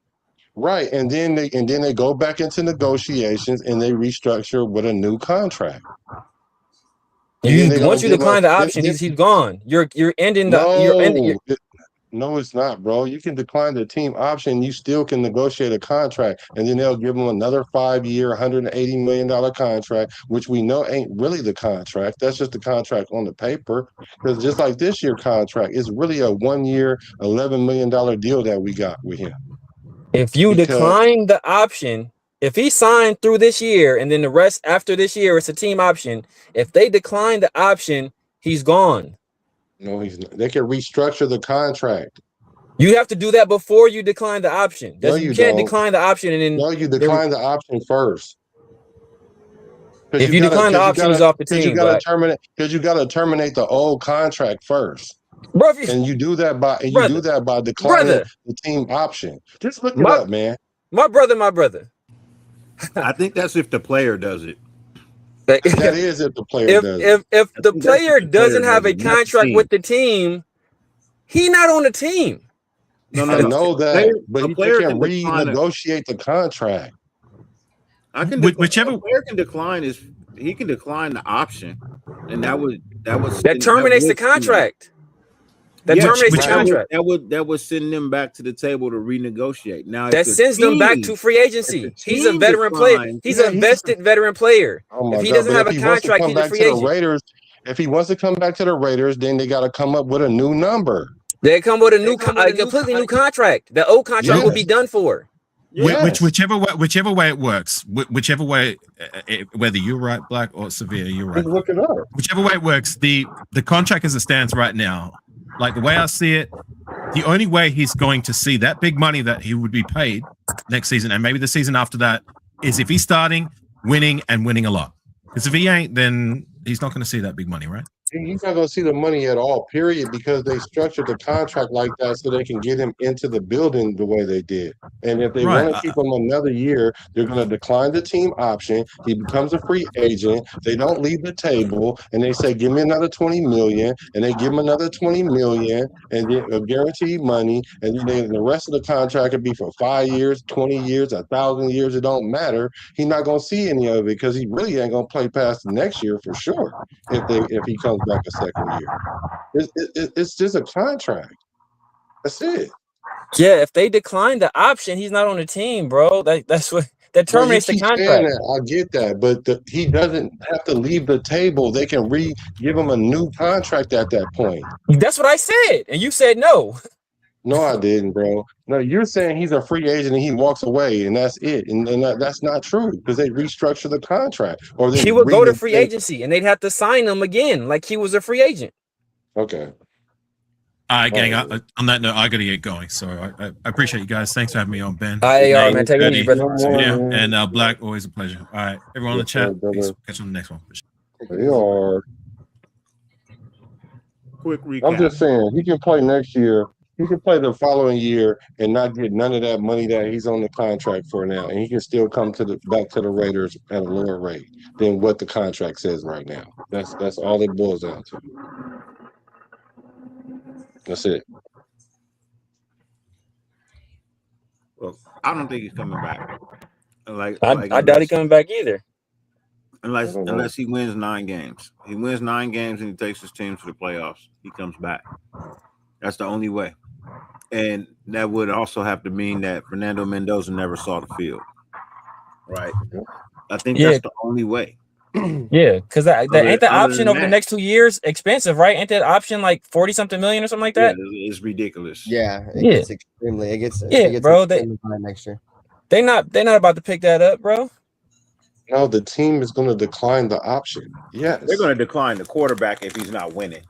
Right, and then they go back into negotiations and they restructure with a new contract. Once you decline the option, he's gone. You're ending the. No, it's not, bro. You can decline the team option. You still can negotiate a contract, and then they'll give them another 5-year, $180 million contract, which we know ain't really the contract. That's just the contract on the paper. Because just like this year contract, it's really a 1-year, $11 million deal that we got with him. If you decline the option, if he signed through this year, and then the rest after this year, it's a team option. If they decline the option, he's gone. No, he's not. They can restructure the contract. You have to do that before you decline the option. No, you can't decline the option and then. No, you decline the option first. If you decline the option, he's off the team. You got to terminate the old contract first. Bro, and you do that by declining the team option. Just look it up, man. My brother. I think that's if the player does it. That is if the player does it. If the player doesn't have a contract with the team, he's not on the team. No, I know that, but he can renegotiate the contract. Whichever player can decline he can decline the option, and that terminates the contract. That terminates the contract. That would send them back to the table to renegotiate. Now that sends them back to free agency. He's a veteran player. He's a vested veteran player. If he doesn't have a contract, he's a free agent. If he wants to come back to the Raiders, then they got to come up with a new number. They come with a completely new contract. The old contract will be done for. Yes. Whichever way it works, whichever way, whether you're right, Black, or Severe, you're right. Look it up. Whichever way it works, the contract as it stands right now, like the way I see it, the only way he's going to see that big money that he would be paid next season, and maybe the season after that, is if he's starting, winning, and winning a lot. Because if he ain't, then he's not going to see that big money, right? He's not going to see the money at all, period, because they structured the contract like that so they can get him into the building the way they did. And if they want to keep him another year, they're going to decline the team option. He becomes a free agent. They don't leave the table, and they say, give me another $20 million, and they give him another $20 million, and get guaranteed money, and then the rest of the contract could be for 5 years, 20 years, 1,000 years. It don't matter. He's not going to see any of it because he really ain't going to play past the next year for sure if he comes back a second year. It's just a contract. That's it. Yeah, if they decline the option, he's not on the team, bro. That's what that terminates the contract. I get that, but he doesn't have to leave the table. They can give him a new contract at that point. That's what I said, and you said no. No, I didn't, bro. No, you're saying he's a free agent and he walks away, and that's it. And that's not true because they restructure the contract. Or he would go to free agency, and they'd have to sign him again like he was a free agent. Okay. All right, gang. On that note, I got to get going. So I appreciate you guys. Thanks for having me on, Ben. Man. Take it easy, brother. Yeah, and Black, always a pleasure. All right, everyone in the chat. Peace. Catch you on the next one. They are. Quick recap. I'm just saying, he can play next year. He can play the following year and not get none of that money that he's on the contract for now, and he can still come back to the Raiders at a lower rate than what the contract says right now. That's all it boils down to. That's it. Well, I don't think he's coming back. I doubt he's coming back either. Unless he wins 9 games. He wins 9 games and he takes his team to the playoffs. He comes back. That's the only way. And that would also have to mean that Fernando Mendoza never saw the field. Right? I think that's the only way. Yeah, because ain't the option over the next 2 years expensive, right? Ain't that option like 40-something million or something like that? Yeah, it's ridiculous. Yeah, it gets extremely. It gets bro. Next year. They're not about to pick that up, bro. No, the team is going to decline the option. Yes, they're going to decline the quarterback if he's not winning.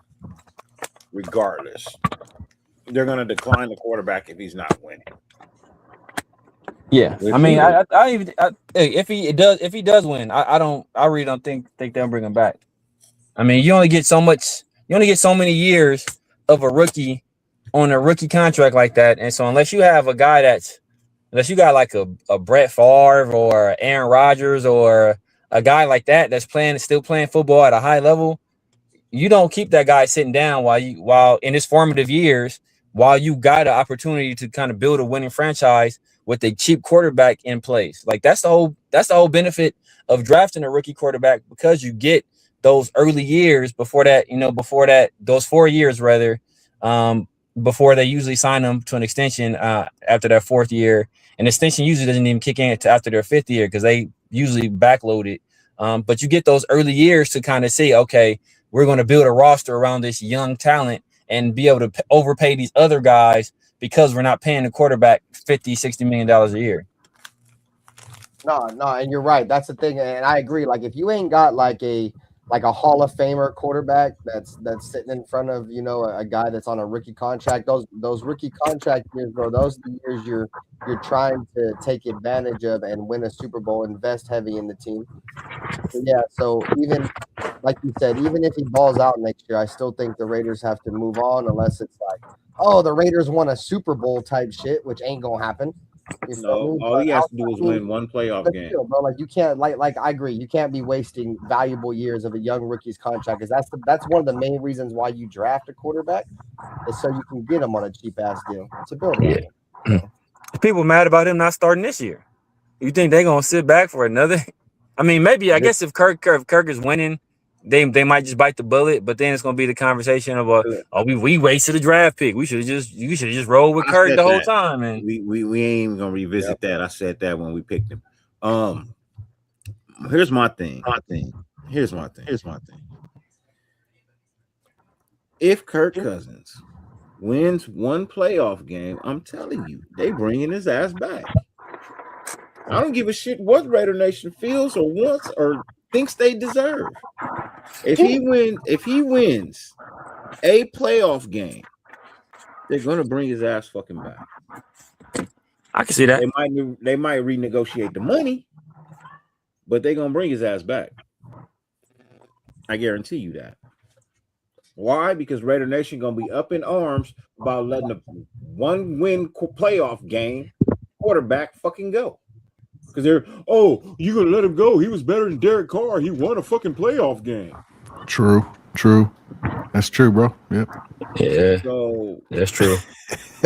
Regardless, they're going to decline the quarterback if he's not winning. Yeah, I mean, if he does win, I really don't think they'll bring him back. I mean, you only get so much You only get so many years of a rookie on a rookie contract like that. And so unless you have a guy unless you got like a Brett Favre or Aaron Rodgers or a guy like that that's still playing football at a high level, you don't keep that guy sitting down while in his formative years, while you got an opportunity to kind of build a winning franchise with a cheap quarterback in place. Like that's the whole benefit of drafting a rookie quarterback, because you get those early years before those 4 years rather, before they usually sign them to an extension after their 4th year. An extension usually doesn't even kick in until after their 5th year because they usually backload it. But you get those early years to kind of say, okay, we're going to build a roster around this young talent and be able to overpay these other guys because we're not paying the quarterback $50-60 million a year. No, and you're right. That's the thing, and I agree. Like, if you ain't got like a Hall of Famer quarterback that's sitting in front of a guy that's on a rookie contract, those rookie contract years, bro, those are the years you're trying to take advantage of and win a Super Bowl, invest heavy in the team. So, yeah, so even like you said, even if he balls out next year, I still think the Raiders have to move on, unless it's like, oh, the Raiders won a Super Bowl type shit, which ain't gonna happen. No, all he has to do is win one playoff game. Still, bro, like you can't like I agree, you can't be wasting valuable years of a young rookie's contract, because that's one of the main reasons why you draft a quarterback, is so you can get him on a cheap ass deal to build it. Yeah. People mad about him not starting this year. You think they're gonna sit back for another? I mean, maybe I guess if Kirk is winning, they might just bite the bullet, but then it's gonna be the conversation about, we wasted a draft pick. You should have just rolled with Kirk the whole time. And we ain't even gonna revisit that. I said that when we picked him. Here's my thing. Here's my thing. If Kirk Cousins wins one playoff game, I'm telling you, they bringing his ass back. I don't give a shit what Raider Nation feels or wants or thinks they deserve. If he wins a playoff game, they're gonna bring his ass fucking back. I can see that. They might renegotiate the money, but they're gonna bring his ass back. I guarantee you that. Why? Because Raider Nation gonna be up in arms about letting a one-win playoff game quarterback fucking go. Because you gonna let him go? He was better than Derek Carr. He won a fucking playoff game. True. That's true, bro. Yep. Yeah. So that's true.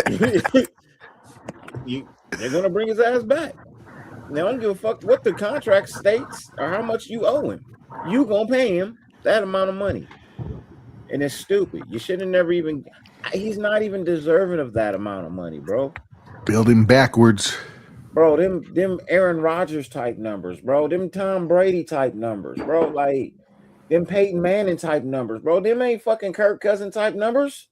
They're gonna bring his ass back. Now, I don't give a fuck what the contract states or how much you owe him. You gonna pay him that amount of money, and it's stupid. You should have never even. He's not even deserving of that amount of money, bro. Building backwards. Bro, them Aaron Rodgers type numbers, bro. Them Tom Brady type numbers, bro. Like them Peyton Manning type numbers, bro. Them ain't fucking Kirk Cousins type numbers.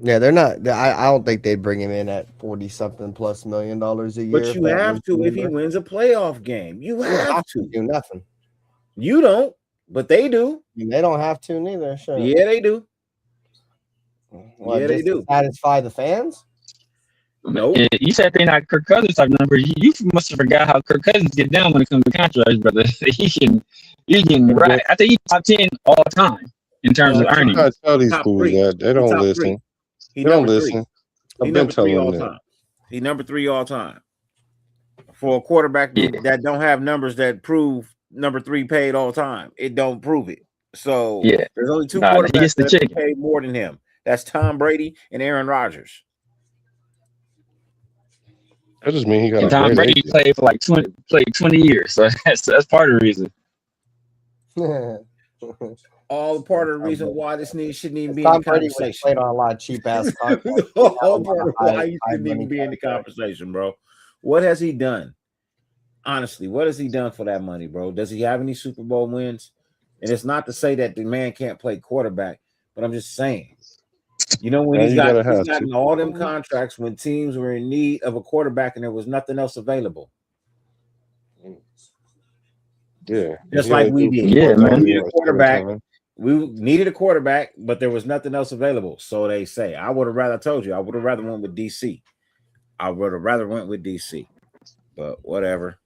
Yeah, they're not. I don't think they'd bring him in at $40+ million a year. But you have to if he wins a playoff game. You have to do nothing. You don't, but they do. They don't have to neither. Sure. Yeah, they do. Yeah, they do. Satisfy the fans. No, you said they're not Kirk Cousins type numbers. You must have forgot how Kirk Cousins get down when it comes to contracts, brother. He can right. I think he's top 10 all time in terms of earnings. I tell these fools that they don't listen. They don't listen. I've been telling them that. He's number 3 all time for a quarterback that don't have numbers that prove number 3 paid all time. It don't prove it. So there's only 2 quarterbacks that paid more than him. That's Tom Brady and Aaron Rodgers. That just means he got. Tom Brady played for like 20 years, so that's part of the reason. All part of the reason why this shouldn't even be Tom in the Brady conversation. Played on a lot of cheap ass contracts. All part of why he shouldn't even be in the conversation, bro. What has he done? Honestly, what has he done for that money, bro? Does he have any Super Bowl wins? And it's not to say that the man can't play quarterback, but I'm just saying. You know, when he's gotten all them contracts when teams were in need of a quarterback and there was nothing else available. Yeah. Just like we did. Yeah, man. We needed a quarterback. We needed a quarterback, but there was nothing else available. So they say. I would have rather told you. I would have rather went with DC. I would have rather went with DC. But whatever.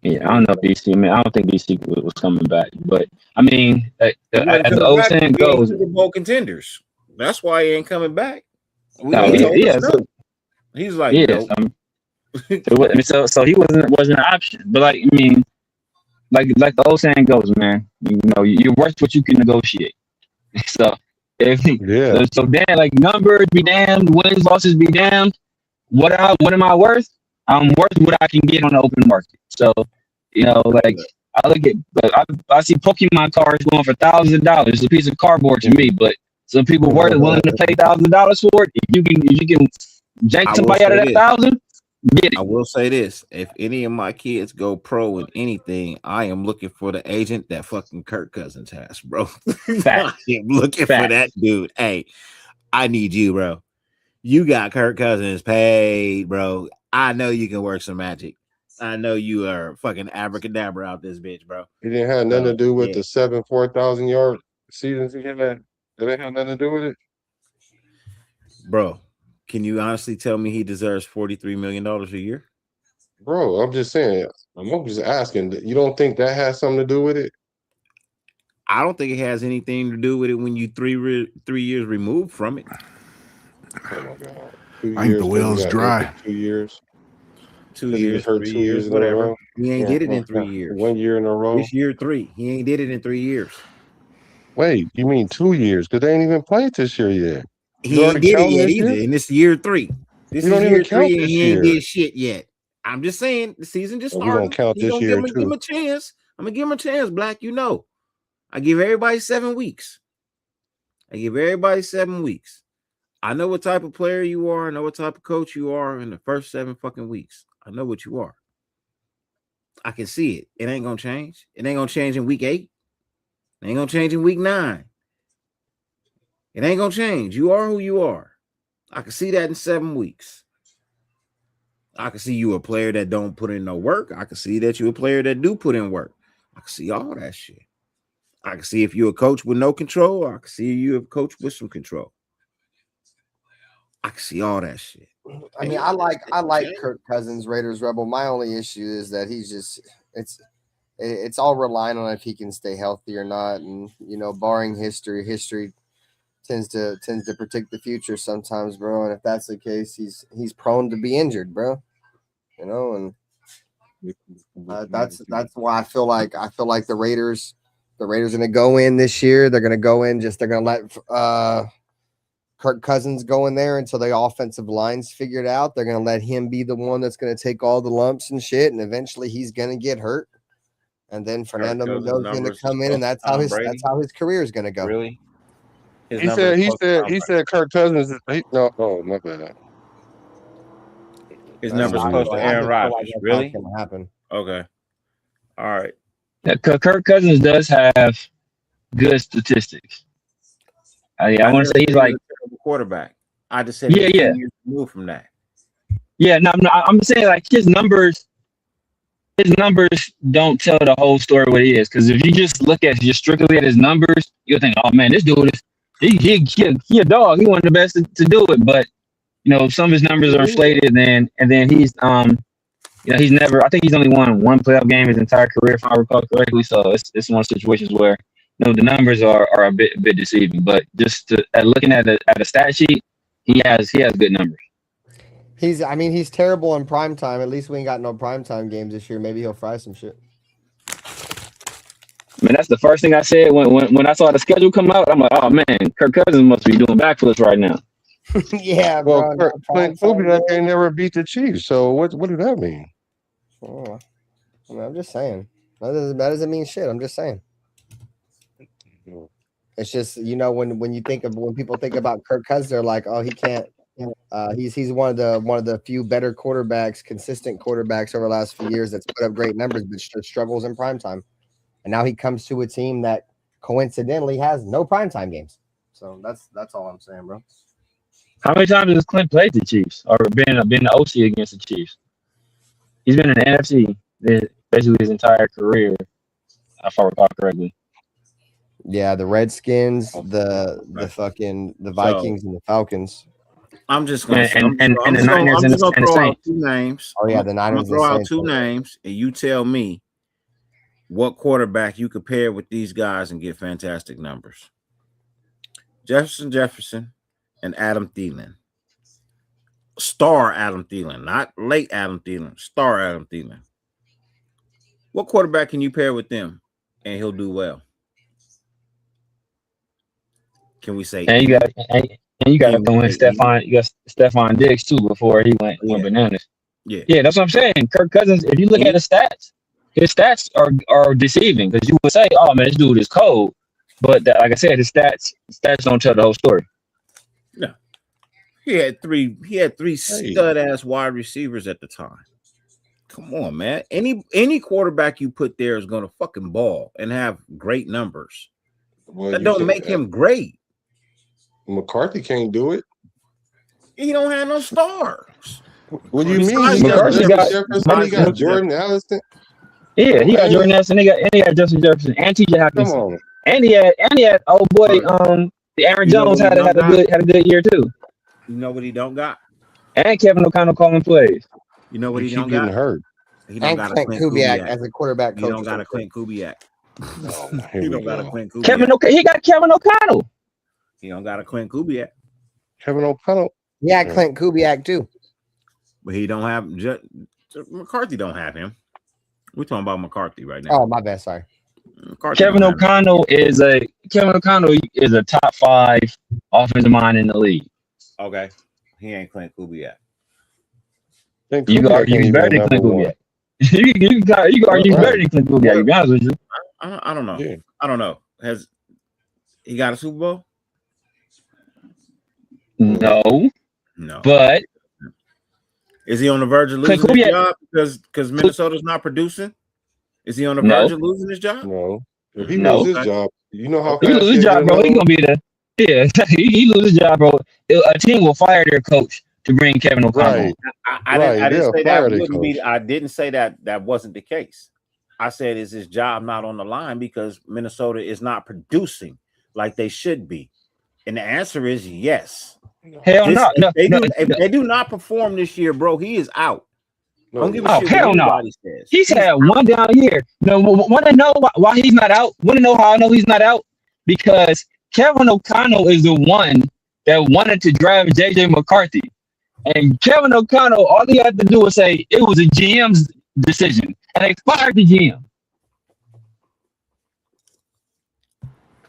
Yeah, I don't know BC, man. I don't think BC was coming back, but I mean, He wasn't as the coming old back saying because we ain't goes, Super Bowl contenders. That's why he ain't coming back. He yeah, told us no. He's like, yes, no. so he wasn't an option. But like, I mean, like the old saying goes, man. You know, you're worth what you can negotiate. So so then, like, numbers be damned, wins, losses be damned. What am I worth? I'm worth what I can get on the open market. So, you know, like, I look at, I see Pokemon cards going for thousands of dollars. It's a piece of cardboard to me, but some people were willing to pay $1,000 for it. If you can jank somebody out of that $1,000, get it. I will say this: if any of my kids go pro in anything, I am looking for the agent that fucking Kirk Cousins has, bro. I am looking for that dude. Hey, I need you, bro. You got Kirk Cousins paid, bro. I know you can work some magic. I know you are fucking abracadabra out this bitch, bro. It didn't have nothing to do with the 4,000 yard seasons he had. It didn't have nothing to do with it, bro. Can you honestly tell me he deserves $43 million a year? Bro, I'm just saying. I'm just asking. You don't think that has something to do with it? I don't think it has anything to do with it when you 3 years removed from it. Oh my god! I think the well's dry. 2 years. 2 years, hurt 3 2 years, in a whatever. row. He ain't did it in 3 years. 1 year in a row. This year 3. He ain't did it in 3 years. Wait, you mean 2 years? Because they ain't even played this year yet. He ain't did it yet either. And this year 3. This is year 3, and he ain't did shit yet. I'm just saying the season just started. We're gonna count this year give him a chance. I'm gonna give him a chance, Black. You know, I give everybody 7 weeks. I give everybody 7 weeks. I know what type of player you are. I know what type of coach you are in the first 7 fucking weeks. I know what you are. I can see it. It ain't gonna change. It ain't gonna change in week 8. It ain't gonna change in week 9. It ain't gonna change. You are who you are. I can see that in 7 weeks. I can see you a player that don't put in no work. I can see that you a player that do put in work. I can see all that shit. I can see if you're a coach with no control. I can see you a coach with some control. I can see all that shit. I mean, I like Kirk Cousins, Raiders Rebel. My only issue is that he's just it's all relying on if he can stay healthy or not, and you know, barring history tends to predict the future sometimes, bro. And if that's the case, he's prone to be injured, bro. You know, and that's why I feel like the Raiders are going to go in this year. They're going to go in they're going to let Kirk Cousins go in there until the offensive line's figured out. They're going to let him be the one that's going to take all the lumps and shit, and eventually he's going to get hurt. And then Fernando Mendoza's going to come in, and that's how his career is going to go. Really? He said Kirk Cousins. No, my bad. His numbers close to Aaron Rodgers. Like really? Going to happen. Okay. All right. Yeah, Kirk Cousins does have good statistics. I want to say he's like a quarterback. I just said years removed from that. Yeah, no, I'm saying like his numbers don't tell the whole story what he is. Because if you just look at strictly at his numbers, you'll think, oh man, this dude is he a dog. He one of the best to do it. But you know, some of his numbers are inflated, and then he's you know, he's never. I think he's only won one playoff game his entire career, if I recall correctly. So it's one of the situations where the numbers are a bit deceiving. But just looking at a stat sheet, he has good numbers. He's terrible in prime time. At least we ain't got no prime time games this year. Maybe he'll fry some shit. I mean, that's the first thing I said when I saw the schedule come out. I'm like, oh man, Kirk Cousins must be doing backflips right now. Yeah, well, bro. Clint Kubiak ain't never beat the Chiefs. So what does that mean? Oh, I mean, I'm just saying. That doesn't mean shit. I'm just saying. It's just, you know, when people think about Kirk Cousins, they're like, oh, he can't. He's one of the few better quarterbacks, consistent quarterbacks over the last few years that's put up great numbers, but struggles in primetime. And now he comes to a team that coincidentally has no primetime games. So that's all I'm saying, bro. How many times has Clint played the Chiefs or been the OC against the Chiefs? He's been in the NFC basically his entire career, if I recall correctly. Yeah, the Redskins, the Vikings, and the Falcons. I'm just gonna and the Niners and the throw out Saints. 2 names. Oh yeah, the I'm Niners. gonna throw out Saints. 2 names, and you tell me what quarterback you compare with these guys and get fantastic numbers. Jefferson and Adam Thielen. Star Adam Thielen, not late Adam Thielen. Star Adam Thielen. What quarterback can you pair with them and he'll do well? Can we say? And you got to throw in Stephon. You got Stephon Diggs too before he went bananas. Yeah, that's what I'm saying. Kirk Cousins. If you look at his stats are deceiving because you would say, "Oh man, this dude is cold," but like I said, his stats don't tell the whole story. No, he had three stud ass wide receivers at the time. Come on, man. Any quarterback you put there is going to fucking ball and have great numbers. Well, that don't make him great. McCarthy can't do it. He don't have no stars. What do you mean? He got Jordan Allison. Yeah, he got Jordan Allison. He got Justin Jefferson and T.J. Hopkins. Come on. And he had old boy the Aaron Jones had a good year too. You know what he don't got? And Kevin O'Connell calling plays. You know what he don't getting got? Hurt. He don't got a Clint Kubiak as a quarterback coach. He don't got a Clint Kubiak. He don't got a Clint Kubiak. He got Kevin O'Connell. He don't got a Clint Kubiak. Kevin O'Connell. Yeah, Clint Kubiak too. But he don't have McCarthy. Don't have him. We're talking about McCarthy right now. Oh, my bad. Sorry. Kevin O'Connell is a top 5 offensive mind in the league. Okay, he ain't Clint Kubiak. You can argue he's better than Clint Kubiak. You can argue he's better than Clint Kubiak. To be honest with you, I don't know. Yeah. I don't know. Has he got a Super Bowl? No. But is he on the verge of losing his job because Minnesota's not producing? Is he on the verge of losing his job? No. If he loses his job, you know how he loses his job, bro. He's gonna be he loses his job, bro. A team will fire their coach to bring Kevin O'Connell. Right. I didn't say that wouldn't be. I didn't say that wasn't the case. I said, is his job not on the line because Minnesota is not producing like they should be? And the answer is yes. Hell no. If they do not perform this year, bro, he is out. Don't give a shit hell what no. anybody says. He's had one down year. Want to know why he's not out? Want to know how I know he's not out? Because Kevin O'Connell is the one that wanted to draft J.J. McCarthy. And Kevin O'Connell, all he had to do was say it was a GM's decision. And they fired the GM.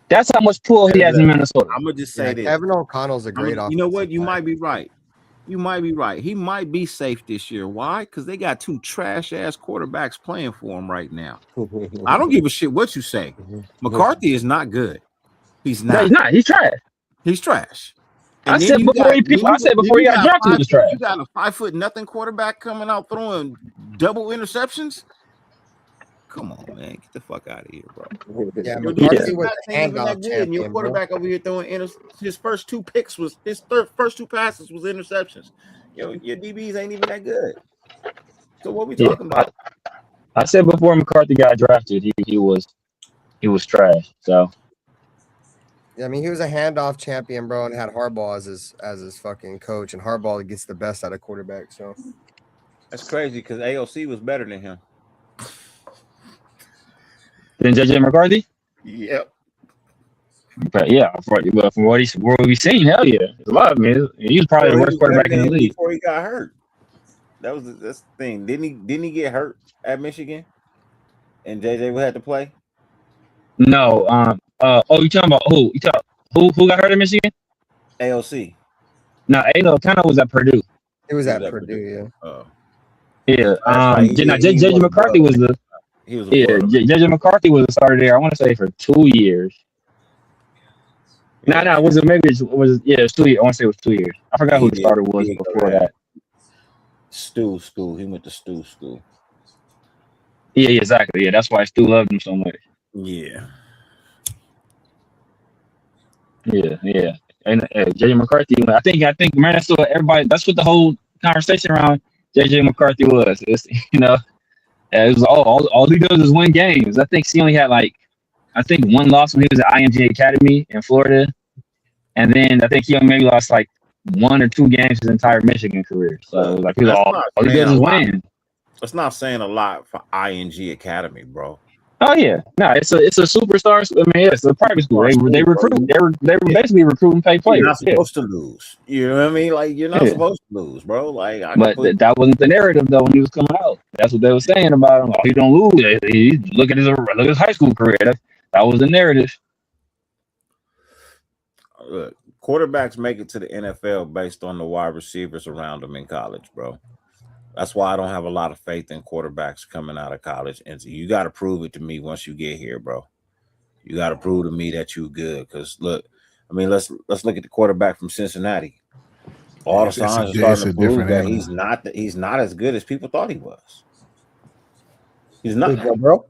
That's how much pull he has in Minnesota. I'm gonna just say this. Kevin O'Connell's a great offensive You know what? You player. might be right. You might be right. He might be safe this year. Why? Because they got 2 trash ass quarterbacks playing for him right now. I don't give a shit what you say. McCarthy is not good. He's not. No, he's not. He's trash. He's trash. I said before he got drafted, he was trash. You got a 5'0" quarterback coming out throwing double interceptions. Come on, man, get the fuck out of here, bro. Yeah, McCarthy was handoff champion, your quarterback over here throwing his first 2 picks was first 2 passes was interceptions. Your DBs ain't even that good. So what we talking about? I said before McCarthy got drafted, he was trash. So yeah, I mean, he was a handoff champion, bro, and had Harbaugh as his fucking coach, and Harbaugh gets the best out of quarterbacks. So that's crazy because AOC was better than him. Than J.J. McCarthy? Yep. But yeah, from what we've seen, hell yeah. A lot of them. He was probably the worst quarterback in the league. Before he got hurt. That's the thing. Didn't he get hurt at Michigan? And JJ had to play? No. You talking about who? Who got hurt at Michigan? AOC. No, O'Connell was at Purdue. He was at Purdue, yeah. Oh. Yeah. JJ McCarthy was the JJ McCarthy was a starter there. I want to say for 2 years. No, it was it 2 years. I want to say it was 2 years. I forgot who the starter was before that. Stu School. He went to Stu School. Yeah, exactly. Yeah, that's why Stu loved him so much. Yeah. Yeah. And JJ McCarthy, I think, man, that's what everybody. That's what the whole conversation around JJ McCarthy was. It's, it was all he does is win games. I think he only had one loss when he was at IMG Academy in Florida, and then I think he maybe lost 1 or 2 games his entire Michigan career. So like he's all he does is win. It's not saying a lot for ING Academy, bro. Oh yeah, no, it's a superstar. I mean, it's a private school. They recruit. They were basically recruiting paid players. You're not supposed to lose. You know what I mean? Like you're not supposed to lose, bro. Like, that wasn't the narrative though when he was coming out. That's what they were saying about him. Oh, he don't lose. Look at his high school career. That was the narrative. Look, quarterbacks make it to the NFL based on the wide receivers around them in college, bro. That's why I don't have a lot of faith in quarterbacks coming out of college. And so you got to prove it to me once you get here, bro. You got to prove to me that you good. Because look, I mean, let's look at the quarterback from Cincinnati. All the signs are starting to prove that he's not as good as people thought he was. He's not. Joe Burrow?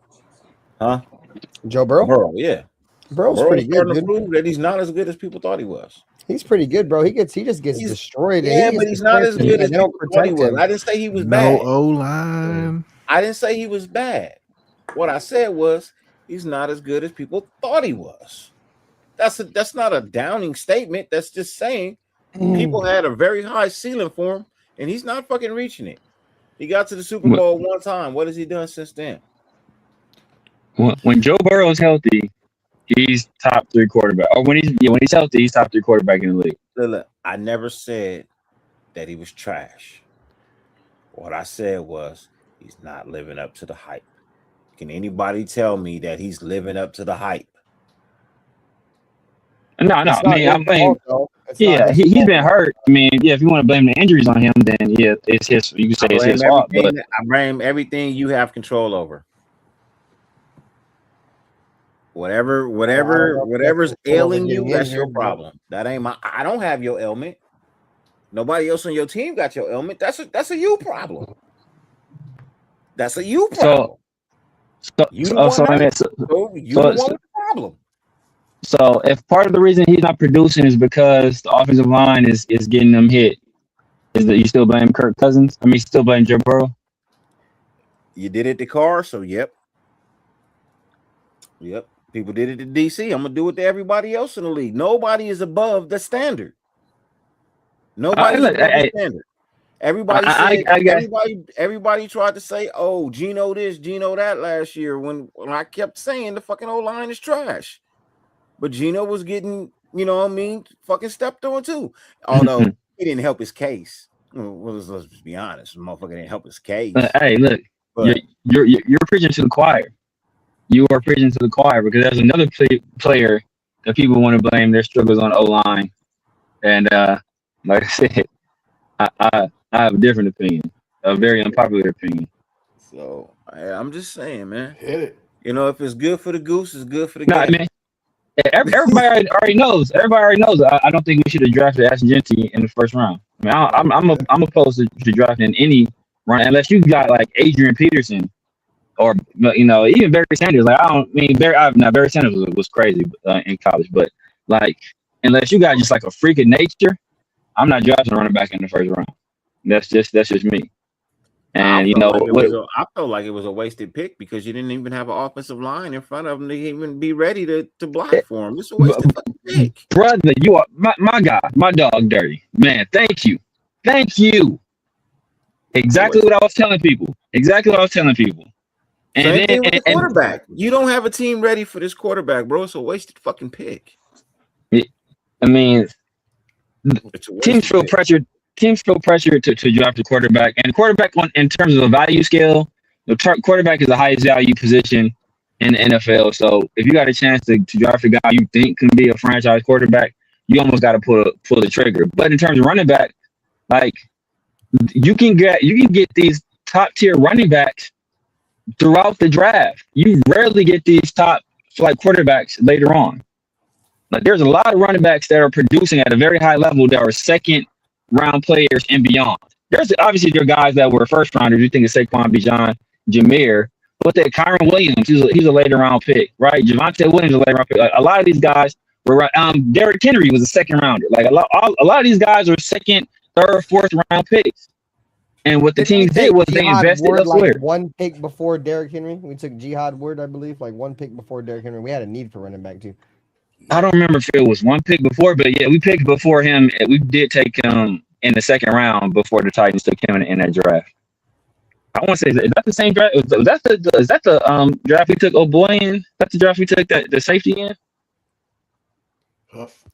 Huh? Joe Burrow? Burrow, yeah. Burrow's pretty good. To prove that he's not as good as people thought he was. He's pretty good, bro. He just gets destroyed. Yeah, but he's not as good as people thought he was. I didn't say he was bad. No O-line. I didn't say he was bad. What I said was he's not as good as people thought he was. That's not a downing statement. That's just saying people had a very high ceiling for him, and he's not fucking reaching it. He got to the Super Bowl one time. What has he done since then? When Joe Burrow is healthy, he's top 3 quarterback. Or when he's healthy, he's top 3 quarterback in the league. Look, I never said that he was trash. What I said was he's not living up to the hype. Can anybody tell me that he's living up to the hype? No. I mean, he's been hurt. I mean, yeah, if you want to blame the injuries on him, then yeah, it's his. You can say it's his fault. But I blame everything you have control over. Whatever's ailing you, that's your problem. That ain't my. I don't have your ailment. Nobody else on your team got your ailment. That's a you problem. That's a you problem. You the problem. So if part of the reason he's not producing is because the offensive line is getting them hit, is that you still blame Kirk Cousins? I mean, still blame Joe Burrow? You did it to Carr, so yep. People did it to DC. I'm gonna do it to everybody else in the league. Nobody is above the standard. Nobody's above the standard. Everybody tried to say, "Oh, Geno this, Geno that" last year when I kept saying the fucking O-line is trash. But Geno was getting, you know what I mean, fucking stepped on too. Although he didn't help his case. Well, let's just be honest. The motherfucker didn't help his case. Hey, look, you're preaching to the choir. You are preaching to the choir because there's another player that people want to blame their struggles on O-line. And like I said, I have a different opinion, a very unpopular opinion. So I'm just saying, man. Hit it. You know, if it's good for the goose, it's good for the game. Man, everybody already knows. Everybody already knows. I don't think we should have drafted Ashton Genty in the first round. I mean, I'm opposed to drafting any run unless you got like Adrian Peterson. Or even Barry Sanders. Like Barry Sanders was crazy in college, but like unless you got just like a freak of nature, I'm not drafting a running back in the first round. That's just me. And I felt like it was a wasted pick because you didn't even have an offensive line in front of him to even be ready to block for him. It's a wasted pick, brother. You are my guy, my dog, Dirty man. Thank you. Exactly what I was telling people. And same thing with the quarterback. You don't have a team ready for this quarterback, bro. It's a wasted fucking pick. I mean, teams feel pressured. Teams feel pressured to draft a quarterback, and quarterback in terms of a value scale, the quarterback is the highest value position in the NFL. So if you got a chance to draft a guy you think can be a franchise quarterback, you almost got to pull the trigger. But in terms of running back, like you can get these top tier running backs throughout the draft. You rarely get these top flight quarterbacks later on. Like there's a lot of running backs that are producing at a very high level that are second round players and beyond. There's obviously there are guys that were first rounders. You think of Saquon, Bijan, Jameer, but that Kyron Williams, he's a later round pick, right? Javonte Williams, a later round pick. Like, a lot of these guys were Derrick Henry was a second rounder. Like a lot of these guys are second, third, fourth round picks. And what the teams did was they invested elsewhere. Like one pick before Derrick Henry. We took Jihad Ward, I believe, like one pick before Derrick Henry. We had a need for running back too. I don't remember if it was one pick before, but yeah, we picked before him. We did take him in the second round before the Titans took him in that draft. I want to say, is that the same draft? Is that the draft we took O'Boy in? That's the draft we took the safety in?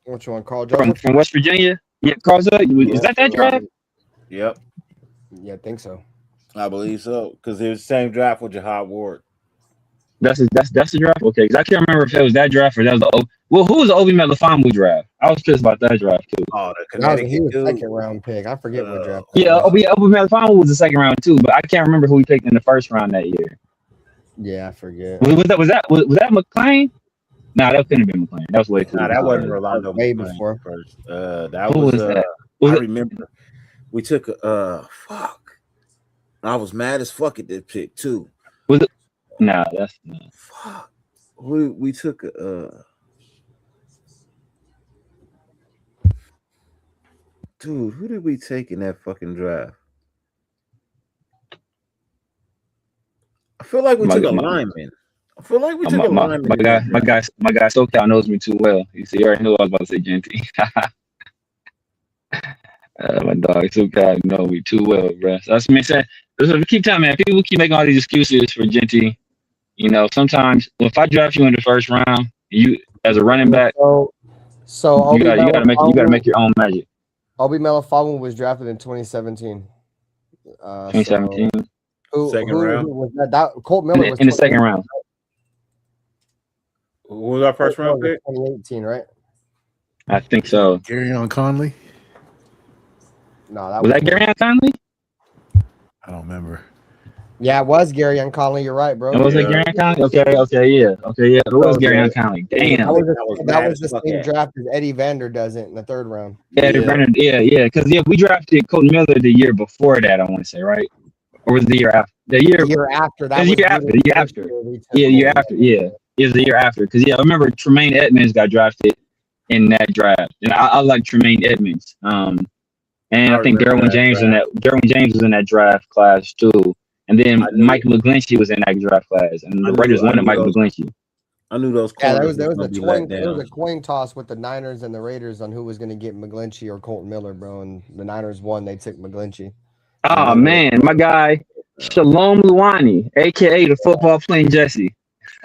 Which one, Carl Joseph? From West Virginia? Yeah, Carl Joseph. Is that draft? Yep. Yeah, I think so. I believe so, because it was the same draft with Jahad Ward. That's the draft? Okay, because I can't remember if it was that draft or that was the who was the Obi Melifonwu draft? I was pissed about that draft too. Oh, the Connecticut was a second round pick. I forget what draft. Yeah, Obi Melifonwu was the second round too, but I can't remember who we picked in the first round that year. Yeah, I forget. Was that McClain? No, that couldn't have been McClain. That was way too. Nah, that wasn't Rolando. Way before. First. That Who was that? I remember we took fuck. I was mad as fuck at this pick too. Was it? Nah, that's not. Fuck. We took dude, who did we take in that fucking draft? I feel like we took a lineman. I feel like we took a lineman. My guy SoCal knows me too well. You see, you already knew I was about to say Genty. My dog SoCal know me too well, bro. So that's me saying. Keep telling, man. People keep making all these excuses for Genty. You know, sometimes if I draft you in the first round, you as a running back, so you gotta make your own magic. Obi Melifonwu was drafted in 2017. 2017. Second round. Who was that? Colt Miller was in the second round. Who was our first round pick? 2018, right? I think so. Garrett Conley. No, that was that Garrett Conley? I don't remember. Yeah, it was Gary Conley. You're right, bro. It was Gary Conley. Okay, yeah. It was Gary Conley. Damn. That was the same draft as Eddie Vander does it in the third round. Eddie Vander, yeah. Because we drafted Colt Miller the year before that. I want to say, right? Or was it the year after? The year after. That the year after. The year after. Yeah, the year after. Yeah, it was the year after. Because I remember Tremaine Edmonds got drafted in that draft, and I like Tremaine Edmonds. And I think Derwin James was in that draft class too. And then Mike McGlinchey was in that draft class, and the Raiders wanted Mike McGlinchey. I knew those. Yeah, there was a coin toss with the Niners and the Raiders on who was going to get McGlinchey or Colton Miller, bro. And the Niners won; they took McGlinchey. Oh man, my guy Shalom Luani, aka the football playing Jesse.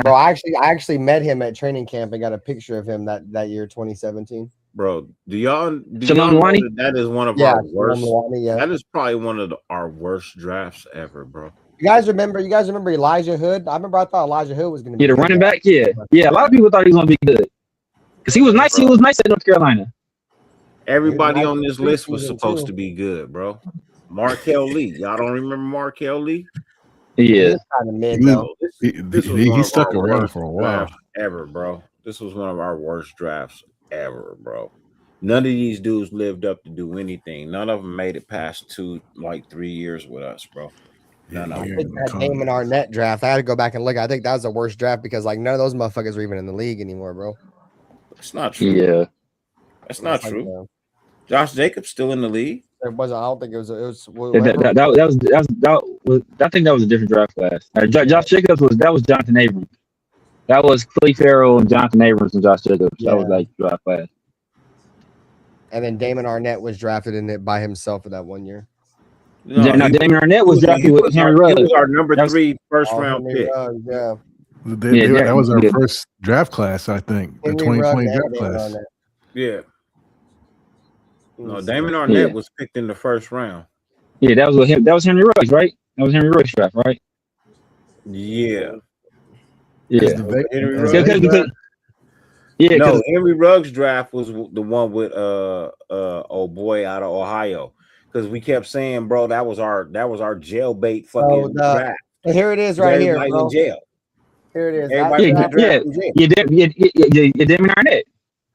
Bro, I actually met him at training camp and got a picture of him that year, 2017. Bro, do y'all know that is one of our worst? That is probably one of our worst drafts ever, bro. You guys remember Elijah Hood? I thought Elijah Hood was going to be the running back. Yeah. A lot of people thought he was going to be good because he was nice. He was nice at North Carolina. Everybody on this list was supposed to be good, bro. Markel Lee, y'all don't remember Markel Lee? Yeah, he stuck around for a while. Ever, bro. This was one of our worst drafts ever, bro. None of these dudes lived up to do anything. None of them made it past 3 years with us, bro. None of them. That Damon Arnett draft, I had to go back and look. I think that was the worst draft because none of those motherfuckers are even in the league anymore, bro. It's not true. Yeah, that's not true. Josh Jacobs still in the league. It wasn't. I don't think it was. That was. I think that was a different draft class. Josh Jacobs was Jonathan Abrams. That was Clellie Farrell and Jonathan Abrams and Josh Jacobs. Yeah. That was like draft class. And then Damon Arnett was drafted in it by himself for that 1 year. Damon Arnett was drafted with Henry Ruggs. He was our number 3 first round pick. Yeah. That was our first draft class, I think. The 2020 draft class. Yeah. No, Damon Arnett was picked in the first round. Yeah, that was Henry Ruggs, right? That was Henry Ruggs' draft, right? Yeah. Henry Ruggs' draft was the one with old boy out of Ohio. Because we kept saying, bro, that was our jailbait fucking draft. Here it is, right here, bro. In jail. Here it is. Damon Arnett.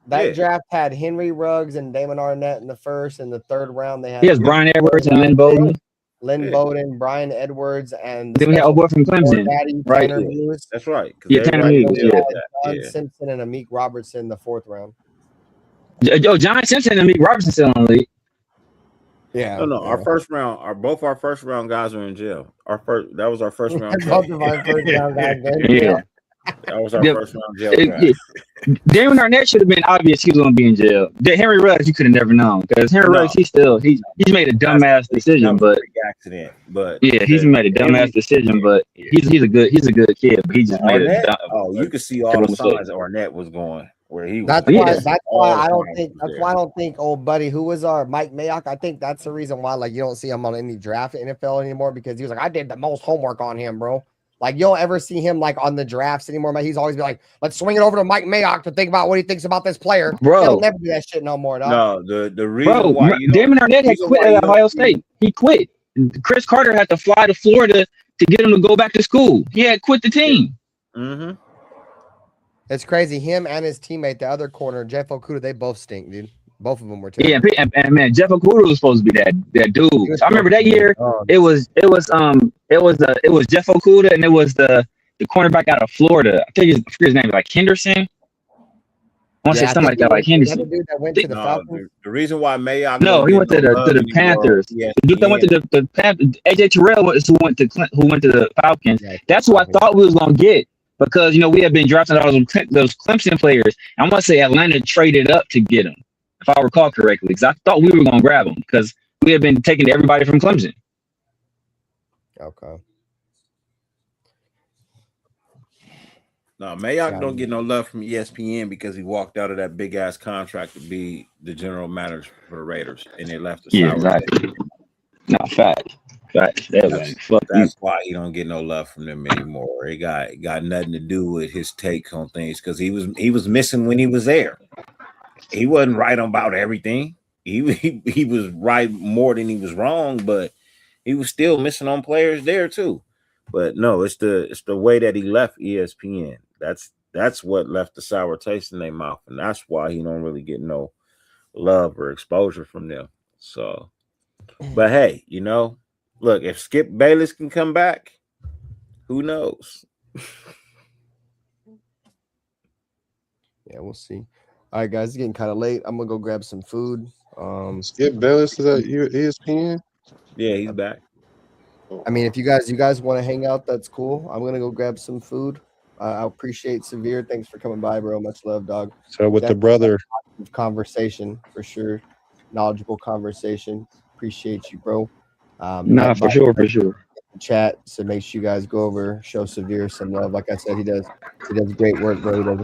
That draft had Henry Ruggs and Damon Arnett in the first. In the third round, they had Brian Edwards and Lynn Bowden. Brian Edwards, and then we had boy from Clemson, right? That's right. Yeah, Tanner Hughes. John Simpson and Amik Robertson in the fourth round. John Simpson and Amik Robertson still in the league. Yeah. No. Our first round, both our first round guys were in jail. That was our first round. Both of our first round guys. Yeah. That was our Yeah, first round jail draft. Damon Arnett should have been obvious he was going to be in jail. Henry Ruggs, you could have never known because Henry Ruggs, he's made a dumbass decision, but accident. But yeah, he's made a dumbass decision, but he's a good kid. But he just made Arnett, a you could see all the signs Arnett was going where he was. That's why I don't think old buddy who was our Mike Mayock. I think that's the reason why like you don't see him on any draft in NFL anymore because he was like I did the most homework on him, bro. Like you don't ever see him like on the drafts anymore. But he's always be like, let's swing it over to Mike Mayock to think about what he thinks about this player. Bro, he'll never do that shit no more. Dog. No, the reason why Damon Arnett had quit at Ohio State. He quit. Chris Carter had to fly to Florida to get him to go back to school. He had quit the team. Mm-hmm. It's crazy. Him and his teammate, the other corner, Jeff Okudah, they both stink, dude. Both of them were terrible. Yeah, and man, Jeff Okudah was supposed to be that dude. I remember that year. It was Jeff Okudah and it was the cornerback out of Florida. I forget his name, like Henderson. I want to say something like that, like Henderson. The dude that went to the Falcons. The reason why Mayock he went to the Panthers. The dude that went to the Panthers. AJ Terrell who went to the Falcons. That's who I thought we was gonna get because we had been drafting all those Clemson players. I want to say Atlanta traded up to get him, if I recall correctly, because I thought we were gonna grab him because we had been taking everybody from Clemson. Okay. No, Mayock don't get no love from ESPN because he walked out of that big ass contract to be the general manager for the Raiders, and they left the Yeah, exactly. No, fact. That's why he don't get no love from them anymore. It got nothing to do with his take on things because he was missing when he was there. He wasn't right about everything. He was right more than he was wrong, but he was still missing on players there too. But no, it's the way that he left ESPN. That's what left the sour taste in their mouth, and that's why he don't really get no love or exposure from them. So, but hey, look, if Skip Bayless can come back, who knows? Yeah, we'll see. All right, guys, it's getting kind of late. I'm gonna go grab some food. Skip Bayless is at ESPN. Yeah, he's back. I mean, if you guys want to hang out, that's cool. I'm gonna go grab some food. I appreciate Severe. Thanks for coming by, bro. Much love, dog. So with the brother conversation for sure, knowledgeable conversation. Appreciate you, bro. For sure. Chat, so make sure you guys go over, show Severe some love. Like I said, he does great work, bro. He does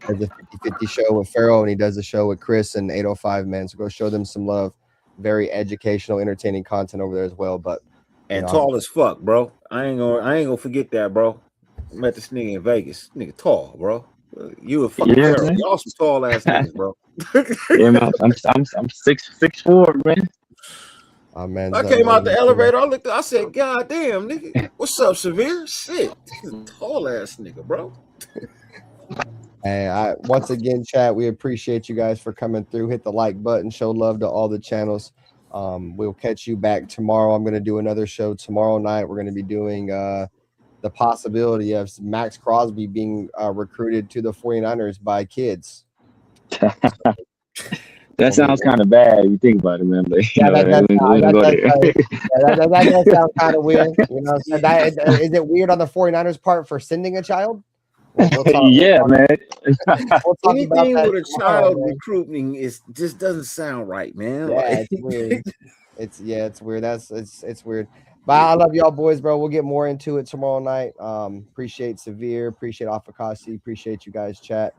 a 50-50 show with Farrell, and he does a show with Chris and 805, man. So go show them some love. Very educational, entertaining content over there as well. But tall as fuck, bro. I ain't gonna forget that, bro. I met this nigga in Vegas. Nigga tall, bro. You a fucking Farrell. Y'all some tall ass niggas, bro. Yeah, man. I'm 6'4", man. Oh, man, I came out the elevator. I looked. I said, "God damn, nigga, what's up, Severe? Shit, he's a tall ass nigga, bro." And once again, chat, we appreciate you guys for coming through. Hit the like button, show love to all the channels. We'll catch you back tomorrow. I'm going to do another show tomorrow night. We're going to be doing the possibility of Maxx Crosby being recruited to the 49ers by kids. That sounds kind of bad if you think about it, man. But, that sounds kind of weird. Is it weird on the 49ers part for sending a child? Yeah, man. Anything with a child recruiting just doesn't sound right, man. Yeah, it's weird. It's weird. It's weird. But I love y'all boys, bro. We'll get more into it tomorrow night. Appreciate Severe, appreciate Afakasi, appreciate you guys, chat.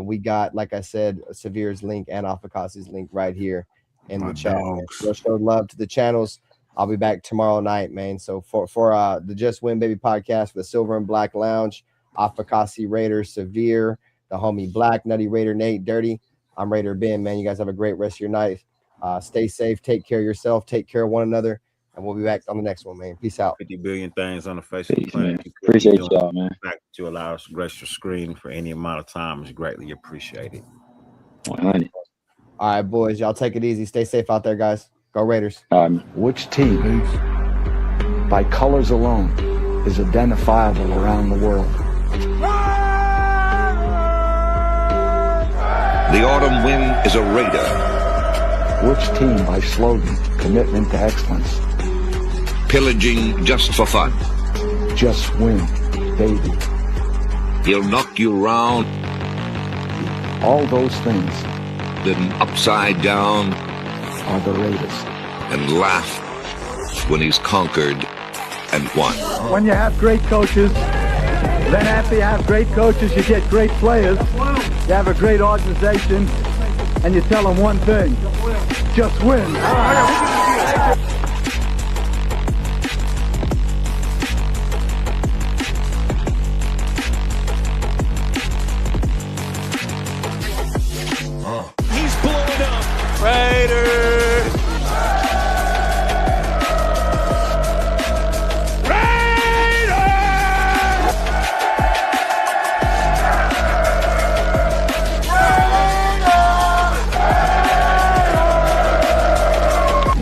We got, like I said, Severe's link and Afakasi's link right here in the chat. So show love to the channels. I'll be back tomorrow night, man. So for the Just Win Baby podcast for the Silver and Black Lounge, Afakasi Raider, Severe, the homie Black, Nutty Raider, Nate, Dirty. I'm Raider Ben, man. You guys have a great rest of your night. Stay safe. Take care of yourself. Take care of one another. And we'll be back on the next one, man. Peace out. 50 billion things on the face of the planet. Appreciate y'all, man. The fact that you allow us to grace your screen for any amount of time is greatly appreciated. 100. All right, boys. Y'all take it easy. Stay safe out there, guys. Go Raiders. Which team, by colors alone, is identifiable around the world? The autumn wind is a Raider. Which team, by slogan, commitment to excellence? Pillaging just for fun. Just win, baby. He'll knock you round, All those things then upside down, are the Raiders. and laugh when he's conquered and won. When you have great coaches, then after you have great coaches, you get great players. You have a great organization, and you tell them one thing: just win. He's blowing up. Raiders.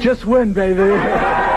Just win, baby.